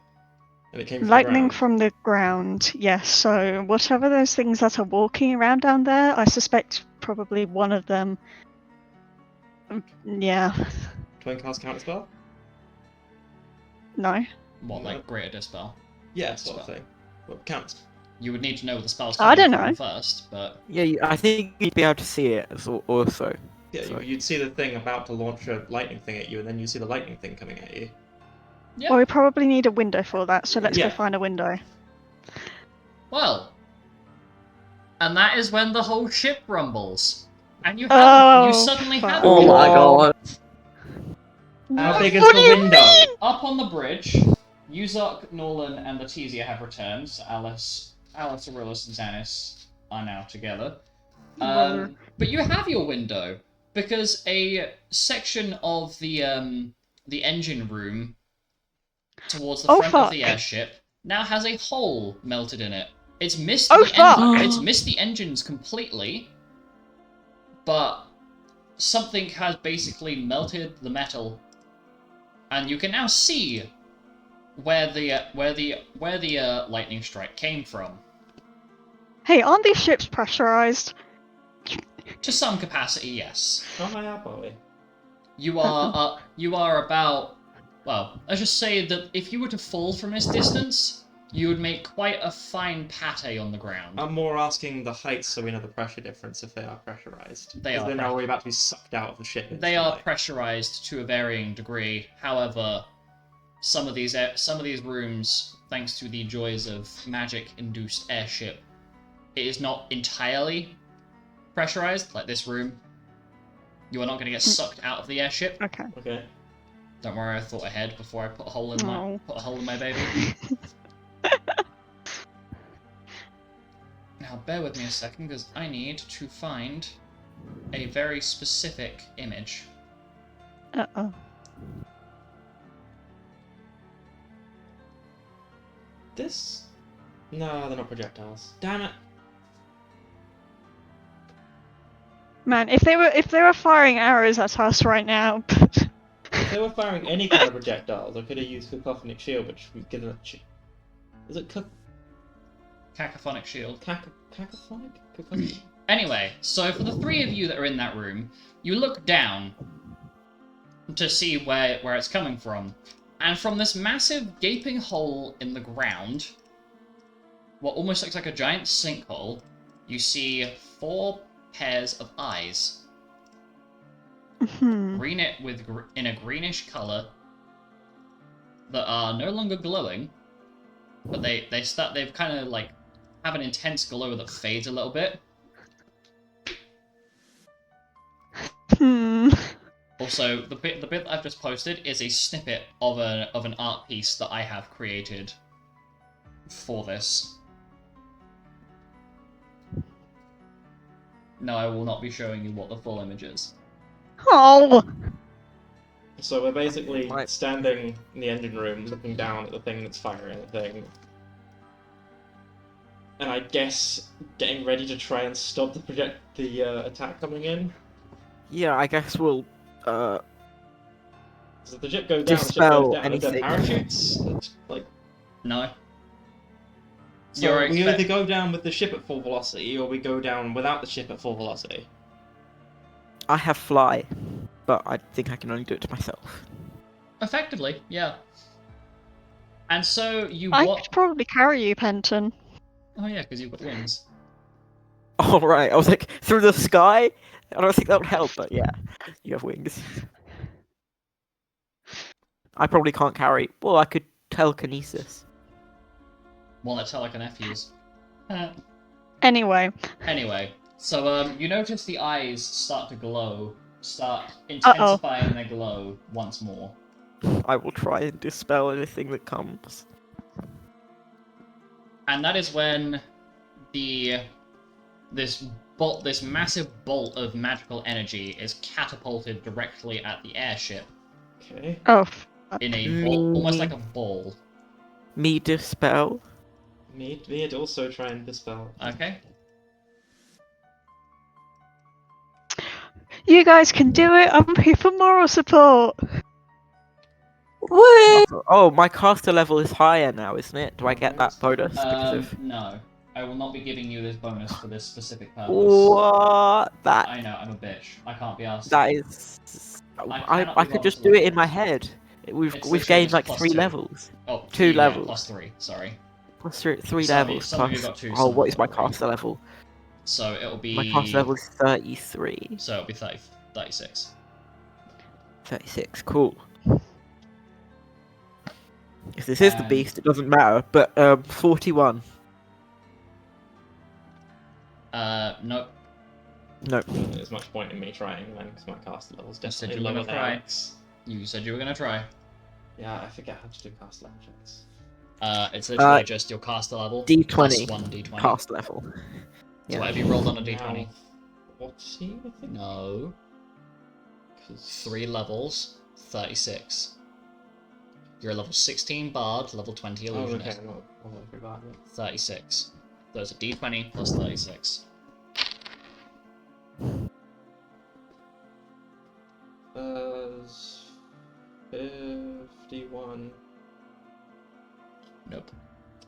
And it came from Lightning the ground. from the ground, yes. So whatever those things that are walking around down there, I suspect probably one of them. Yeah. Twin cast counterspell? No. What, like Greater Dispel? Yeah, sort of Spell. thing. But counts. You would need to know what the spell's I coming don't from know. first, but Yeah, I think you'd be able to see it also. Yeah, Sorry. you'd see the thing about to launch a lightning thing at you, and then you see the lightning thing coming at you. yeah. Well, we probably need a window for that, so let's Yeah. go find a window. Well, and that is when the whole ship rumbles, and you Oh, suddenly have fuck. Oh my god. How big is What the do you window? up on the bridge. Yuzok, Nolan, and Letizia have returned. So Alice, Aurelius, and Xanis are now together. Brother. But you have your window because a section of the engine room towards the Oh, front of the fuck. airship now has a hole melted in it. It's missed Oh, the fuck. it's missed the engines completely, but something has basically melted the metal, and you can now see where the lightning strike came from. Hey, aren't these ships pressurized? To some capacity, yes. How high up are we? You are about Well, let's just say that if you were to fall from this distance, you would make quite a fine pate on the ground. I'm more asking the heights so we know the pressure difference if they are pressurized. They are Then are we about to be sucked out of the ship They are instantly? pressurized to a varying degree. However, some of these rooms, thanks to the joys of magic-induced airship, it is not entirely pressurized, like this room. You are not going to get sucked out of the airship. Okay. Okay. Don't worry, I thought ahead before I put a hole in No. my baby. Now bear with me a second, because I need to find a very specific image. Uh-oh. This? No, they're not projectiles. Damn it! Man, if they were firing arrows at us right now, If they were firing any kind of projectiles, I could have used Cacophonic Shield, which we've given a... Is it Cacophonic shield. Cacophonic? Cacophonic? Anyway, so for the three of you that are in that room, you look down to see where it's coming from. And from this massive gaping hole in the ground, what almost looks like a giant sinkhole, you see 4 pairs of eyes. In a greenish color that are no longer glowing, but they've kind of like have an intense glow that fades a little bit. Also, the bit that I've just posted is a snippet of an art piece that I have created for this. No, I will not be showing you what the full image is. Oh! So we're basically Right. standing in the engine room, looking down at the thing that's firing the thing. And I guess getting ready to try and stop the attack coming in. Yeah, I guess we'll So if the ship goes down, the ship Dispel goes down. Is there anything. parachutes? Like, No. so we either go down with the ship at full velocity, or we go down without the ship at full velocity. I have fly, but I think I can only do it to myself. Effectively, yeah. And so you I watch. could probably carry you, Penton. Oh yeah, because you've got wings. All right, I was like through the sky. I don't think that would help, but yeah, you have wings. I probably can't carry. Well, I could telekinesis. Well, that's how I can F use. Anyway. Anyway, so you notice the eyes start to glow, start intensifying their glow once more. I will try and dispel anything that comes. And that is when this massive bolt of magical energy is catapulted directly at the airship Okay. Oh. in a ball, almost like a ball. Me dispel. Me'd also try and dispel. Okay. You guys can do it. I'm here for moral support. Woo! Oh, my caster level is higher now, isn't it? Do I get that bonus because of No, I will not be giving you this bonus for this specific purpose. what? That I know, I'm a bitch. I can't be asked. that is. cannot I be could just bothered do to it in my level. head. We've It's we've literally gained just like plus 3 2. levels. Oh, Two yeah, levels. plus 3. Sorry. Plus 3 Some of you- levels some of you plus. got 2, Oh, some what of is you my got 3. caster level? So it'll be. My caster level is 33. So it'll be 36. 36. Cool. If this is the And- beast, it doesn't matter. But 41. Nope. No. There's much point in me trying then, because my caster level's You said definitely you were lower gonna than try. Alex. You said you were gonna try. Yeah, I forget how to do caster level checks. It's literally just your caster level. D20. Plus 1 D20. Caster level. So Yeah. what have you rolled on a D20? Now, 40, I think? No. 'Cause- 3 levels, 36. You're a level 16 bard, level 20 Oh, okay, illusionist. I'm not all the way through that yet. 36. Those are D20 plus 36. There's 51. Nope.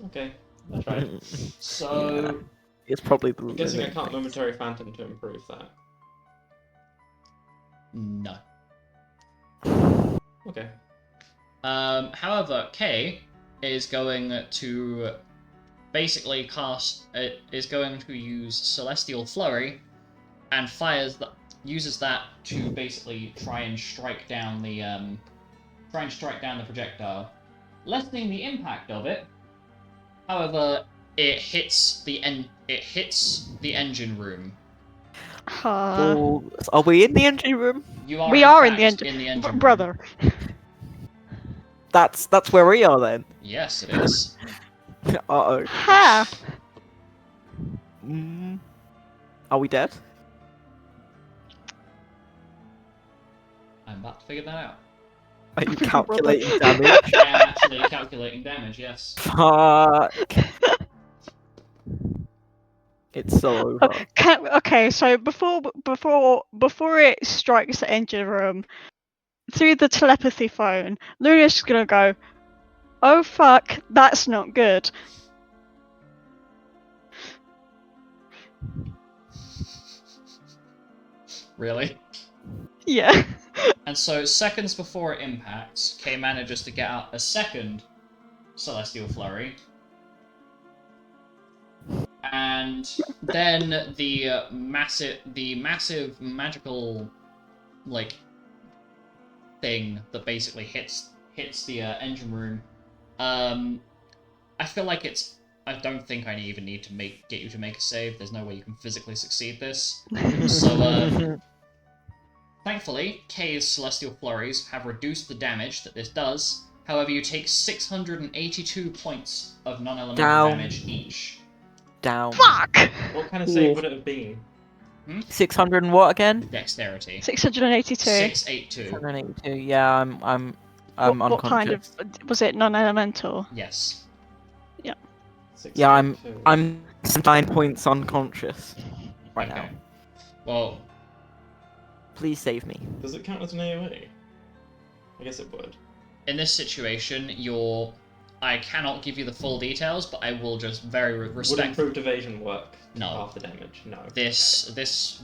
Okay, that's right. So, Yeah. It's probably the. I'm guessing I limit. can't Momentary Phantom to improve that. No. Okay. However, Kay is going to basically is going to use Celestial Flurry and uses that to basically try and strike down the projectile, lessening the impact of it. However, it hits the engine room. So, are we in the engine room? You are We in are in fact the engine. in the engine room. Brother. That's where we are then. Yes, it is. Uh-oh. Ha! Are we dead? I'm about to figure that out. Are you calculating damage? I am actually calculating damage. Yes. Fuck. It's so over. Okay, so before it strikes the engine room, through the telepathy phone, Luna's gonna go, "Oh fuck, that's not good." Really? Yeah. And so, seconds before it impacts, Kay manages to get out a second Celestial Flurry. And then the massive magical, like, thing that basically hits the engine room. I feel like I don't think I even need to get you to make a save. There's no way you can physically succeed this. So, thankfully, Kay's Celestial Flurries have reduced the damage that this does. However, you take 682 points of non-elemental damage each. Down. Fuck. What kind of save would it have been? 600 and what again? Dexterity. 682. 682. 682. Yeah, I'm unconscious. What kind of was it? Non-elemental. Yes. Yeah. Yeah, I'm 9 points unconscious right Okay. now. Well, Please save me. Does it count as an AoE? I guess it would. in this situation, I cannot give you the full details, but I will just very Would respect. improved evasion work? No. Half the damage? No.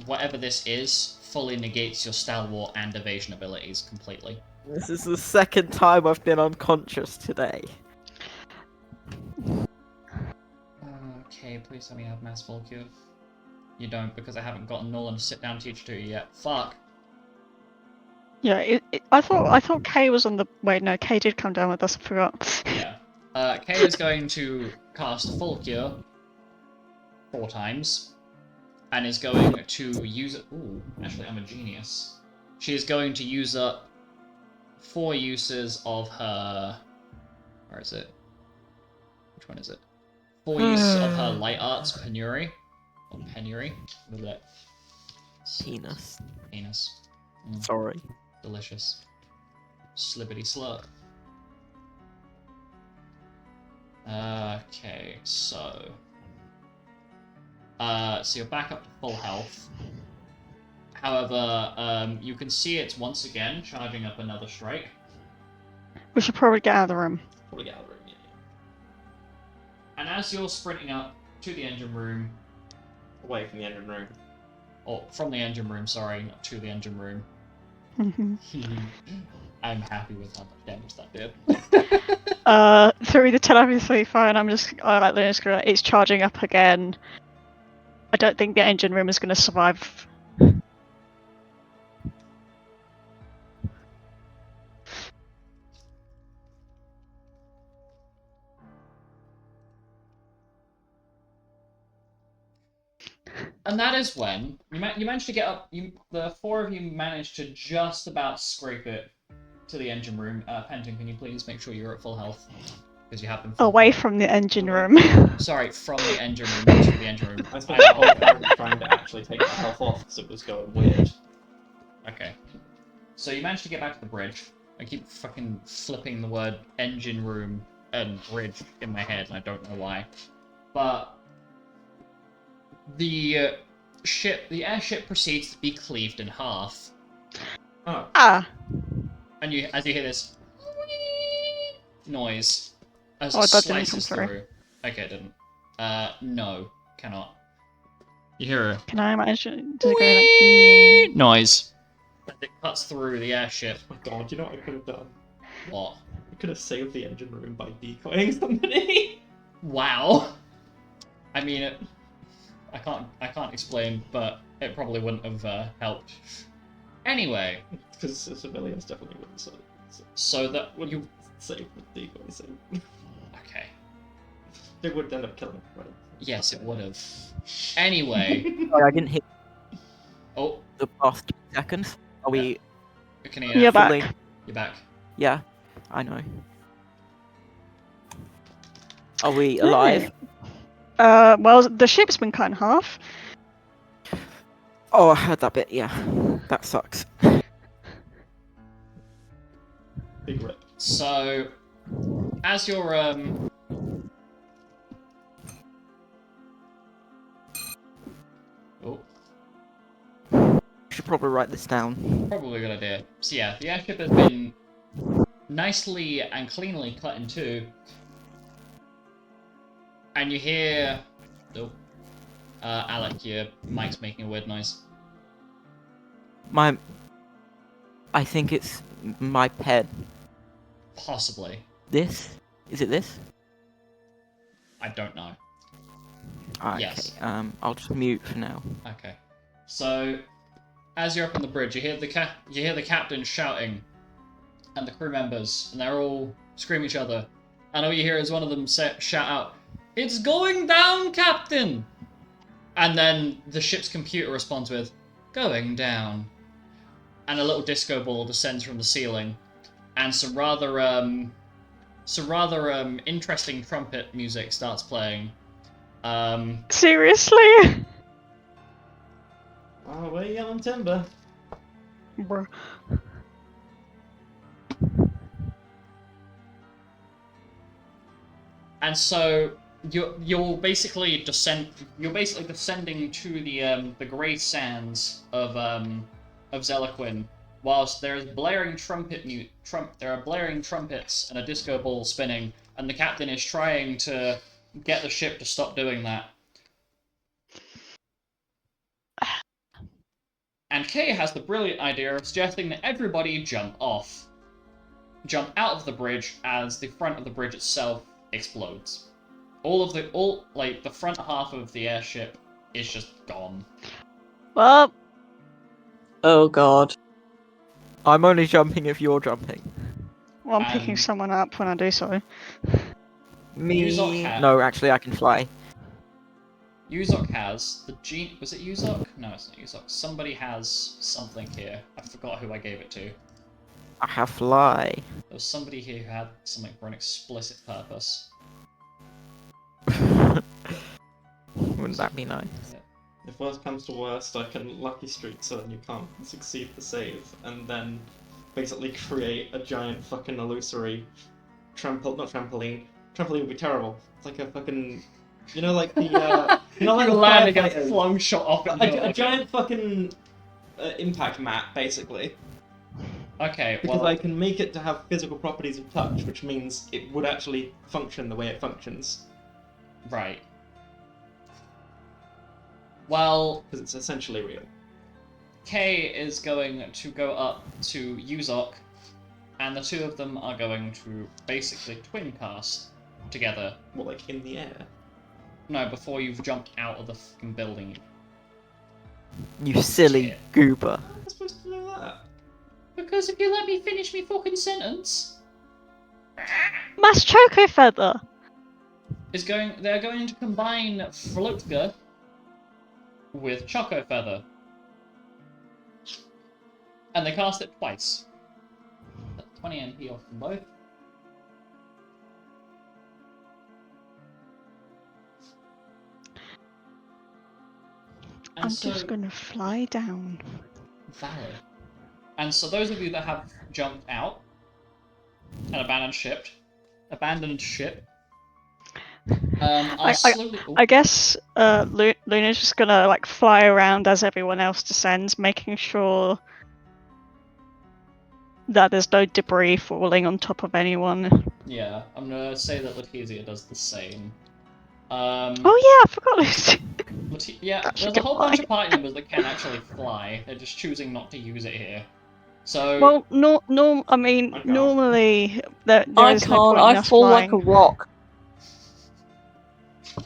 Whatever this is, fully negates your stalwart and evasion abilities completely. This is the second time I've been unconscious today. Okay, please tell me you have mass full cure. You don't, because I haven't gotten Nolan to sit down and teach it to you yet. Fuck. Yeah, I thought Kay was on the. Wait, no, Kay did come down with us. I forgot. Yeah. Kay is going to cast full cure 4 times, and is going to use it. Ooh, actually, I'm a genius. She is going to use up 4 uses of her. Where is it? Which one is it? 4 uses of her light arts penury. Or penury. Look at that. Penis. Penis. Sorry. Delicious. Slippity slurp. Okay, so you're back up to full health. However, you can see it's once again charging up another strike. We should probably get out of the room. Probably get out of the room, yeah. And as you're sprinting up to the engine room, Away from the engine room. or from the engine room, sorry, not to the engine room. I'm happy with how much damage that did. Through the telepathy phone, it's charging up again. I don't think the engine room is gonna survive. And that is when you managed to get up. The 4 of you managed to just about scrape it to the engine room. Penton, can you please make sure you're at full health? Because you have been Away from the engine room. Sorry, from the engine room, not to the engine room. I spent the whole time trying to actually take my health off because it was going weird. Okay. So you managed to get back to the bridge. I keep fucking flipping the word engine room and bridge in my head, and I don't know why. But the airship proceeds to be cleaved in half. Oh. Ah. And as you hear this noise as Oh, it that didn't come slices through. through. Okay, it didn't. No, cannot. You hear a Can I imagine? Does it go like, noise as it cuts through the airship. My god, you know what I could have done? What? I could have saved the engine room by decoying somebody. Wow. I mean, I can't explain, but it probably wouldn't have helped. Anyway, Because civilians definitely wouldn't save. so that Wouldn't you save with decoy, so okay? they would end up killing everybody. Yes, it would have. Anyway, Sorry, I didn't hit oh, the past 2 seconds. Are we can you You're fully? back. You're back. Yeah, I know. Are we alive? Well, the ship's been cut in half. Oh, I heard that bit. Yeah, that sucks. Big rip. So, as you're oh, Should probably write this down. probably a good idea. So yeah, the airship has been nicely and cleanly cut in two, and you hear, oh, Alec, your mic's making a weird noise. I think it's my pen. Possibly, This? Is it this? I don't know. Okay. Yes. I'll just mute for now. Okay, so as you're up on the bridge, you hear the captain shouting, and the crew members, and they're all screaming at each other. And all you hear is one of them shout out, "It's going down, Captain!" And then the ship's computer responds with, "Going down." And a little disco ball descends from the ceiling, and some rather interesting trumpet music starts playing. Seriously? Oh, we're yelling timber. Bruh. And so you're basically descending to the grey sands of Zeliquin, whilst there is blaring there are blaring trumpets and a disco ball spinning, and the captain is trying to get the ship to stop doing that. And Kay has the brilliant idea of suggesting that everybody jump out of the bridge as the front of the bridge itself explodes. The front half of the airship is just gone. Well, Oh god. I'm only jumping if you're jumping. I'm picking someone up when I do so. Me? Yuzok hat. No, actually, I can fly. Yuzok has the gene. Was it Yuzok? No, it's not Yuzok. Somebody has something here. I forgot who I gave it to. I have fly. There was somebody here who had something for an explicit purpose. Wouldn't that be nice? If worst comes to worst, I can Lucky Streak so then you can't succeed the save, and then basically create a giant fucking illusory not trampoline. Trampoline would be terrible. It's like a fucking, you know, like the you know, like You the land and get firefighters. flung shot off at A giant fucking impact map, basically. Okay, Because well, I can make it to have physical properties of touch, which means it would actually function the way it functions. right. Well, Because it's essentially real. Kay is going to go up to Yuzok, and the two of them are going to basically twin cast together. What, like in the air? No, before you've jumped out of the fucking building. You silly Shit. goober. How am I supposed to know that? Because if you let me finish me fucking sentence, Mass Choco Feather! they're going to combine Flutga with Choco Feather. And they cast it twice. 20 MP off them both. And I'm so, just gonna fly down. valid. And so those of you that have jumped out and abandoned ship, are slowly... I guess Luna's just gonna like fly around as everyone else descends, making sure that there's no debris falling on top of anyone. Yeah, I'm gonna say that Letizia does the same. Oh yeah, I forgot Lucy. Yeah, That she there's a can whole bunch fly. of party members that can actually fly. They're just choosing not to use it here. So Well, no. I mean, I can't. normally there I is no can't. point in I us fall like a flying. rock.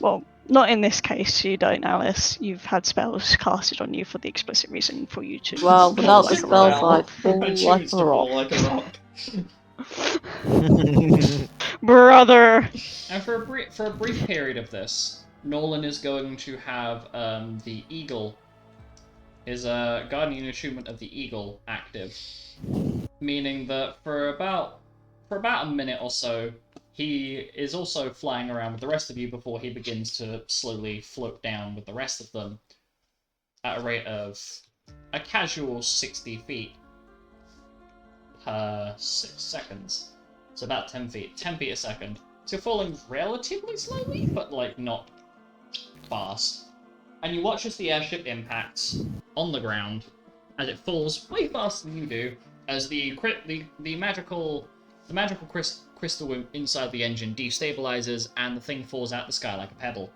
Well, not in this case. You don't, Alice. You've had spells casted on you for the explicit reason for you to Well, fall without the like a spells, rock. I fall I like choose a to rock. fall like a rock. Brother. and for a brief period of this, Nolan is going to have the eagle, his guardian attunement of the eagle active, meaning that for about a minute or so, he is also flying around with the rest of you before he begins to slowly float down with the rest of them at a rate of a casual 60 feet per 6 seconds. So about 10 feet. 10 feet a second. So you're falling relatively slowly, but like not fast. And you watch as the airship impacts on the ground, as it falls way faster than you do, as the magical crystal inside the engine destabilizes, and the thing falls out the sky like a pebble.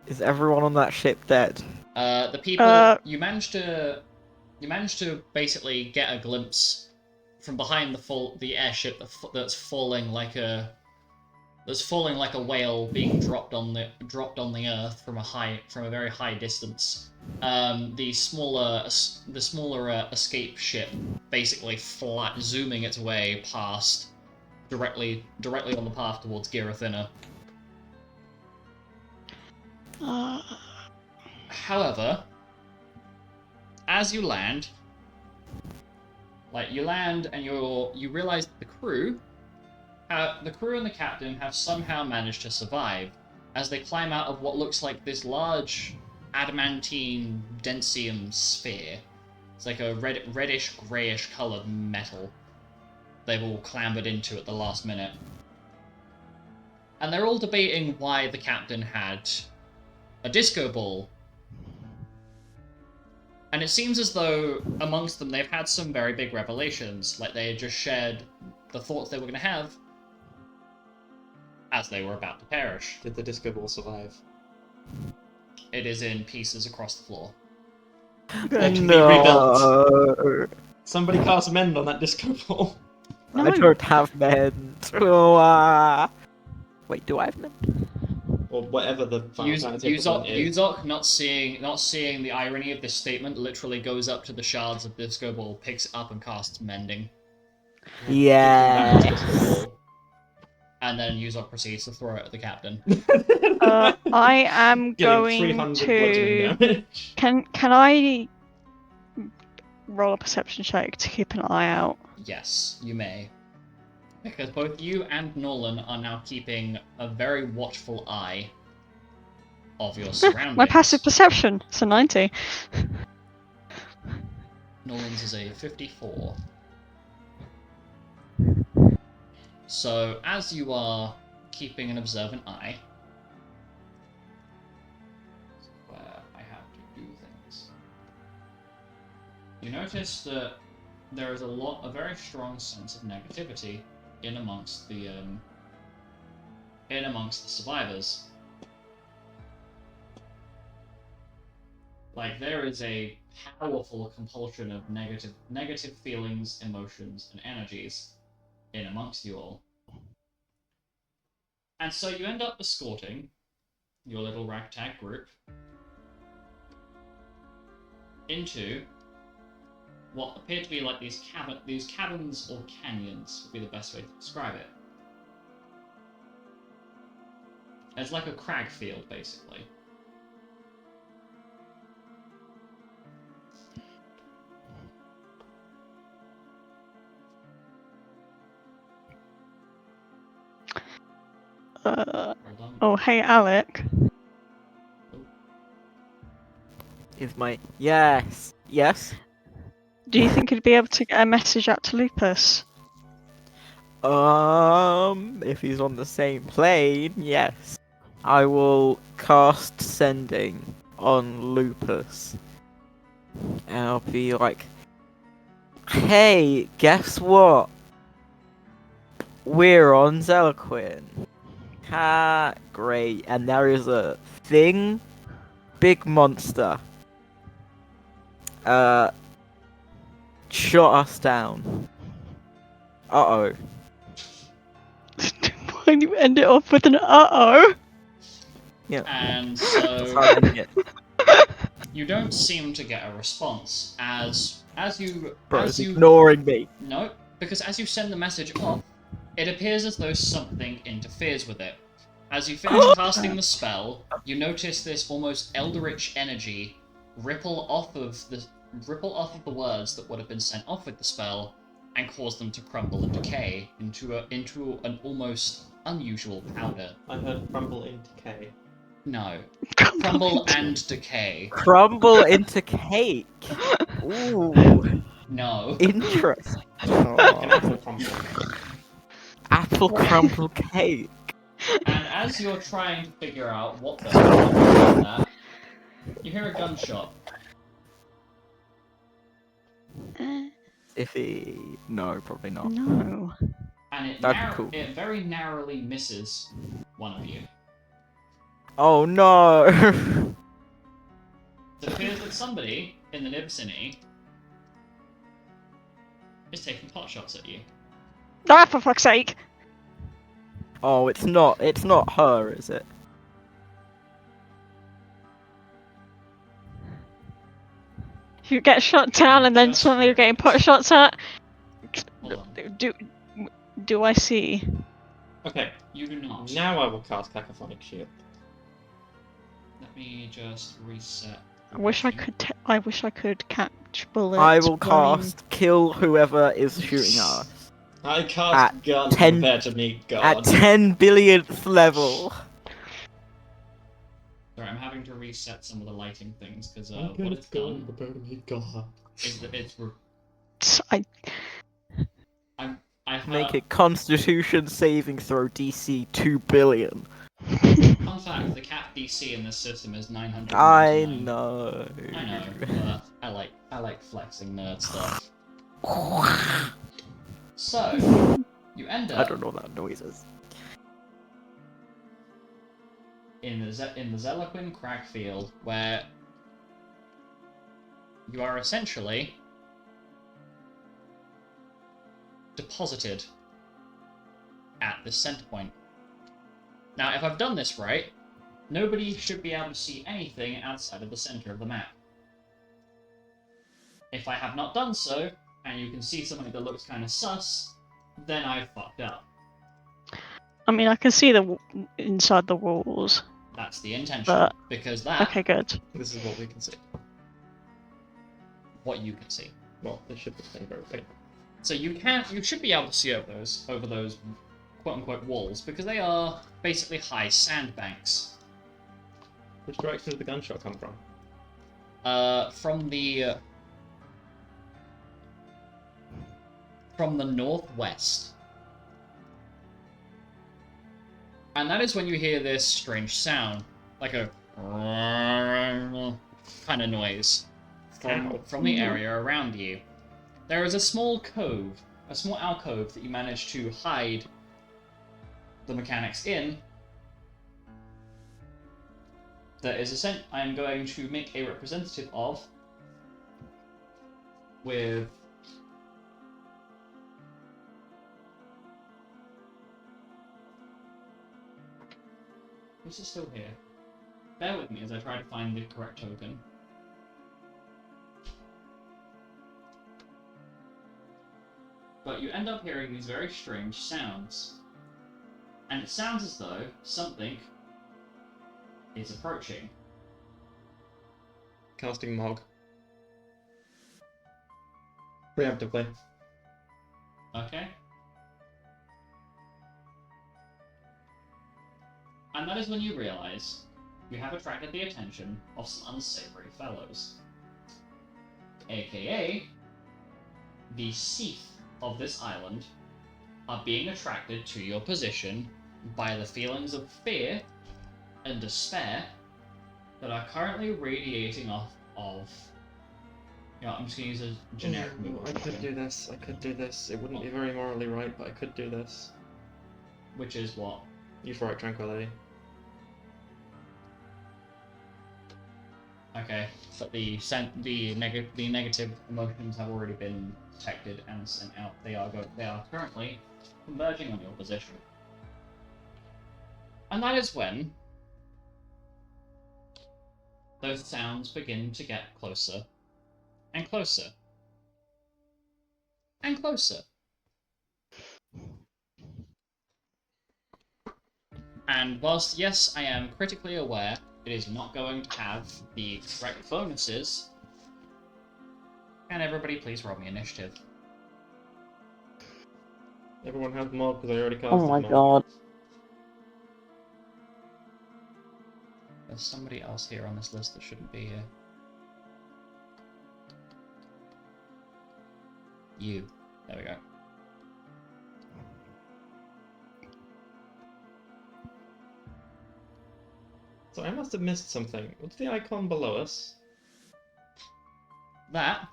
Is everyone on that ship dead? The people you managed to basically get a glimpse from behind the airship that's falling like a whale being dropped on the earth from a very high distance. The smaller escape ship basically zooming its way past directly on the path towards Girathina. However, as you land, and you realize that the crew and the captain have somehow managed to survive as they climb out of what looks like this large adamantine densium sphere. It's like a reddish, greyish coloured metal they've all clambered into at the last minute. And they're all debating why the captain had a disco ball. And it seems as though amongst them they've had some very big revelations, like they had just shared the thoughts they were going to have as they were about to perish. Did the disco ball survive? It is in pieces across the floor. It can be rebuilt. Somebody cast mend on that disco ball. No. I don't have men. Wait, do I have men? Or whatever the Final Fantasy equivalent is. Yuzok, not seeing the irony of this statement, literally goes up to the shards of disco ball, picks it up and casts mending. Yeah. Give them back the disco ball. And then Yuzok proceeds to throw it at the captain. I am Getting going 300 bludgeoning to. damage. Can I roll a perception check to keep an eye out? Yes, you may. Because both you and Nolan are now keeping a very watchful eye of your surroundings. My passive perception. It's a 90. Nolan's is a 54. So, as you are keeping an observant eye, where I have to do things, you notice that there is a very strong sense of negativity in amongst the survivors. Like, there is a powerful compulsion of negative feelings, emotions, and energies in amongst you all. And so you end up escorting your little ragtag group into what appear to be like these caverns or canyons would be the best way to describe it. It's like a crag field, basically. Oh, hey, Alec. Is my yes. Do you think you'd be able to get a message out to Lupus? If he's on the same plane, yes. I will cast sending on Lupus. And I'll be like, hey, guess what? We're on Zelaquin. Ha, great. And there is a big monster. shot us down. Uh-oh. Why do you end it off with an uh-oh? Yeah. And That's so how I'm ending it. you don't seem to get a response as you Bro, as it's you ignoring me. no, because as you send the message off, it appears as though something interferes with it. As you finish casting the spell, you notice this almost eldritch energy ripple off of the words that would have been sent off with the spell and cause them to crumble and decay into an almost unusual powder. I heard crumble in decay. No. Crumble and decay. Crumble into cake. Ooh, No. interesting. Like an Aw. apple crumble. Apple crumble cake. And as you're trying to figure out what the hell is that, you hear a gunshot. Iffy. No, probably not. No. And it, That'd be cool. it very narrowly misses one of you. Oh no! It appears that somebody in the near vicinity is taking pot shots at you. Ah, for fuck's sake! Oh, it's not her, is it? You get shot down and then Just suddenly you're getting pot curious. shots at. Hold on. Do I see? Okay, You do not. now I will cast Cacophonic Shield. Let me just reset. I wish I could. I wish I could catch bullets. I will running. cast kill whoever is shooting us I cast At gun 10 compared to me, at God. 10 billionth level. Sorry, I'm having to reset some of the lighting things because I'm what gonna it's go done about me, God. is that it's I Make a Constitution saving throw DC 2 billion. Fun fact: the cap DC in this system is 900. I know. I know, but I like flexing nerd stuff. So you end I up don't know what that noise is. in the Zelaquin Cragfield, where you are essentially deposited at this center point. Now, if I've done this right, nobody should be able to see anything outside of the center of the map. If I have not done so, and you can see something that looks kind of sus, then I fucked up. I mean, I can see the inside the walls. That's the intention, But- because that Okay, good. This is what we can see. what you can see. Well, this should be saying very big. So you should be able to see over those quote-unquote walls, because they are basically high sandbanks. Which direction did the gunshot come from? From the northwest. And that is when you hear this strange sound, like a kind of noise from the area around you. There is a small alcove that you manage to hide the mechanics in. That is I am going to make a representative of with This is still here. Bear with me as I try to find the correct token. But you end up hearing these very strange sounds. And it sounds as though something is approaching. Casting Mog. Preemptively. Okay? And that is when you realize you have attracted the attention of some unsavory fellows. AKA, the Seath of this island are being attracted to your position by the feelings of fear and despair that are currently radiating off of... You know, I'm just going to use a generic move. I could do this. I could do this. It wouldn't be very morally right, but I could do this. Which is what? Euphoric Tranquility. Okay, but the negative emotions have already been detected and sent out. They are currently converging on your position, and that is when those sounds begin to get closer and closer and closer. And whilst, yes, I am critically aware it is not going to have the correct bonuses, can everybody please roll me initiative? Everyone has mod because I already casted Oh my mod. god. There's somebody else here on this list that shouldn't be here. You. There we go. So I must have missed something. What's the icon below us? That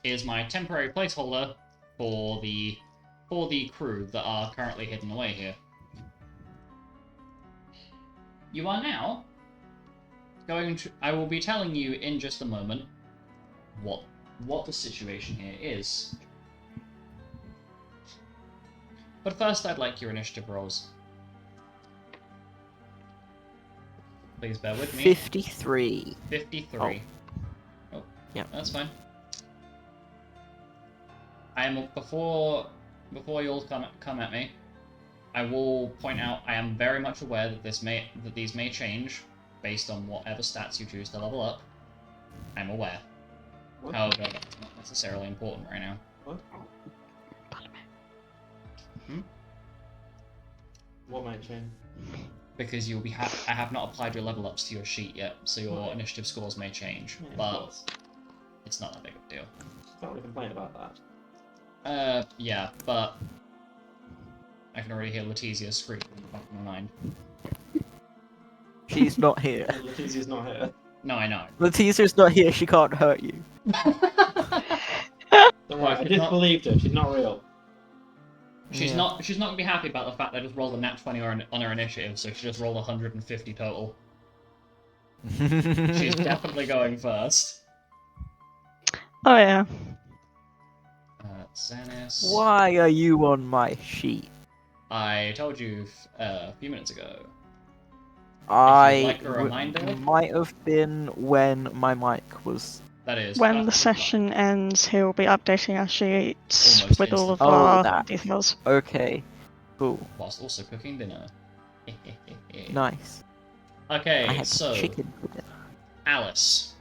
is my temporary placeholder for the crew that are currently hidden away here. You are now going to... I will be telling you in just a moment what the situation here is. But first, I'd like your initiative rolls. Please bear with me. 53. 53. Oh, yeah, that's fine. I am before you all come at me. I will point out I am very much aware that these may change based on whatever stats you choose to level up. I'm aware. What? However, that's not necessarily important right now. What? What might change? Because you'll be I have not applied your level ups to your sheet yet, so your initiative scores may change. Yeah, of but course. it's not that big of a deal. Can't really complain about that. Yeah, but I can already hear Letizia scream in the back of my mind. She's not here. Letizia's not here. No, I know. Letizia's not here, she can't hurt you. Don't worry, I She's just not- believed her. She's not real. She's Yeah. not gonna be happy about the fact that I just rolled a nat 20 on her initiative, so she just rolled 150 total. She's definitely going first. Oh yeah. Xanis. Why are you on my sheet? I told you a few minutes ago. I like a reminder? might have been when my mic was... That is. When the perfectly fine. session ends, he'll be updating our sheets Almost with all of instantly. Oh, our that. details. Okay, cool, Whilst also cooking dinner. nice. Okay, I had so chicken for dinner. Alice.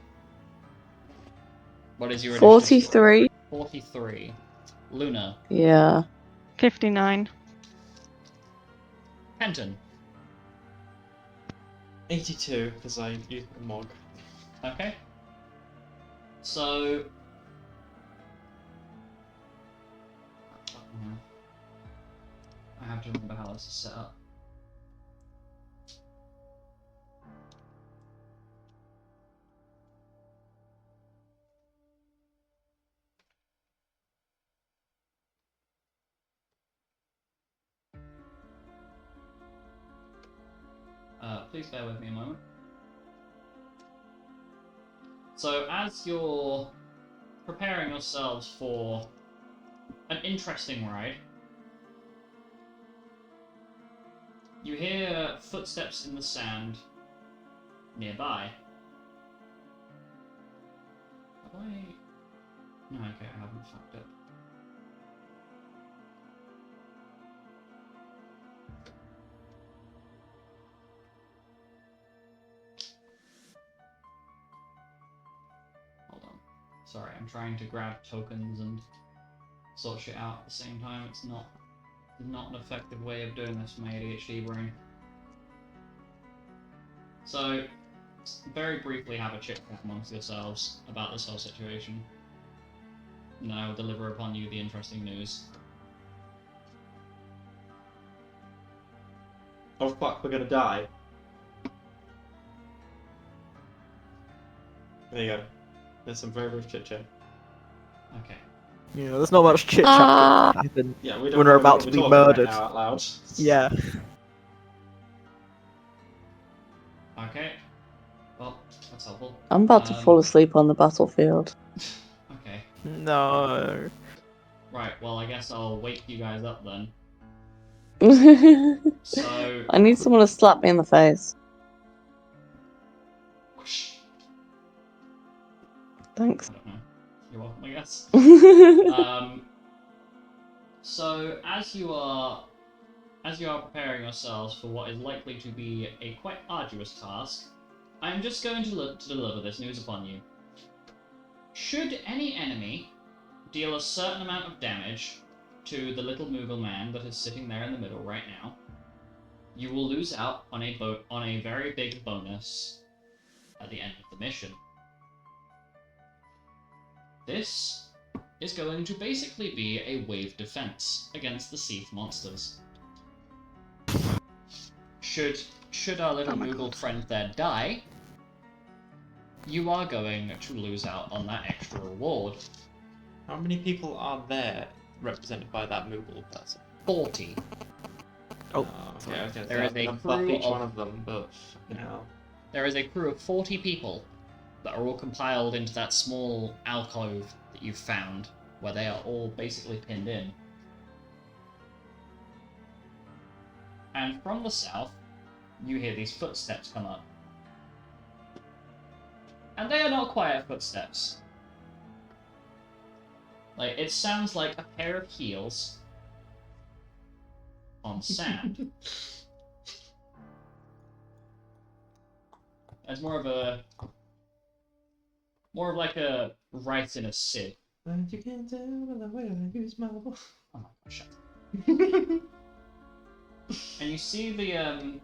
What is your initiative score? 43. 43. Luna. Yeah. 59. Kenton. 82, because I used the mod. Okay. So. I have to remember how this is set up. Please bear with me a moment. So, as you're preparing yourselves for an interesting ride, you hear footsteps in the sand nearby. Have I... No, okay, I haven't fucked up. Hold on. Sorry, I'm trying to grab tokens and sort shit out at the same time. It's not an effective way of doing this for my ADHD brain. So, very briefly have a chit-chat amongst yourselves about this whole situation. And then I will deliver upon you the interesting news. Oh fuck, we're gonna die. There you go. There's some very brief chit chat. Okay. You know, there's not much chit chat Ah. that can happen. Yeah, we don't When know we're what about we're to be talking right murdered. now out loud. Yeah. Okay. Well, that's helpful. I'm about to fall asleep on the battlefield. Okay. No. Right, well, I guess I'll wake you guys up then. I So... need someone to slap me in the face. Whoosh. Thanks. I don't know. You're welcome, I guess. I So, as you are preparing yourselves for what is likely to be a quite arduous task, I am just going to deliver this news upon you. Should any enemy deal a certain amount of damage to the little Moogle man that is sitting there in the middle right now, you will lose out on a very big bonus at the end of the mission. This is going to basically be a wave defense against the Seath monsters. Should our little Oh my Moogle God. friend there die, you are going to lose out on that extra reward. How many people are there represented by that Moogle person? 40. Oh, Okay, I was gonna There say, is I'm gonna a buff crew each of- one of them, but fucking hell. There is a crew of 40 people that are all compiled into that small alcove that you've found, where they are all basically pinned in. And from the south, you hear these footsteps come up. And they are not quiet footsteps. Like, it sounds like a pair of heels on sand. It's more of like a right in a sieve. And you can tell by the way I use my voice. Oh my god, shut up. And you see the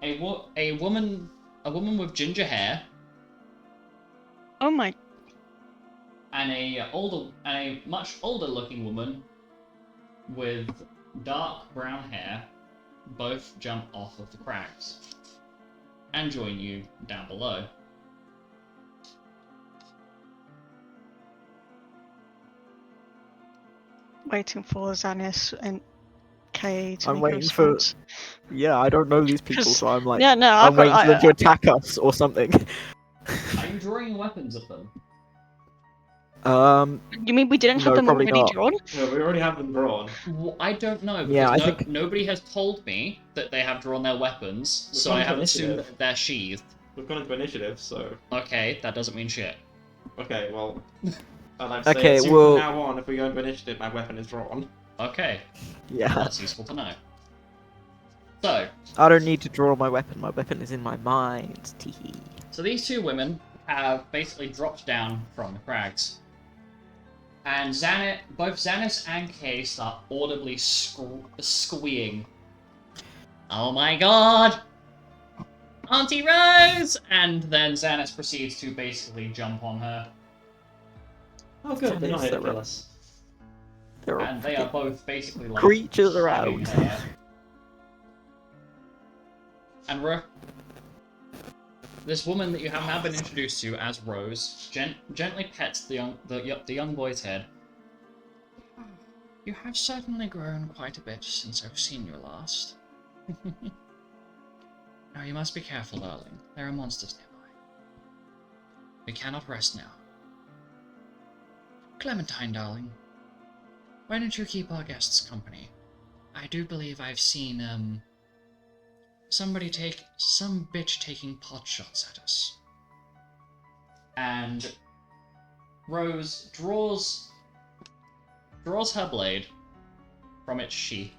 a woman with ginger hair Oh my. and a much older looking woman with dark brown hair both jump off of the crags and join you down below. Waiting for Xanis and Kay to I'm make a waiting for- response. Yeah, I don't know these people, 'Cause- so I'm like, Yeah, no, I'm waiting for them to attack us or something. Are you drawing weapons at them? You mean we didn't No, have them probably already not. drawn? No, we already have them drawn. I don't know because Yeah, I think- nobody has told me that they have drawn their weapons, so I gone for have assumed initiative. that they're sheathed. We've gone into initiative, so Okay, that doesn't mean shit. okay, well. And I'm Okay, saying, assume well- from now on, if we go into initiative, my weapon is drawn. Okay, Yeah, that's useful to know. So, I don't need to draw my weapon. My weapon is in my mind. Teehee. So these two women have basically dropped down from the crags. And both Xanis and Kay start audibly squeeing. Oh my god! Auntie Rose! And then Xanis proceeds to basically jump on her. Oh, good, they're not here to They're kill right. us. They're all And they are freaking both basically like creatures hugging around. her. And this woman that you have now been introduced to as Rose gently pets the young boy's head. You have certainly grown quite a bit since I've seen you last. Now you must be careful, darling. There are monsters nearby. We cannot rest now. Clementine, darling. Why don't you keep our guests company? I do believe I've seen, some bitch taking pot shots at us. And Rose draws her blade from its sheath,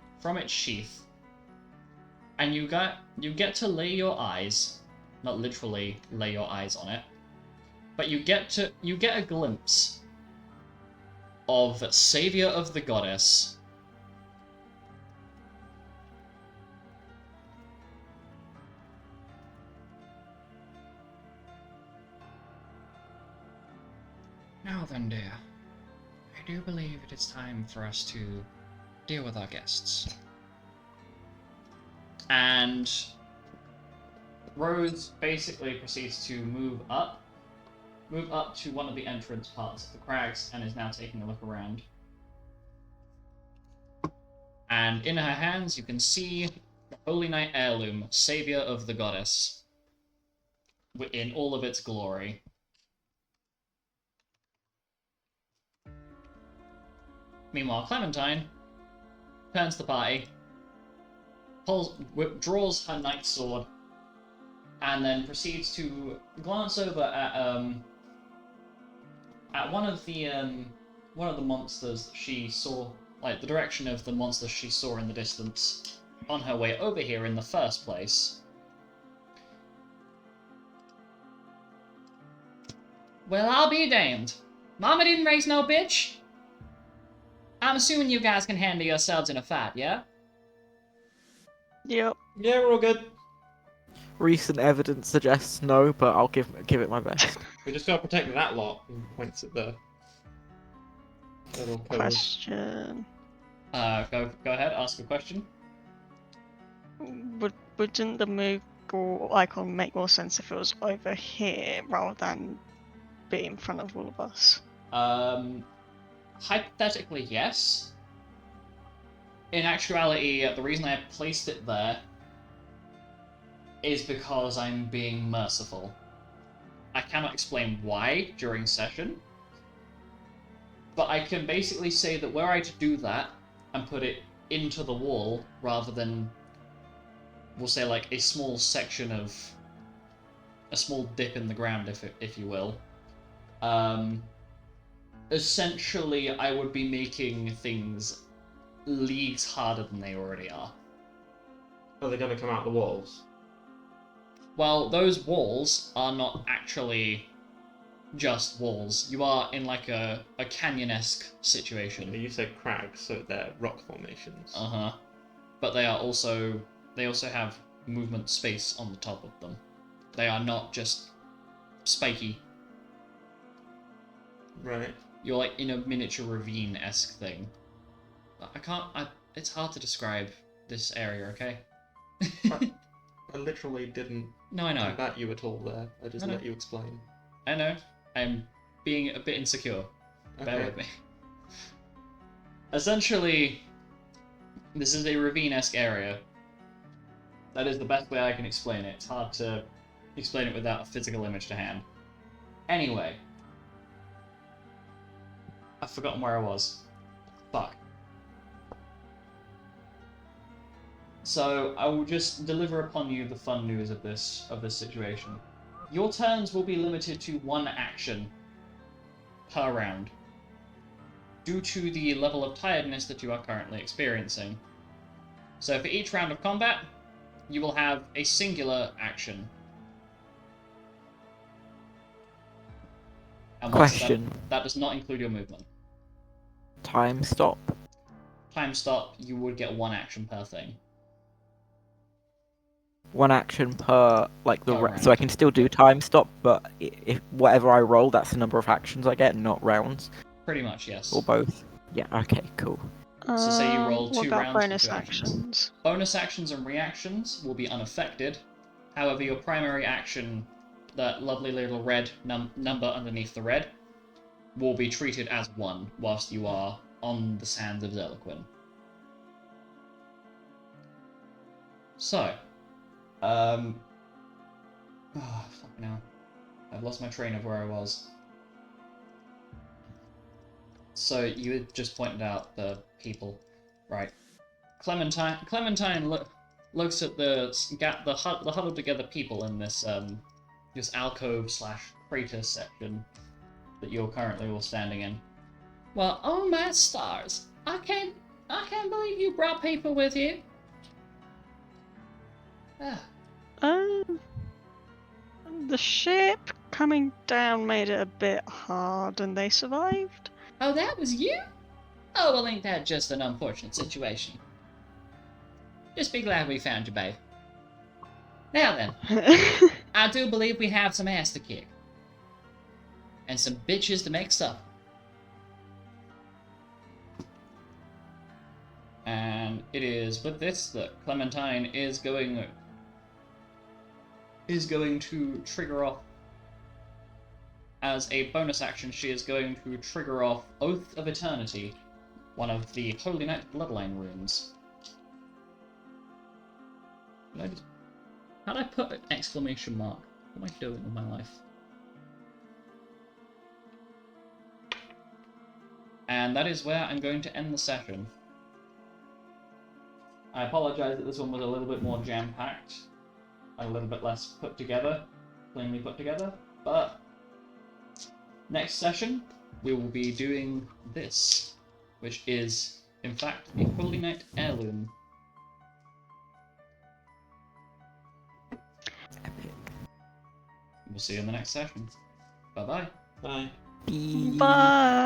and you get to lay your eyes, not literally lay your eyes on it, but you get a glimpse of Savior of the Goddess. Now then, dear, I do believe it is time for us to deal with our guests. And Rose basically proceeds to move up to one of the entrance parts of the crags and is now taking a look around. And in her hands you can see the Holy Knight heirloom, Savior of the Goddess. in all of its glory. Meanwhile, Clementine turns the party, draws her knight's sword, and then proceeds to glance over at one of the monsters that she saw, like the direction of the monsters she saw in the distance on her way over here in the first place. Well, I'll be damned. Mama didn't raise no bitch. I'm assuming you guys can handle yourselves in a fight, yeah? Yep. Yeah, we're all good. Recent evidence suggests no, but I'll give it my best. We just gotta protect that lot. And points at the little pose. Question. Go ahead, ask a question. Wouldn't the Moogle icon make more sense if it was over here rather than be in front of all of us? Hypothetically, yes. In actuality, the reason I placed it there is because I'm being merciful. I cannot explain why during session, but I can basically say that were I to do that and put it into the wall rather than, we'll say, like a small section of a small dip in the ground, if you will. Essentially, I would be making things leagues harder than they already are. Are they gonna come out the walls? Well, those walls are not actually just walls. You are in like a canyon-esque situation. You said crags, so they're rock formations. Uh-huh. But they also have movement space on the top of them. They are not just spiky. Right. You're like in a miniature ravine-esque thing. It's hard to describe this area, okay? I literally didn't No, I know. combat you at all there. I just let you explain. I know. I'm being a bit insecure. Bear with me. Essentially, this is a ravine-esque area. That is the best way I can explain it. It's hard to explain it without a physical image to hand. Anyway. I've forgotten where I was. Fuck. So, I will just deliver upon you the fun news of this situation. Your turns will be limited to one action per round, due to the level of tiredness that you are currently experiencing. So for each round of combat, you will have a singular action. And Question. That does not include your movement. Time stop. Time stop, you would get one action per thing. One action per, like, Per round. so I can still do time stop, but if whatever I roll, that's the number of actions I get, not rounds. Pretty much, yes. Or both. Yeah, okay, cool. So say you roll What two about rounds for bonus two actions. actions? Bonus actions and reactions will be unaffected. However, your primary action, that lovely little red number underneath the red, will be treated as one whilst you are on the sands of Zeliquin. So, oh, fucking hell. I've lost my train of where I was. So, you had just pointed out the people. Right. Clementine looks at the huddled together people in this this alcove / crater section that you're currently all standing in. Well, oh my stars! I can't believe you brought people with you. The ship coming down made it a bit hard, and they survived. Oh, that was you? Oh, well, ain't that just an unfortunate situation? Just be glad we found you, babe. Now then, I do believe we have some ass to kick. And some bitches to make supper. And it is with this that Clementine is going to trigger off, as a bonus action, she is going to trigger off Oath of Eternity, one of the Holy Knight Bloodline runes. How'd I put an exclamation mark What am I doing with my life? And that is where I'm going to end the session. I apologise that this one was a little bit more jam-packed, a little bit less put together, cleanly put together, but next session we will be doing this, which is, in fact, the Holy Knight Heirloom. We'll see you in the next session. Bye-bye. Bye. Bye.